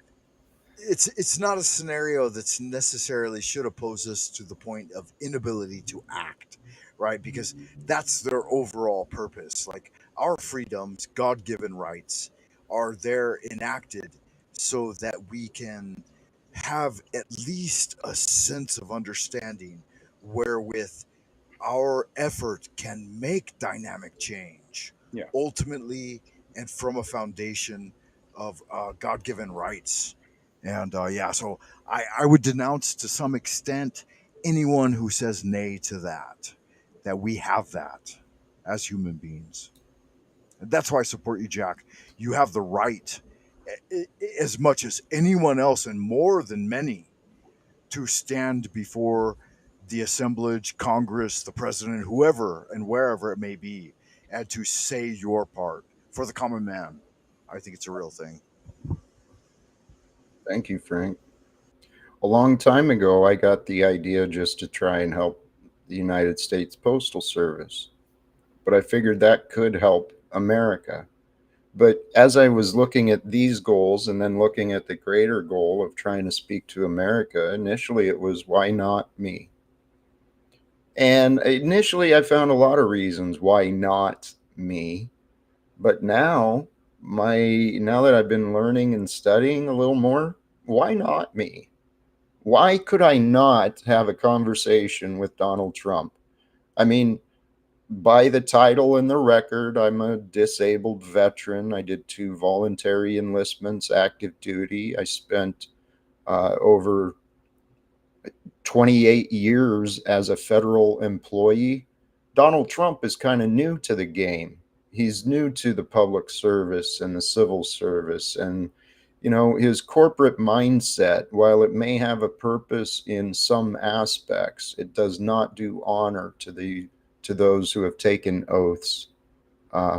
it's not a scenario that's necessarily should oppose us to the point of inability to act, right? Because that's their overall purpose. Like our freedoms, God-given rights, are there enacted so that we can have at least a sense of understanding wherewith our effort can make dynamic change yeah. ultimately and from a foundation of god-given rights. And yeah, so I would denounce to some extent anyone who says nay to that we have that as human beings. And that's why I support you, Jack. You have the right as much as anyone else and more than many, to stand before the assemblage, Congress, the president, whoever and wherever it may be, and to say your part for the common man. I think it's a real thing. Thank you, Frank. A long time ago, I got the idea just to try and help the United States Postal Service, but I figured that could help America. But as I was looking at these goals and then looking at the greater goal of trying to speak to America, initially it was, why not me? And initially I found a lot of reasons why not me. But now that I've been learning and studying a little more, why not me? Why could I not have a conversation with Donald Trump? I mean, by the title and the record, I'm a disabled veteran. I did 2 voluntary enlistments, active duty. I spent over 28 years as a federal employee. Donald Trump is kind of new to the game. He's new to the public service and the civil service. And, his corporate mindset, while it may have a purpose in some aspects, it does not do honor to those who have taken oaths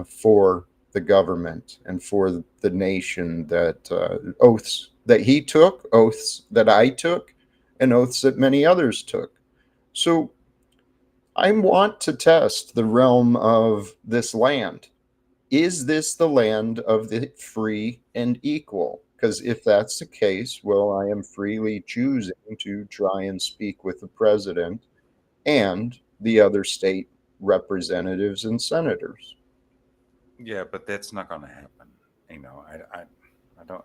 for the government and for the nation, that oaths that he took, oaths that I took, and oaths that many others took. So I want to test the realm of this land. Is this the land of the free and equal? Because if that's the case, well, I am freely choosing to try and speak with the president and the other state representatives and senators. Yeah, but that's not going to happen. I don't.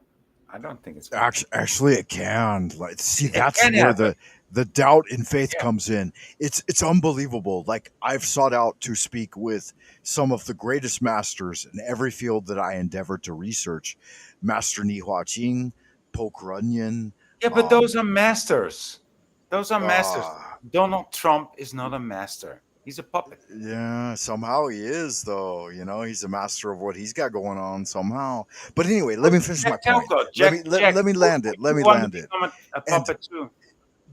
I don't think it's Actually, it can. Like, see, It that's can where happen. the doubt in faith Yeah. comes in. It's unbelievable. Like, I've sought out to speak with some of the greatest masters in every field that I endeavored to research. Master Ni Hua Qing, Poke Runyon. Yeah, but those are masters. Those are masters. Uh, Donald Trump is not a master. He's a puppet. yeah, somehow he is, though. He's a master of what he's got going on somehow. But anyway, let me finish my Jack point. Talcott, Let me Jack, let me land it. Let you me want to land it. become a And puppet too?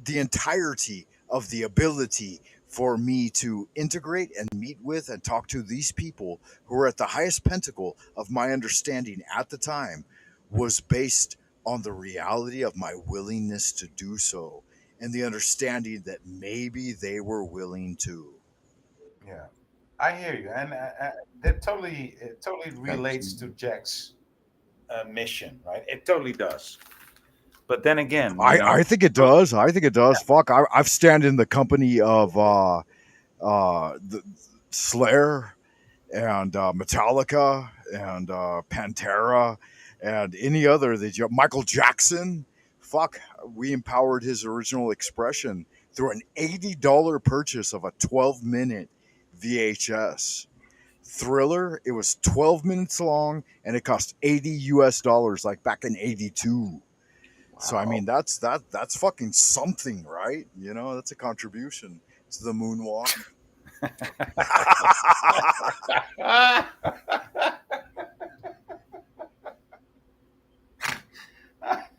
the entirety of the ability for me to integrate and meet with and talk to these people who are at the highest pentacle of my understanding at the time was based on the reality of my willingness to do so and the understanding that maybe they were willing to. Yeah, I hear you, and that totally relates to Absolutely. Jack's mission, right? It totally does. But then again, I think it does. I think it does. Fuck, I've stand in the company of the Slayer and Metallica and Pantera and any other that Michael Jackson. Fuck, we empowered his original expression through an $80 purchase of a 12-minute VHS. Thriller, it was 12 minutes long and it cost 80 US dollars like back in 82. So I Wow. mean that's fucking something, right? That's a contribution to the moonwalk.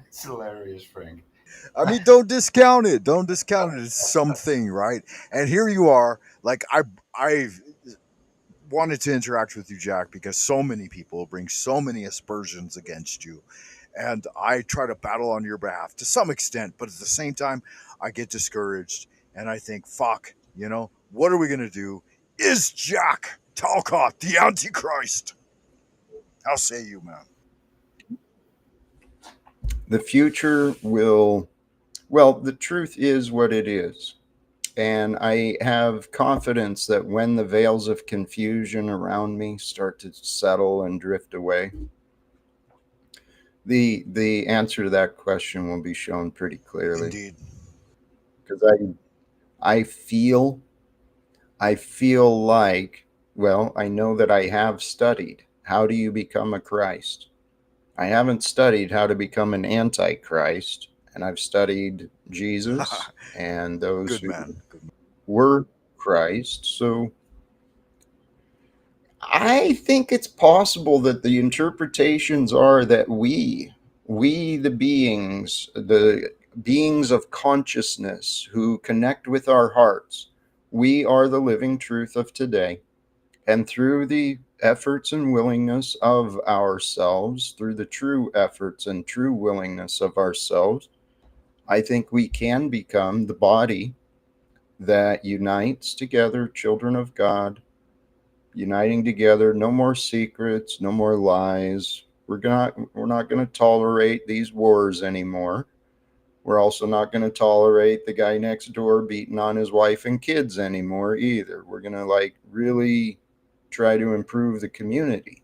It's hilarious, Frank. I mean, don't discount it. Don't discount it. It's something, right? And here you are. Like I wanted to interact with you, Jack, because so many people bring so many aspersions against you, and I try to battle on your behalf to some extent. But at the same time, I get discouraged, and I think, fuck, what are we gonna do? Is Jack Talcott the Antichrist? How say you, man? The future will, well, the truth is what it is. And I have confidence that when the veils of confusion around me start to settle and drift away, the answer to that question will be shown pretty clearly. Indeed. Because I feel I feel like, well, I know that I have studied how do you become a Christ. I haven't studied how to become an antichrist, and I've studied Jesus and those Good who man. Good man. were Christ. So I think it's possible that the interpretations are that we the beings of consciousness who connect with our hearts, we are the living truth of today. And through the efforts and willingness of ourselves, through the true efforts and true willingness of ourselves, I think we can become the body that unites together children of God, uniting together, no more secrets, no more lies. We're not going to tolerate these wars anymore. We're also not going to tolerate the guy next door beating on his wife and kids anymore either. We're going to like really try to improve the community.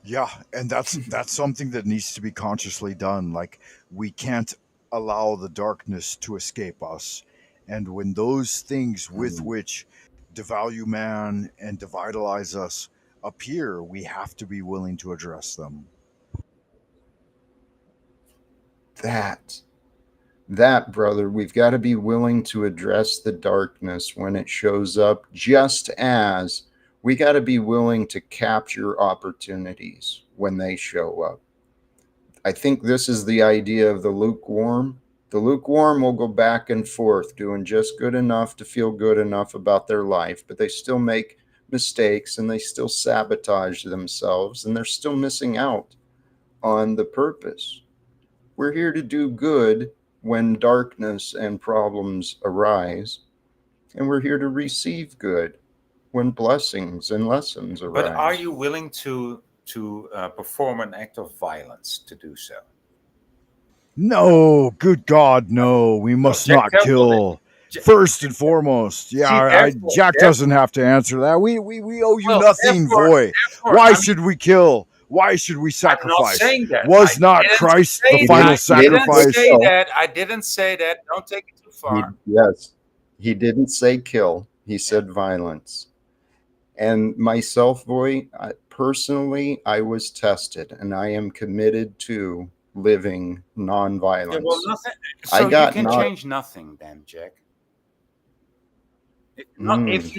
Yeah, and that's something that needs to be consciously done. Like, we can't allow the darkness to escape us. And when those things with which devalue man and devitalize us appear, we have to be willing to address them. That, brother, we've got to be willing to address the darkness when it shows up, just as we got to be willing to capture opportunities when they show up. I think this is the idea of the lukewarm. The lukewarm will go back and forth, doing just good enough to feel good enough about their life, but they still make mistakes and they still sabotage themselves and they're still missing out on the purpose. We're here to do good when darkness and problems arise, and we're here to receive good when blessings and lessons arise. But are you willing to perform an act of violence to do so? No, good God, no. We must Jack, not tell me kill. First and foremost, yeah, Jack doesn't have to answer that. We owe you nothing, boy. Why should we kill? Why should we sacrifice? I'm not saying that. Was not Christ the final sacrifice? I didn't say that. Don't take it too far. Yes, he didn't say kill. He said violence. And myself, boy, personally, I was tested, and I am committed to living non-violence. Yeah, well, nothing. So you can change nothing, then, Jack. There's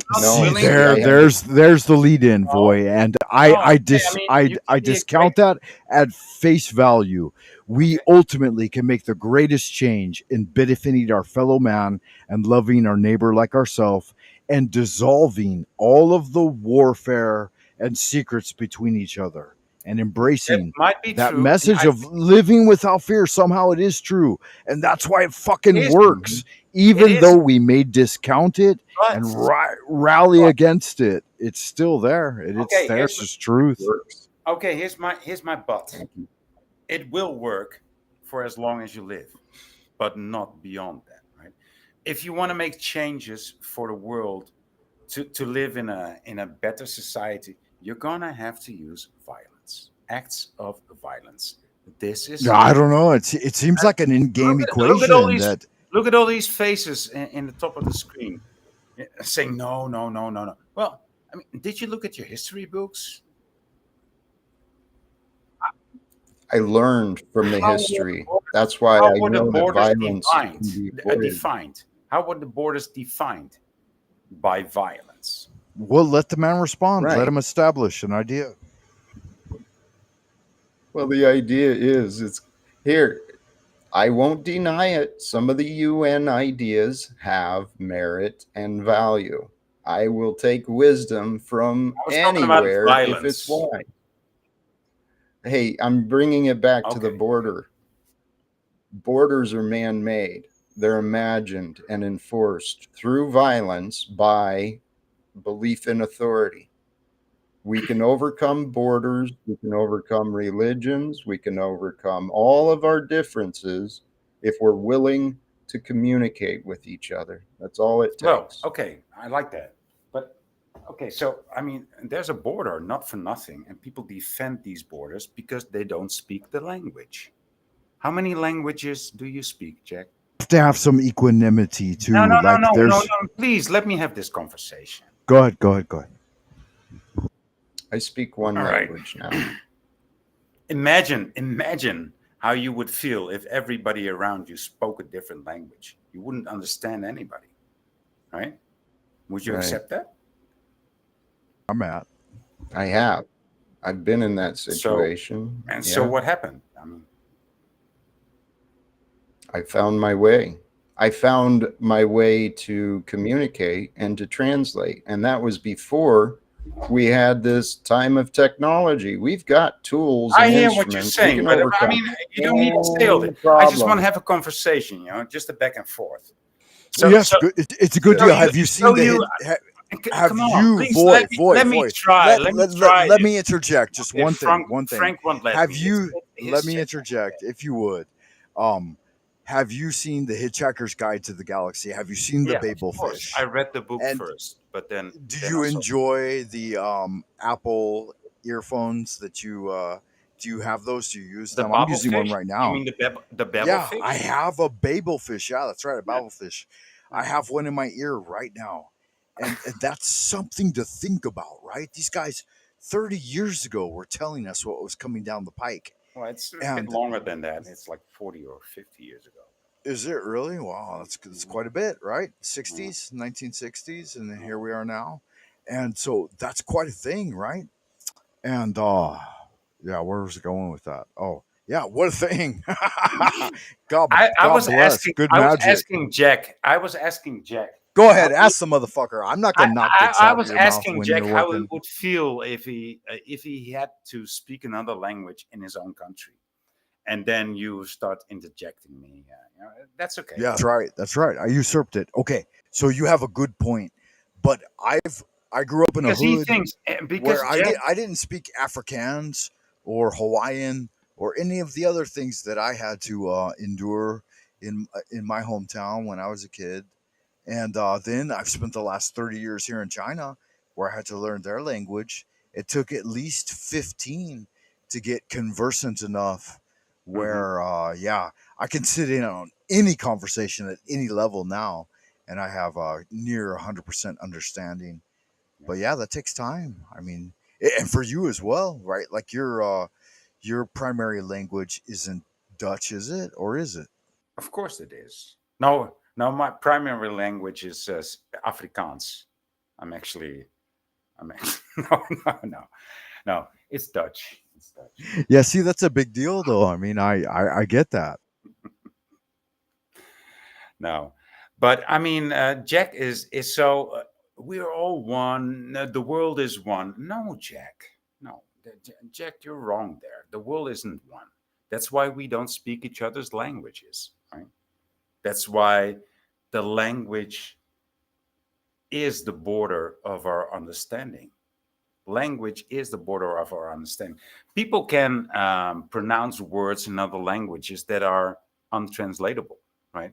the lead in, boy, and I discount that at face value. We ultimately can make the greatest change in benefiting our fellow man and loving our neighbor like ourselves, and dissolving all of the warfare and secrets between each other, and embracing that true, message of living without fear. Somehow it is true, and that's why it fucking works. Even though we may discount it and rally against it, it's still there. It's there. It's just truth. Okay, here's my but. It will work for as long as you live, but not beyond that, right? If you want to make changes for the world to live in a better society, you're gonna have to use violence, acts of violence. This is. I don't know. It seems like an in-game equation. Look at all these faces in the top of the screen saying no. Well, I mean, did you look at your history books? I learned from the history. That's why I know that violence can be defined. How were the borders defined? By violence. Well, let the man respond. Right. Let him establish an idea. Well, the idea is it's here. I won't deny it. Some of the UN ideas have merit and value. I will take wisdom from anywhere if it's wise. Hey, I'm bringing it back to the border. Borders are man-made. They're imagined and enforced through violence by belief in authority. We can overcome borders, we can overcome religions, we can overcome all of our differences if we're willing to communicate with each other. That's all it takes. Well, okay, I like that. But, okay, so, I mean, there's a border, not for nothing, and people defend these borders because they don't speak the language. How many languages do you speak, Jack? Have to have some equanimity, too. No, please, let me have this conversation. Go ahead. I speak one language now. Imagine how you would feel if everybody around you spoke a different language. You wouldn't understand anybody, right? Would you accept that? I'm at. I have. I've been in that So, situation. and so Yeah. what happened? I mean, I found my way. I found my way to communicate and to translate. And that was before we had this time of technology. We've got tools I and hear what you're instruments. We saying, can but I overcome mean, you don't need to say all any that. I just want to problem. have a conversation, just a back and forth. Well, So, yeah, it's so, good. It's a good so deal. you, Have you so seen the you, hit? Have come on, you, please let me let me Void? try. Let me try. Let me interject. Just If one thing. Frank One thing. Frank won't let Have me, it's you? Let his me channel. interject, if you would. Um, have you seen the Hitchhiker's Guide to the Galaxy? Have you seen the Yeah, of Babel course. I fish? read the book And first, but then do then you I saw enjoy the Apple earphones that you? Do you have those? Do you use the them? I'm using one Babelfish. right You now. mean the Yeah, I Babelfish? have a Babel fish. Yeah, that's right, a Yeah. Babel fish. I Yeah. have one in my ear right now. And that's something to think about, right? These guys 30 years ago were telling us what was coming down the pike. Well, it's a bit And longer than that. It's like 40 or 50 years ago. is it really? Wow, that's Mhm. quite a bit, right? Mhm. 60s, 1960s, and then Mhm. here we are now. And so that's quite a thing, right? And yeah, where was it going with that? Oh, yeah, what a thing. I God was bless. asking. Good I was magic. asking Jack. I was asking Jack Go how ahead, he, ask the motherfucker. I'm not gonna knock dicks I out of was your mouth asking when you're Jack how he working. would feel if he had to speak another language in his own country, and then you start interjecting me. That's okay. Yeah, that's right. That's right. I usurped it. Okay, so you have a good point, but I grew up in a Because he hood thinks where because Jack. I didn't speak Afrikaans or Hawaiian or any of the other things that I had to endure in my hometown when I was a kid. And then I've spent the last 30 years here in China where I had to learn their language. It took at least 15 to get conversant enough Mhm. where, yeah, I can sit in on any conversation at any level now and I have near 100% understanding. But Yeah. yeah, that takes time. I mean, and for you as well, right? Like your primary language isn't Dutch, is it? Or is it? Of course it is. No, no, my primary language is Afrikaans. I'm actually, I'm actually, no. No, it's Dutch. It's Dutch. Yeah, see, that's a big deal, though. I mean, I get that. No, but I mean, Jack is so. We're all one. The world is one. No, Jack. No, Jack, you're wrong there. The world isn't one. That's why we don't speak each other's languages. Right. That's why the language is the border of our understanding. Language is the border of our understanding. People can pronounce words in other languages that are untranslatable, right?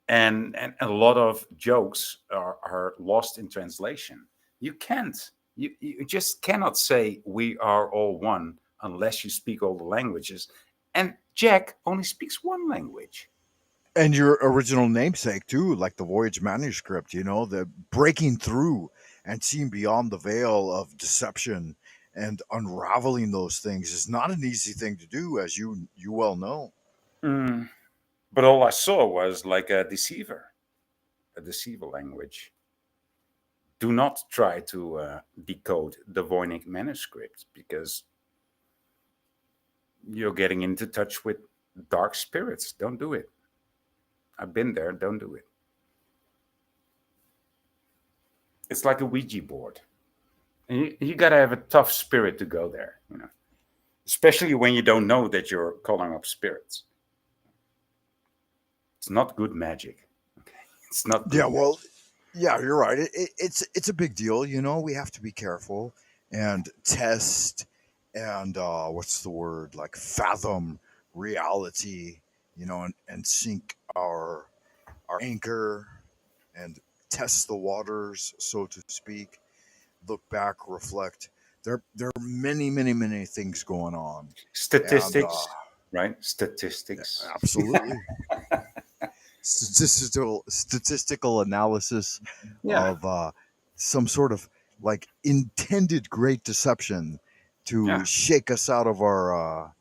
And a lot of jokes are lost in translation. You can't. You just cannot say we are all one unless you speak all the languages. And Jack only speaks one language. And your original namesake too, like the Voyage manuscript, the breaking through and seeing beyond the veil of deception and unraveling those things is not an easy thing to do, as you well know. Mm. But all I saw was like a deceiver language. Do not try to decode the Voynich manuscript because you're getting into touch with dark spirits. Don't do it. I've been there. Don't do it. It's like a Ouija board. And you got to have a tough spirit to go there, especially when you don't know that you're calling up spirits. It's not good magic. Okay. It's not Yeah, good magic. well, yeah, you're right. It's a big deal. We have to be careful and test and what's the word, like fathom reality, and sink our anchor and test the waters, so to speak. Look back, reflect. There are many, many, many things going on, and Statistics, right? Statistics. absolutely statistical analysis Yeah. of some sort of like intended great deception to Yeah. shake us out of our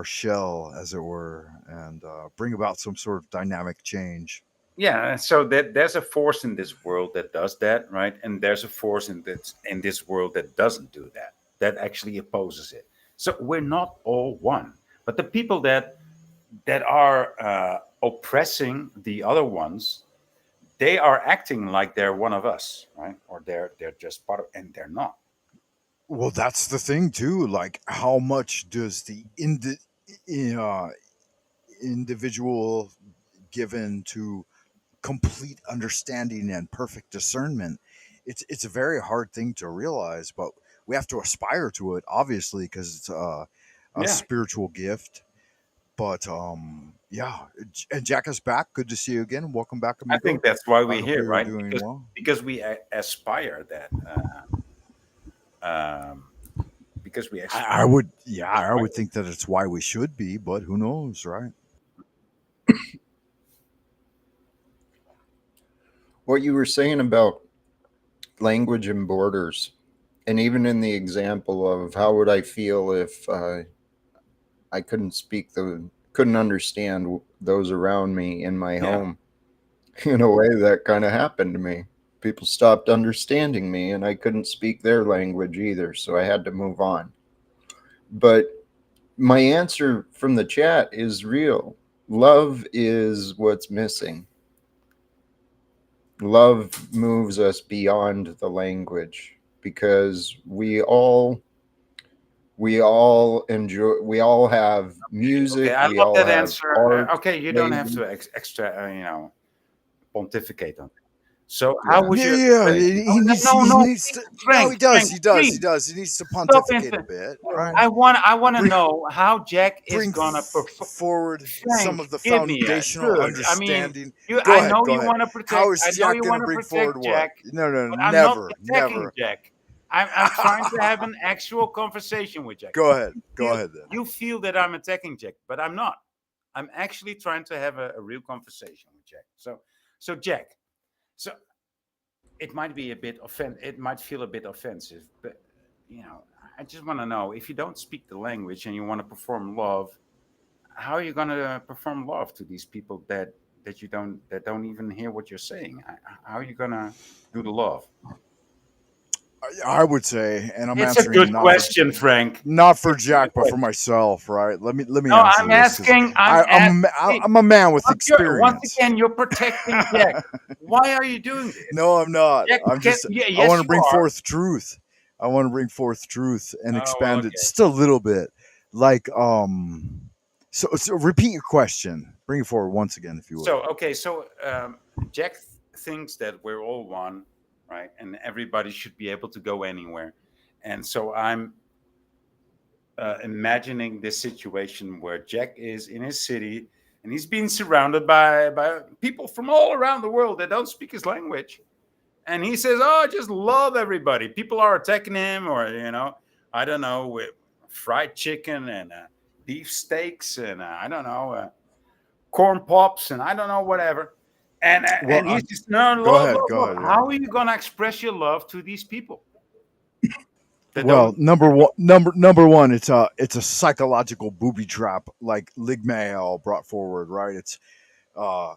shell, as it were, and bring about some sort of dynamic change. Yeah, so there's a force in this world that does that, right? And there's a force in this world that doesn't do that, that actually opposes it. So we're not all one. But the people that are oppressing the other ones, they are acting like they're one of us, right? Or they're just part of, and they're not. Well, that's the thing too. Like, how much does the uh, individual given to complete understanding and perfect discernment? It's a very hard thing to realize, but we have to aspire to it, obviously, because it's a Yeah, spiritual gift. But yeah, and Jack is back. Good to see you again. Welcome back, I amigo. think that's why I we're hope here, you're right? doing Because well. we aspire that. Um, because we I would, yeah, I aspire. would think that it's why we should be, but who knows, right? What you were saying about language and borders, and even in the example of how would I feel if I couldn't understand those around me in my Yeah, home. In a way, that kind of happened to me. People stopped understanding me, and I couldn't speak their language either, so I had to move on. But my answer from the chat is real. Love is what's missing. Love moves us beyond the language because we all have okay. music, I we love all that have answer. art, Okay, you don't have maybe. to extra, pontificate on. So how Yeah, would Yeah, you yeah. thank you. He needs, no, he no, needs to. No, Frank, he does. Frank, He does. He please does. He needs to stop pontificate a inter. bit, right? I want to Bring, know how Jack is bring gonna perform. forward some Frank, of the give me a foundational good. I mean, understanding. you. Go I ahead. know Go you ahead. want to How protect. is I know Jack you going to want to bring forward protect what? Jack, No, no, but I'm not never, attacking never. Jack. I'm trying to have an actual conversation with Jack. Go ahead. Go Feel, ahead then. you feel that I'm attacking Jack, but I'm not. I'm actually trying to have a real conversation with Jack. So Jack. So it might be a bit it might feel a bit offensive, but you know, I just want to know if you don't speak the language and you want to perform love, how are you going to perform love to these people that don't even hear what you're saying? How are you going to do the love? I would say, and I'm It's a answering good question, Frank. not for It's a good Jack, but for question. myself, right? Let me No, answer this because I'm asking. I'm a man with Once experience. again, you're protecting Jack. Why are you doing this? No, I'm not. Jack, I'm just. yeah, I want yes, to you bring are. forth truth. I want to bring forth truth and Oh, well, expand it okay. just a little bit. Like So repeat your question. Bring it forward once again, if you would. So Jack thinks that we're all one, right? And everybody should be able to go anywhere. And so I'm imagining this situation where Jack is in his city and he's being surrounded by people from all around the world that don't speak his language. And he says, "Oh, I just love everybody." People are attacking him, or I don't know, with fried chicken and beef steaks and I don't know, corn pops and I don't know whatever. Well, And he's just no go love, ahead. love, Go love. ahead. Yeah. How are you gonna express your love to these people that Well, don't? number one, it's a psychological booby trap, like Ligmael brought forward, right? It's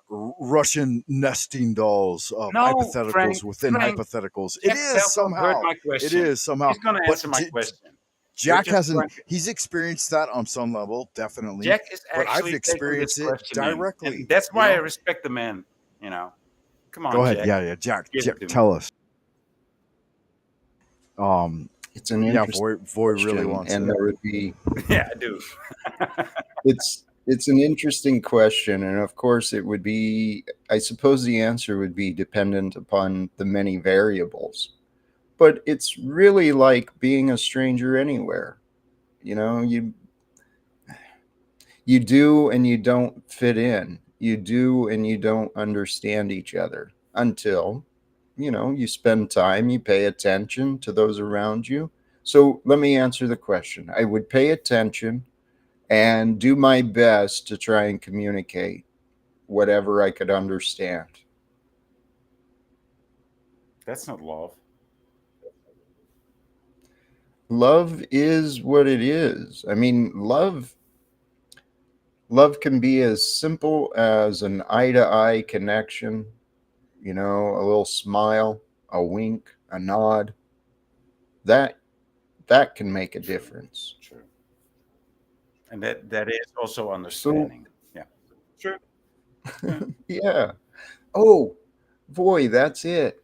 Russian nesting dolls of No, hypotheticals within Frank, hypotheticals. It Jack is Talcott heard somehow. my It question. is somehow. He's gonna But answer my question. You're Jack just hasn't. trying to. He's experienced that on some level, definitely. Jack is But I've actually taking this experienced it question in, and directly. that's You why I know. respect the man. You know, come Go on, ahead. Jack, Yeah, yeah. Jack, give Jack it to me. tell us. Um. it's an Yeah. interesting Voy really question, wants and it. there would be Yeah, I do. it's an interesting question, and of course it would be, I suppose the answer would be dependent upon the many variables. But it's really like being a stranger anywhere. You know, you do and you don't fit in. You do and you don't understand each other until, you spend time, you pay attention to those around you. So let me answer the question. I would pay attention and do my best to try and communicate whatever I could understand. That's not love. Love is what it is. I mean, love Love can be as simple as an eye to eye connection, a little smile, a wink, a nod. That that can make a True. difference. True. And that is also So, understanding. Yeah. True. Yeah. yeah. Oh, boy, that's it.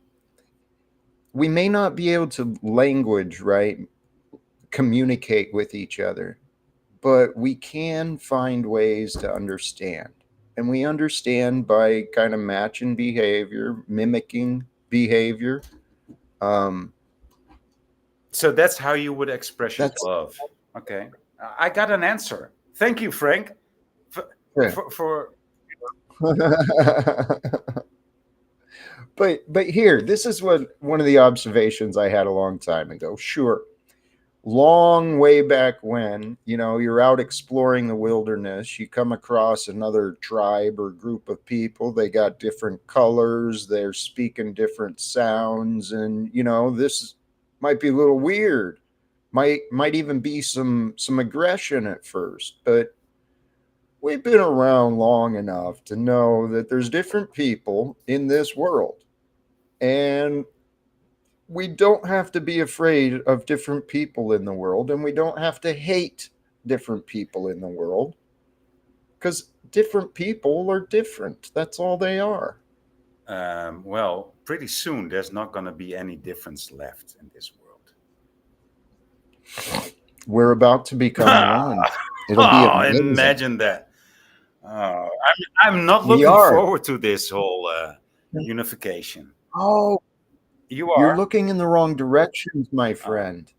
We may not be able to language, right? Communicate with each other, but we can find ways to understand. And we understand by kind of matching behavior, mimicking behavior. Um, So that's how you would express your that's love. Okay. I got an answer. Thank you, Frank, for, yeah. for But here, this is what one of the observations I had a long time ago. Sure, long way back when, you're out exploring the wilderness, you come across another tribe or group of people. They got different colors, they're speaking different sounds, and this might be a little weird. Might even be some aggression at first, but we've been around long enough to know that there's different people in this world, and we don't have to be afraid of different people in the world, and we don't have to hate different people in the world, because different people are different. That's all they are. well, pretty soon there's not going to be any difference left in this world. We're about to become one. It'll be Oh, amazing. imagine that. I'm not We looking are. forward to this whole unification. Oh, You you're are? looking in the wrong directions, my Oh, friend.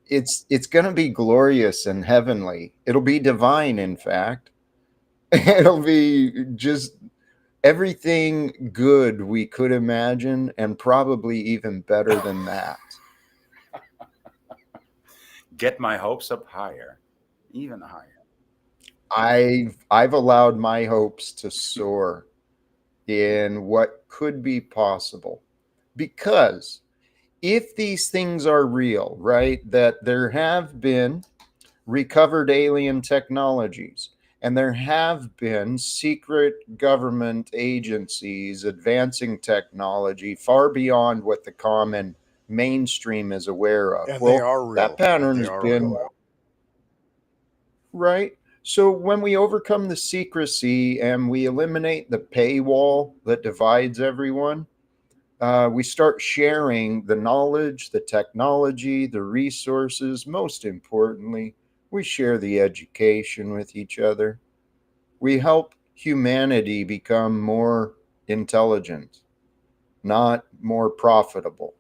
It's going to be glorious and heavenly. It'll be divine, in fact. It'll be just everything good we could imagine, and probably even better than that. get my hopes up higher, even higher. I've allowed my hopes to soar in what could be possible, because if these things are real, right, that there have been recovered alien technologies, and there have been secret government agencies advancing technology far beyond what the common mainstream is aware of. And they Well, are that real. pattern They has are been real. right. So when we overcome the secrecy and we eliminate the paywall that divides everyone, we start sharing the knowledge, the technology, the resources. Most importantly, we share the education with each other. We help humanity become more intelligent, not more profitable.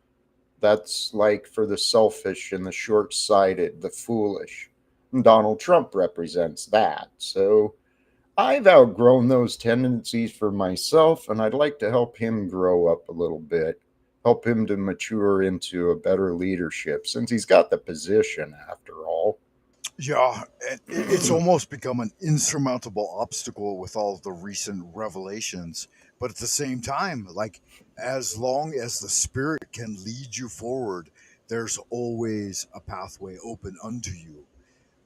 That's like for the selfish and the short sighted, the foolish. Donald Trump represents that. So I've outgrown those tendencies for myself, and I'd like to help him grow up a little bit, help him to mature into a better leadership, since he's got the position after all. Yeah, it's almost become an insurmountable obstacle with all the recent revelations. But at the same time, like, as long as the spirit can lead you forward, there's always a pathway open unto you.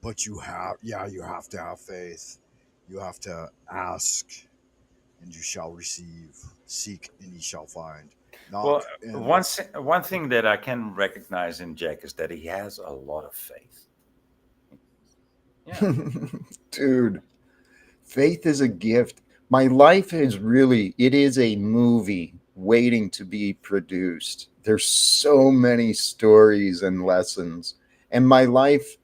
But you have to have faith. You have to ask, and you shall receive. Seek, and ye shall find. Well, Knock, and one thing that I can recognize in Jack is that he has a lot of faith. Yeah. Dude, faith is a gift. My life is really, it is a movie waiting to be produced. There's so many stories and lessons. And my life,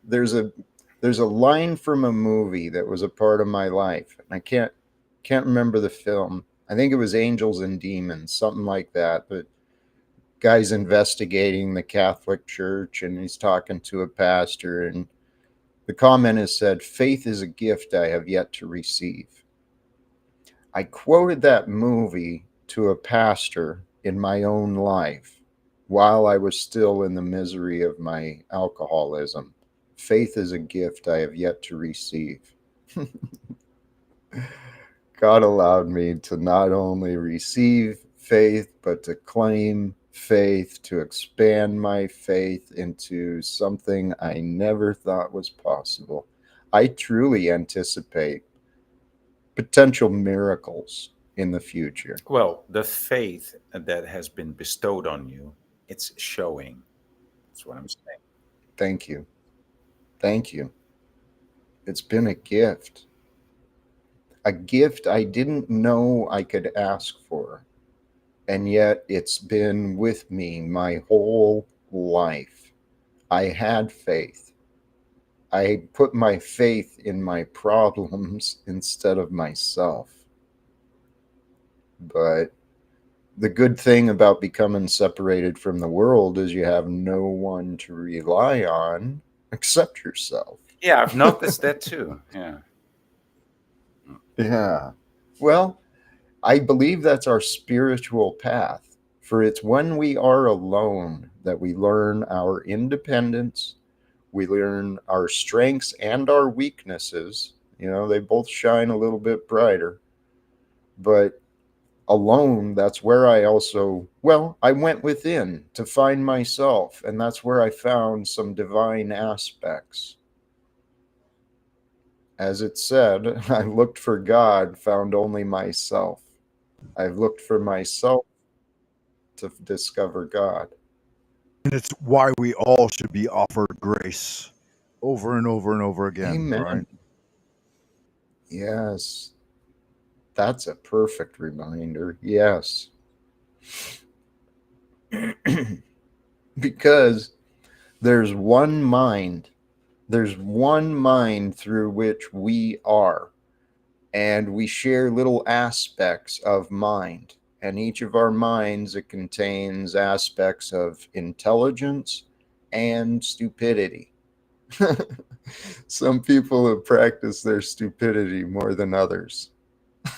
there's a there's a line from a movie that was a part of my life. And I can't remember the film. I think it was Angels and Demons, something like that. But guy's investigating the Catholic Church, and he's talking to a pastor, and the comment is said, "Faith is a gift I have yet to receive." I quoted that movie to a pastor in my own life while I was still in the misery of my alcoholism. Faith is a gift I have yet to receive. God allowed me to not only receive faith, but to claim faith, to expand my faith into something I never thought was possible. I truly anticipate potential miracles in the future. Well, the faith that has been bestowed on you, it's showing. That's what I'm saying. Thank you. Thank you. It's been a gift. A gift I didn't know I could ask for. And yet it's been with me my whole life. I had faith. I put my faith in my problems instead of myself. But the good thing about becoming separated from the world is you have no one to rely on except yourself. Yeah, I've noticed that too. Yeah. Yeah. Well, I believe that's our spiritual path. For it's when we are alone that we learn our independence, we learn our strengths and our weaknesses. You know, they both shine a little bit brighter. But alone, that's where I also, well, I went within to find myself, and that's where I found some divine aspects. As it said, I looked for God, found only myself. I've looked for myself to discover God. And it's why we all should be offered grace over and over and over again, Amen. right? Yes. That's a perfect reminder. Yes. Because there's one mind. There's one mind through which we are. And we share little aspects of mind. And each of our minds, it contains aspects of intelligence and stupidity. Some people have practiced their stupidity more than others.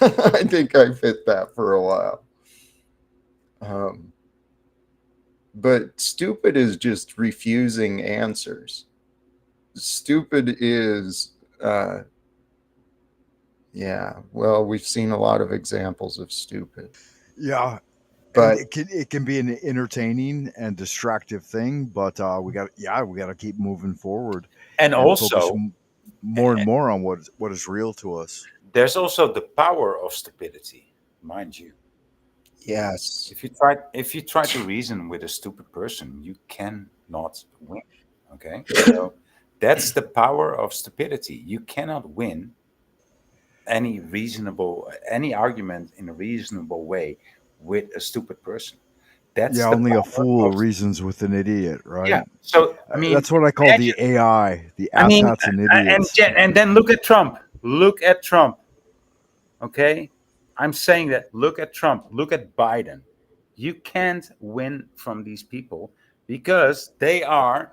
I think I fit that for a while. But stupid is just refusing answers. Stupid is, yeah, well, we've seen a lot of examples of stupid. Yeah. But And it can be an entertaining and distractive thing, but we got to keep moving forward And and focus also, more and more on what is real to us. there's also the power of stupidity, mind you. yes, If you try to reason with a stupid person, you cannot win. Okay? So that's the power of stupidity. You cannot win any argument in a reasonable way with a stupid person. That's Yeah, the only a power fool of reasons with an idiot, right? yeah. So I mean, That's what I call the imagine. AI, the I mean, asshats and idiots. and then look at Trump. Look at Trump. Okay, I'm saying that. Look at Trump. Look at Biden. You can't win from these people because they are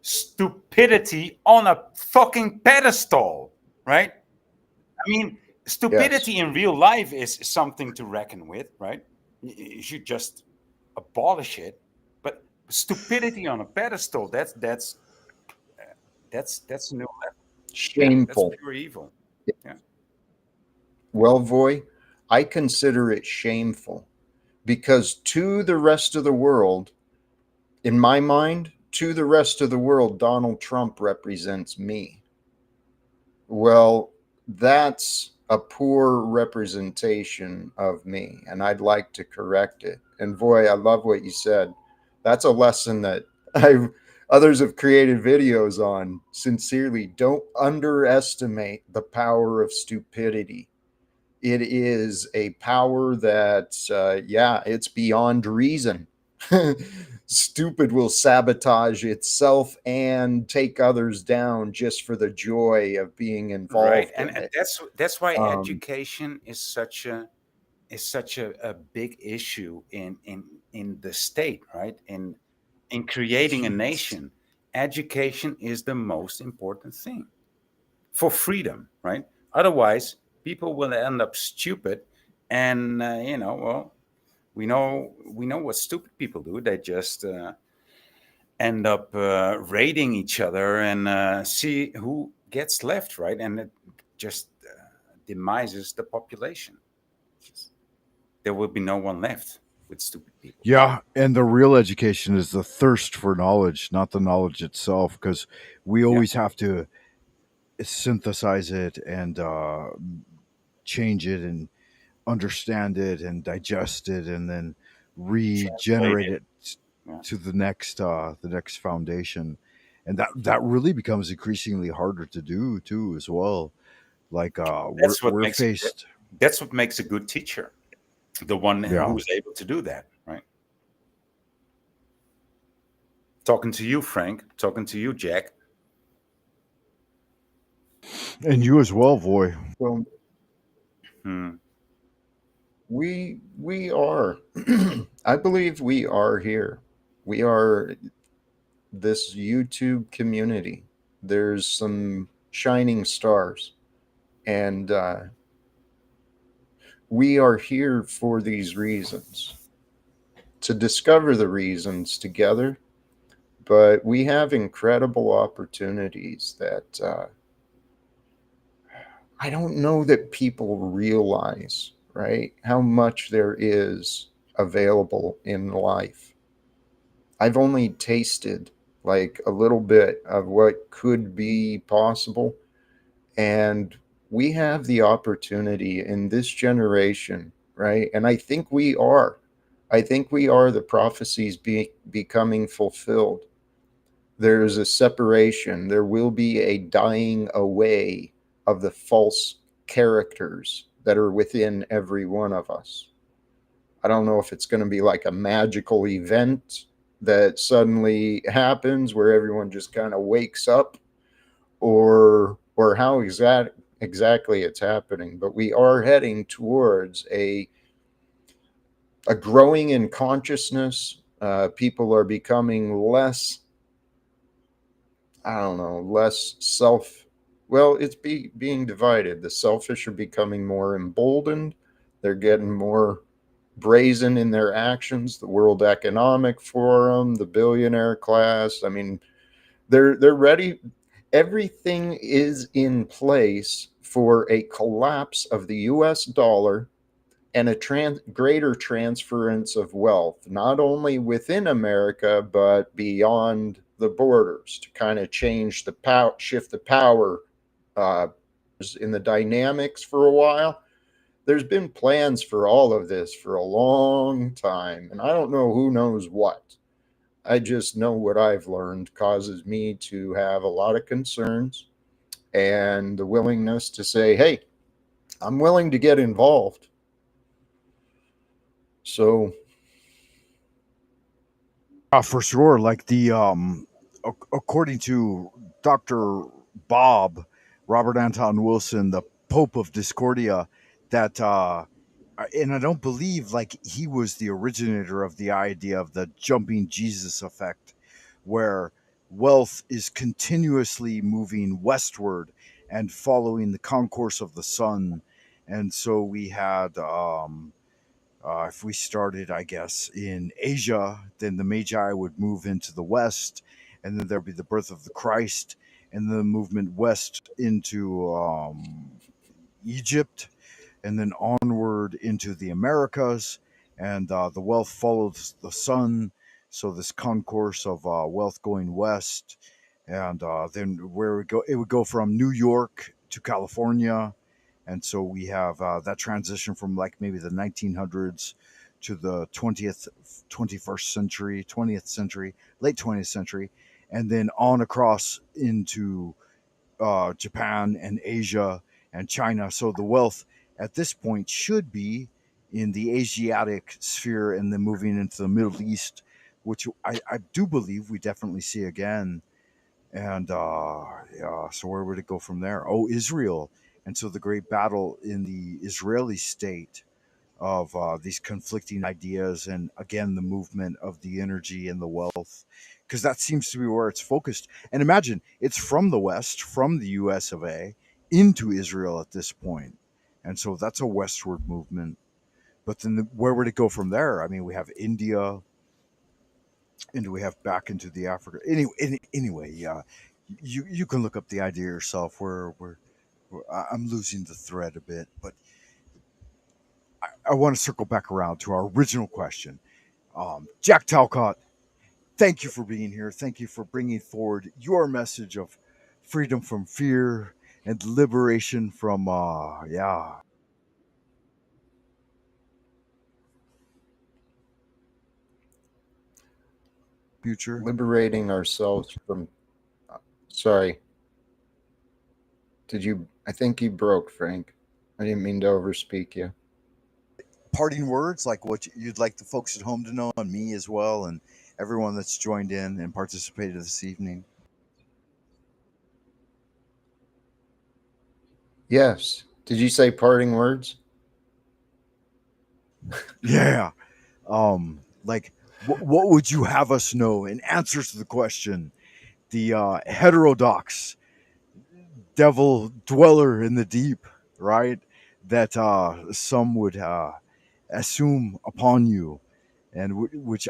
stupidity on a fucking pedestal, right? I mean, yes, stupidity in real life is something to reckon with, right? You should just abolish it. But stupidity on a pedestal, that's a new level. Yeah, that's shameful. pure evil. Yeah. Well, Voy, I consider it shameful because to the rest of the world, in my mind, to the rest of the world, Donald Trump represents me. Well, that's a poor representation of me, and I'd like to correct it. And boy, I love what you said. That's a lesson that I've others have created videos on. Sincerely, don't underestimate the power of stupidity. It is a power that, yeah, it's beyond reason. Stupid will sabotage itself and take others down just for the joy of being Right. involved in And it. that's why Um, education is such a big issue in the state, right? In creating a nation, education is the most important thing for freedom, right? Otherwise, people will end up stupid, and well, we know what stupid people do. They just end up raiding each other and see who gets left, right? And it just demises the population. There will be no one left with stupid people. Yeah, and the real education is the thirst for knowledge, not the knowledge itself, because we Yeah. always have to synthesize it and change it and understand it and digest it and then Translate regenerate it. it Yeah. to the next foundation. And that really becomes increasingly harder to do too as well. Like That's what we're makes a, faced. that's what makes a good teacher, the one Yeah. who's able to do that, right? Talking to you, Frank. Talking to you, Jack. And you as well, Voy. Well, Hmm. we are. I believe we are here. We are this YouTube community. There's some shining stars, and we are here for these reasons, to discover the reasons together. But we have incredible opportunities that I don't know that people realize, right? How much there is available in life. I've only tasted like a little bit of what could be possible. And we have the opportunity in this generation, right? And I think we are. I think we are the prophecies becoming fulfilled. There's a separation. There will be a dying away of the false characters that are within every one of us. I don't know if it's going to be like a magical event that suddenly happens where everyone just kind of wakes up, or how exactly it's happening, but we are heading towards a growing in consciousness. People are becoming less, I don't know, less self. Well, it's being divided. The selfish are becoming more emboldened. They're getting more brazen in their actions. The World Economic Forum, the billionaire class. I mean, they're ready. Everything is in place for a collapse of the U.S. dollar and a greater transference of wealth, not only within America, but beyond the borders, to kind of change the power, shift the power uh, in the dynamics for a while. There's been plans for all of this for a long time, and I don't know who knows what. I just know what I've learned causes me to have a lot of concerns and the willingness to say, hey, I'm willing to get involved. So For sure. Like the according to Dr. Bob, Robert Anton Wilson, the Pope of Discordia, that and I don't believe like he was the originator of the idea of the jumping Jesus effect, where wealth is continuously moving westward and following the concourse of the sun. And so we had if we started, I guess, in Asia, then the Magi would move into the West, and then there'd be the birth of the Christ, and the movement west into Egypt, and then onward into the Americas, and the wealth follows the sun. So this concourse of wealth going west, and then where we go, it would go from New York to California, and so we have that transition from like maybe the 1900s to the 20th 21st century 20th century late 20th century, and then on across into Japan and Asia and China. So the wealth at this point should be in the Asiatic sphere and then moving into the Middle East, which I do believe we definitely see again. And yeah, so where would it go from there? Oh, Israel. And so the great battle in the Israeli state of these conflicting ideas, and again, the movement of the energy and the wealth, because that seems to be where it's focused. And imagine it's from the West, from the US of A, into Israel at this point. And so that's a westward movement. But then where would it go from there? I mean, we have India, and we have back into the Africa. Anyway, yeah, you can look up the idea yourself. I'm losing the thread a bit, but I want to circle back around to our original question. Jack Talcott, thank you for being here. Thank you for bringing forward your message of freedom from fear and liberation from future. Liberating ourselves from. Sorry, did you? I think you broke, Frank. I didn't mean to overspeak you. Parting words, like what you'd like the folks at home to know, and me as well, and everyone that's joined in and participated this evening. Yes. Did you say parting words? Yeah. Like, what would you have us know in answer to the question? The heterodox devil dweller in the deep, right? That some would assume upon you, and which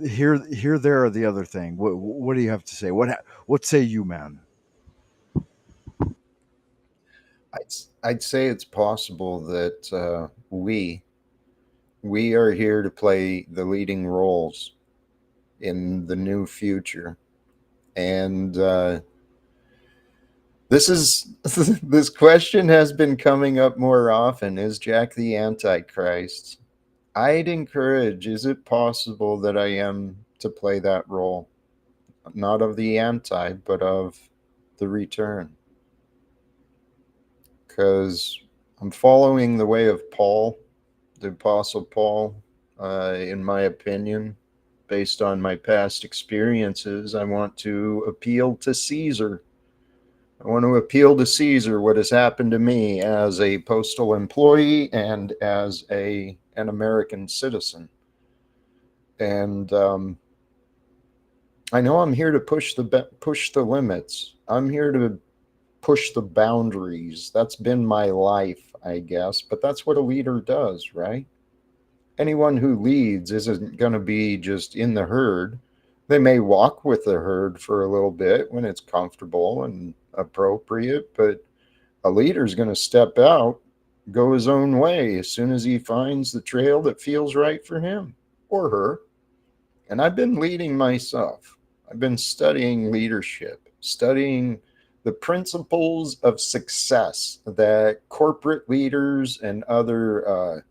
here, there, or the other thing. What do you have to say? What say you, man? I'd say it's possible that we are here to play the leading roles in the new future, and this is this question has been coming up more often. Is Jack the Antichrist? I'd encourage. Is it possible that I am to play that role, not of the anti, but of the return? Because I'm following the way of Paul, the Apostle Paul, in my opinion, based on my past experiences. I want to appeal to Caesar. I want to appeal to Caesar what has happened to me as a postal employee and as an American citizen. And I know I'm here to push the limits. I'm here to push the boundaries. That's been my life, I guess. But that's what a leader does, right? Anyone who leads isn't going to be just in the herd. They may walk with the herd for a little bit when it's comfortable and appropriate, but a leader's going to step out, go his own way as soon as he finds the trail that feels right for him or her. And I've been leading myself. I've been studying leadership, studying the principles of success that corporate leaders and other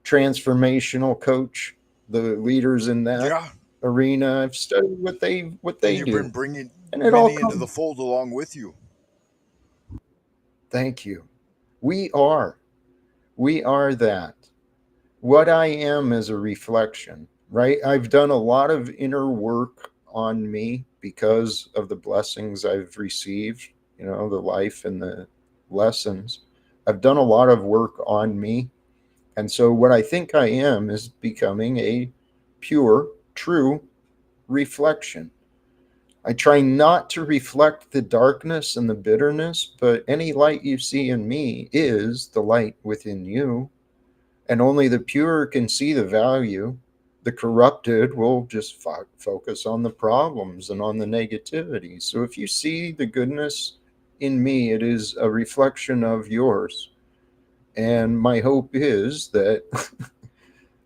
transformational coach, the leaders in that Yeah, arena, I've studied what and they you've been do, bringing and it all many into comes. the fold along with you. Thank you. We are. We are that. What I am is a reflection, right? I've done a lot of inner work on me because of the blessings I've received, the life and the lessons. I've done a lot of work on me. And so what I think I am is becoming a pure, true reflection. I try not to reflect the darkness and the bitterness, but any light you see in me is the light within you. And only the pure can see the value. The corrupted will just focus on the problems and on the negativity. So if you see the goodness in me, it is a reflection of yours. And my hope is that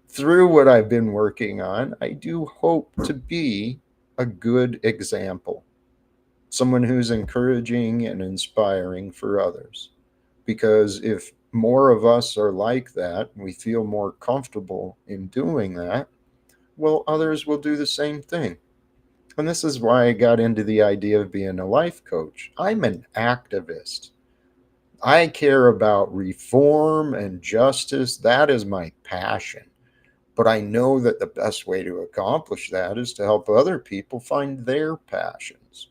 through what I've been working on, I do hope to be a good example, someone who's encouraging and inspiring for others. Because if more of us are like that, we feel more comfortable in doing that, well, others will do the same thing. And this is why I got into the idea of being a life coach. I'm an activist. I care about reform and justice. That is my passion. But I know that the best way to accomplish that is to help other people find their passions.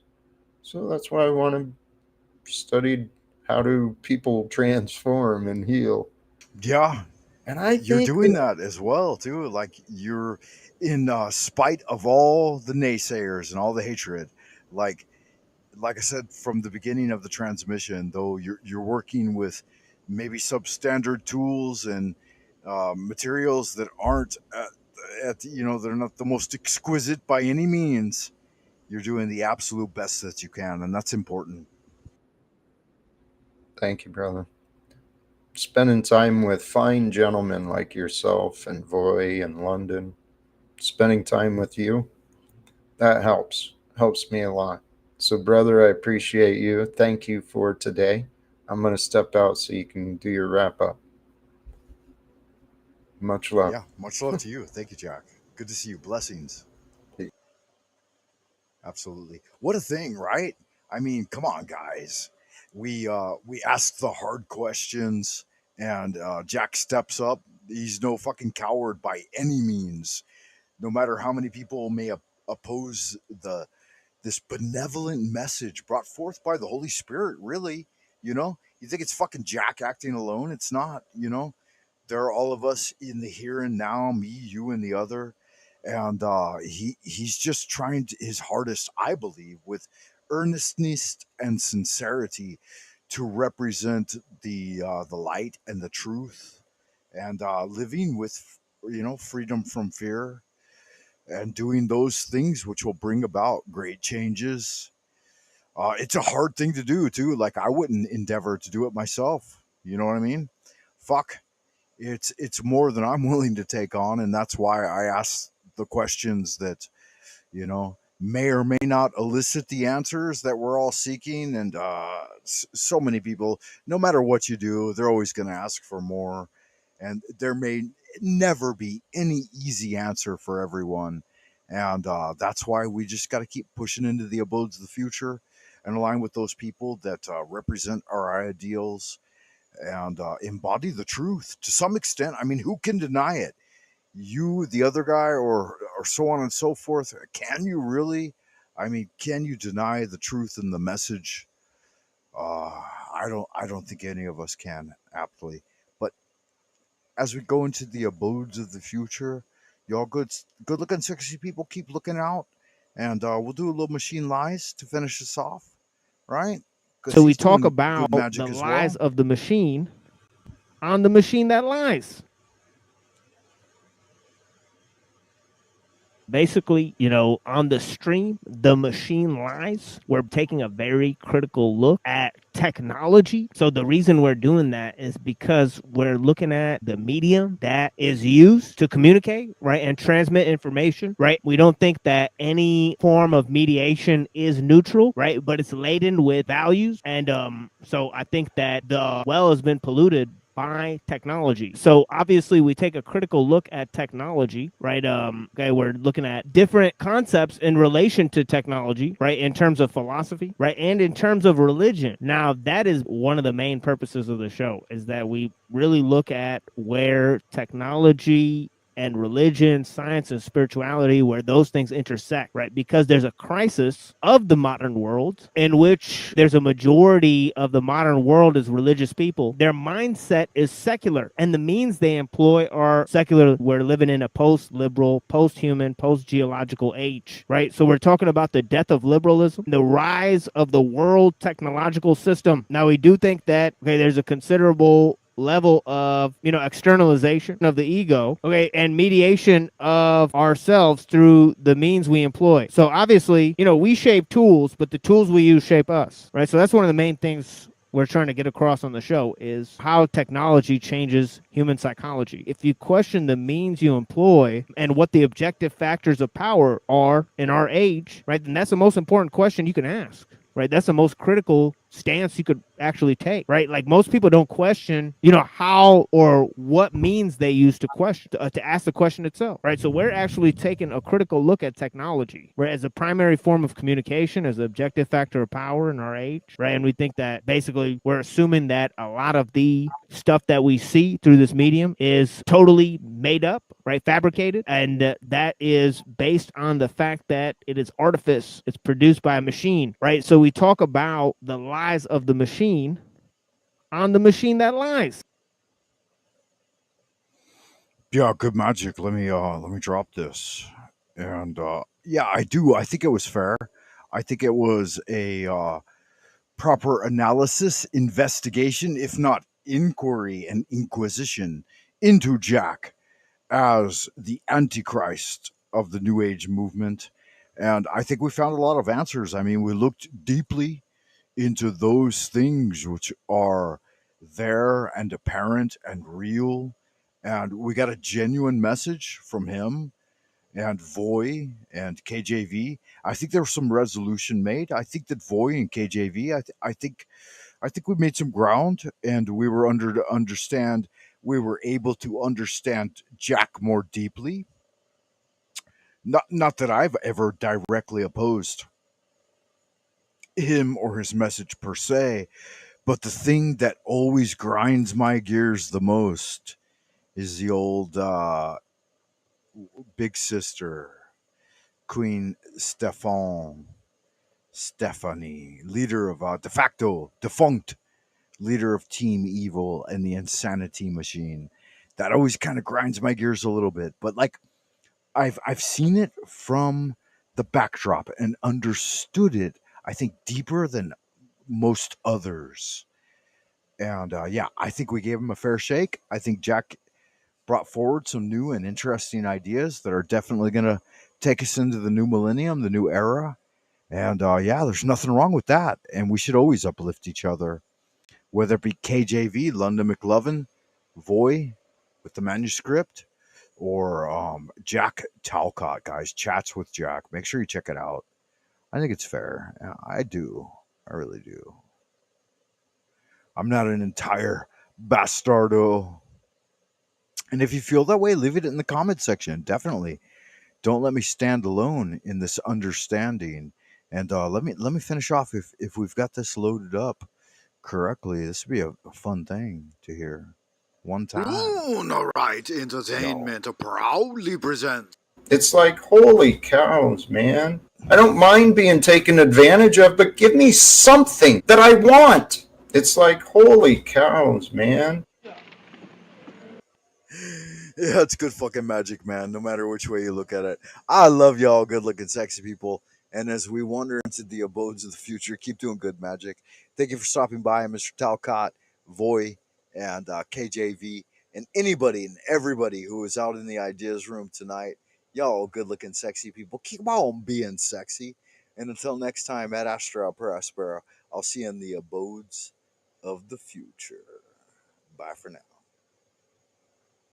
So that's why I want to study how do people transform and heal. Yeah, And I you're think doing that as well too. Like you're in spite of all the naysayers and all the hatred. Like like I said from the beginning of the transmission, though you're working with maybe substandard tools and materials that aren't they're not the most exquisite by any means. You're doing the absolute best that you can, and that's important. thank you, brother. Spending time with fine gentlemen like yourself and Voy and London, spending time with you, that helps me a lot. So, brother, I appreciate you. Thank you for today. I'm going to step out so you can do your wrap up. Much love. Yeah, much love to you. Thank you, Jack. Good to see you. Blessings. Absolutely. What a thing, right? I mean, come on, guys. We ask the hard questions, and Jack steps up. He's no fucking coward by any means. No matter how many people may oppose the this benevolent message brought forth by the Holy Spirit. Really, you think it's fucking Jack acting alone? It's not. There are all of us in the here and now, me, you, and the other, and he's just trying his hardest, I believe, with earnestness and sincerity, to represent the light and the truth, and living with freedom from fear, and doing those things which will bring about great changes. It's a hard thing to do too. Like, I wouldn't endeavor to do it myself. You know what I mean? Fuck, it's more than I'm willing to take on, and that's why I ask the questions that may or may not elicit the answers that we're all seeking. And so many people, no matter what you do, they're always going to ask for more, and there may never be any easy answer for everyone. And that's why we just got to keep pushing into the abodes of the future and align with those people that represent our ideals and embody the truth to some extent. I mean, who can deny it? You, the other guy, or so on and so forth. Can you really? I mean, can you deny the truth and the message? I don't think any of us can, aptly. But as we go into the abodes of the future, y'all good looking sexy people, keep looking out, and we'll do a little machine lies to finish this off, right? Because So we he's talk doing about good the magic as lies well. of the machine on the machine that lies. Basically, on the stream, the machine lies. We're taking a very critical look at technology. So the reason we're doing that is because we're looking at the medium that is used to communicate, right, and transmit information, right? We don't think that any form of mediation is neutral, right, but it's laden with values. And so I think that the well has been polluted by technology. So obviously we take a critical look at technology, right? Okay, we're looking at different concepts in relation to technology, right? In terms of philosophy, right? And in terms of religion. Now, that is one of the main purposes of the show, is that we really look at where technology and religion, science, and spirituality, where those things intersect, right? Because there's a crisis of the modern world in which there's a majority of the modern world is religious people. Their mindset is secular, and the means they employ are secular. We're living in a post-liberal, post-human, post-geological age, right? So we're talking about the death of liberalism, the rise of the world technological system. Now, we do think that, okay, there's a considerable level of externalization of the ego, okay, and mediation of ourselves through the means we employ. So obviously, we shape tools, but the tools we use shape us, right? So that's one of the main things we're trying to get across on the show, is how technology changes human psychology. If you question the means you employ and what the objective factors of power are in our age, right, then that's the most important question you can ask, right? That's the most critical stance you could actually take, right? Like, most people don't question, how or what means they use to question, to ask the question itself, right? So we're actually taking a critical look at technology, right, as a primary form of communication, as an objective factor of power in our age, right? And we think that basically we're assuming that a lot of the stuff that we see through this medium is totally made up, right, fabricated, and that is based on the fact that it is artifice. It's produced by a machine, right? So we talk about the lies of the machine on the machine that lies. Yeah, good magic. Let me drop this. And yeah, I do. I think it was fair. I think it was a proper analysis, investigation, if not inquiry and inquisition into Jack as the Antichrist of the New Age movement. And I think we found a lot of answers. I mean, we looked deeply into those things which are there and apparent and real. And we got a genuine message from him. and Voy and KJV. I think there was some resolution made. I think that Voy and KJV. I think we made some ground, and we were under to understand. We were able to understand Jack more deeply. Not that I've ever directly opposed him or his message per se, but the thing that always grinds my gears the most is the old big sister, Queen Stephanie, leader of de facto defunct leader of Team Evil and the Insanity Machine. That always kind of grinds my gears a little bit, but like I've seen it from the backdrop and understood it. I think deeper than most others. And yeah, I think we gave him a fair shake. I think Jack brought forward some new and interesting ideas that are definitely going to take us into the new millennium, the new era. And yeah, there's nothing wrong with that. And we should always uplift each other, whether it be KJV, London McLovin, Voy with the manuscript, or Jack Talcott, guys. Chats with Jack. Make sure you check it out. I think it's fair. Yeah, I do. I really do. I'm not an entire bastardo. And if you feel that way, leave it in the comment section. Definitely. Don't let me stand alone in this understanding. And let me finish off if we've got this loaded up correctly. This would be a fun thing to hear. One time. Right Entertainment proudly presents. It's like, holy cows, man. I don't mind being taken advantage of, but give me something that I want. It's like, holy cows, man. Yeah, it's good fucking magic, man. No matter which way you look at it. I love y'all, good looking, sexy people. And as we wander into the abodes of the future, keep doing good magic. Thank you for stopping by, Mr. Talcott, Voy, and KJV, and anybody and everybody who was out in the ideas room tonight. Y'all, good looking, sexy people. Keep on being sexy. And until next time, at Astra Prospera, I'll see you in the abodes of the future. Bye for now.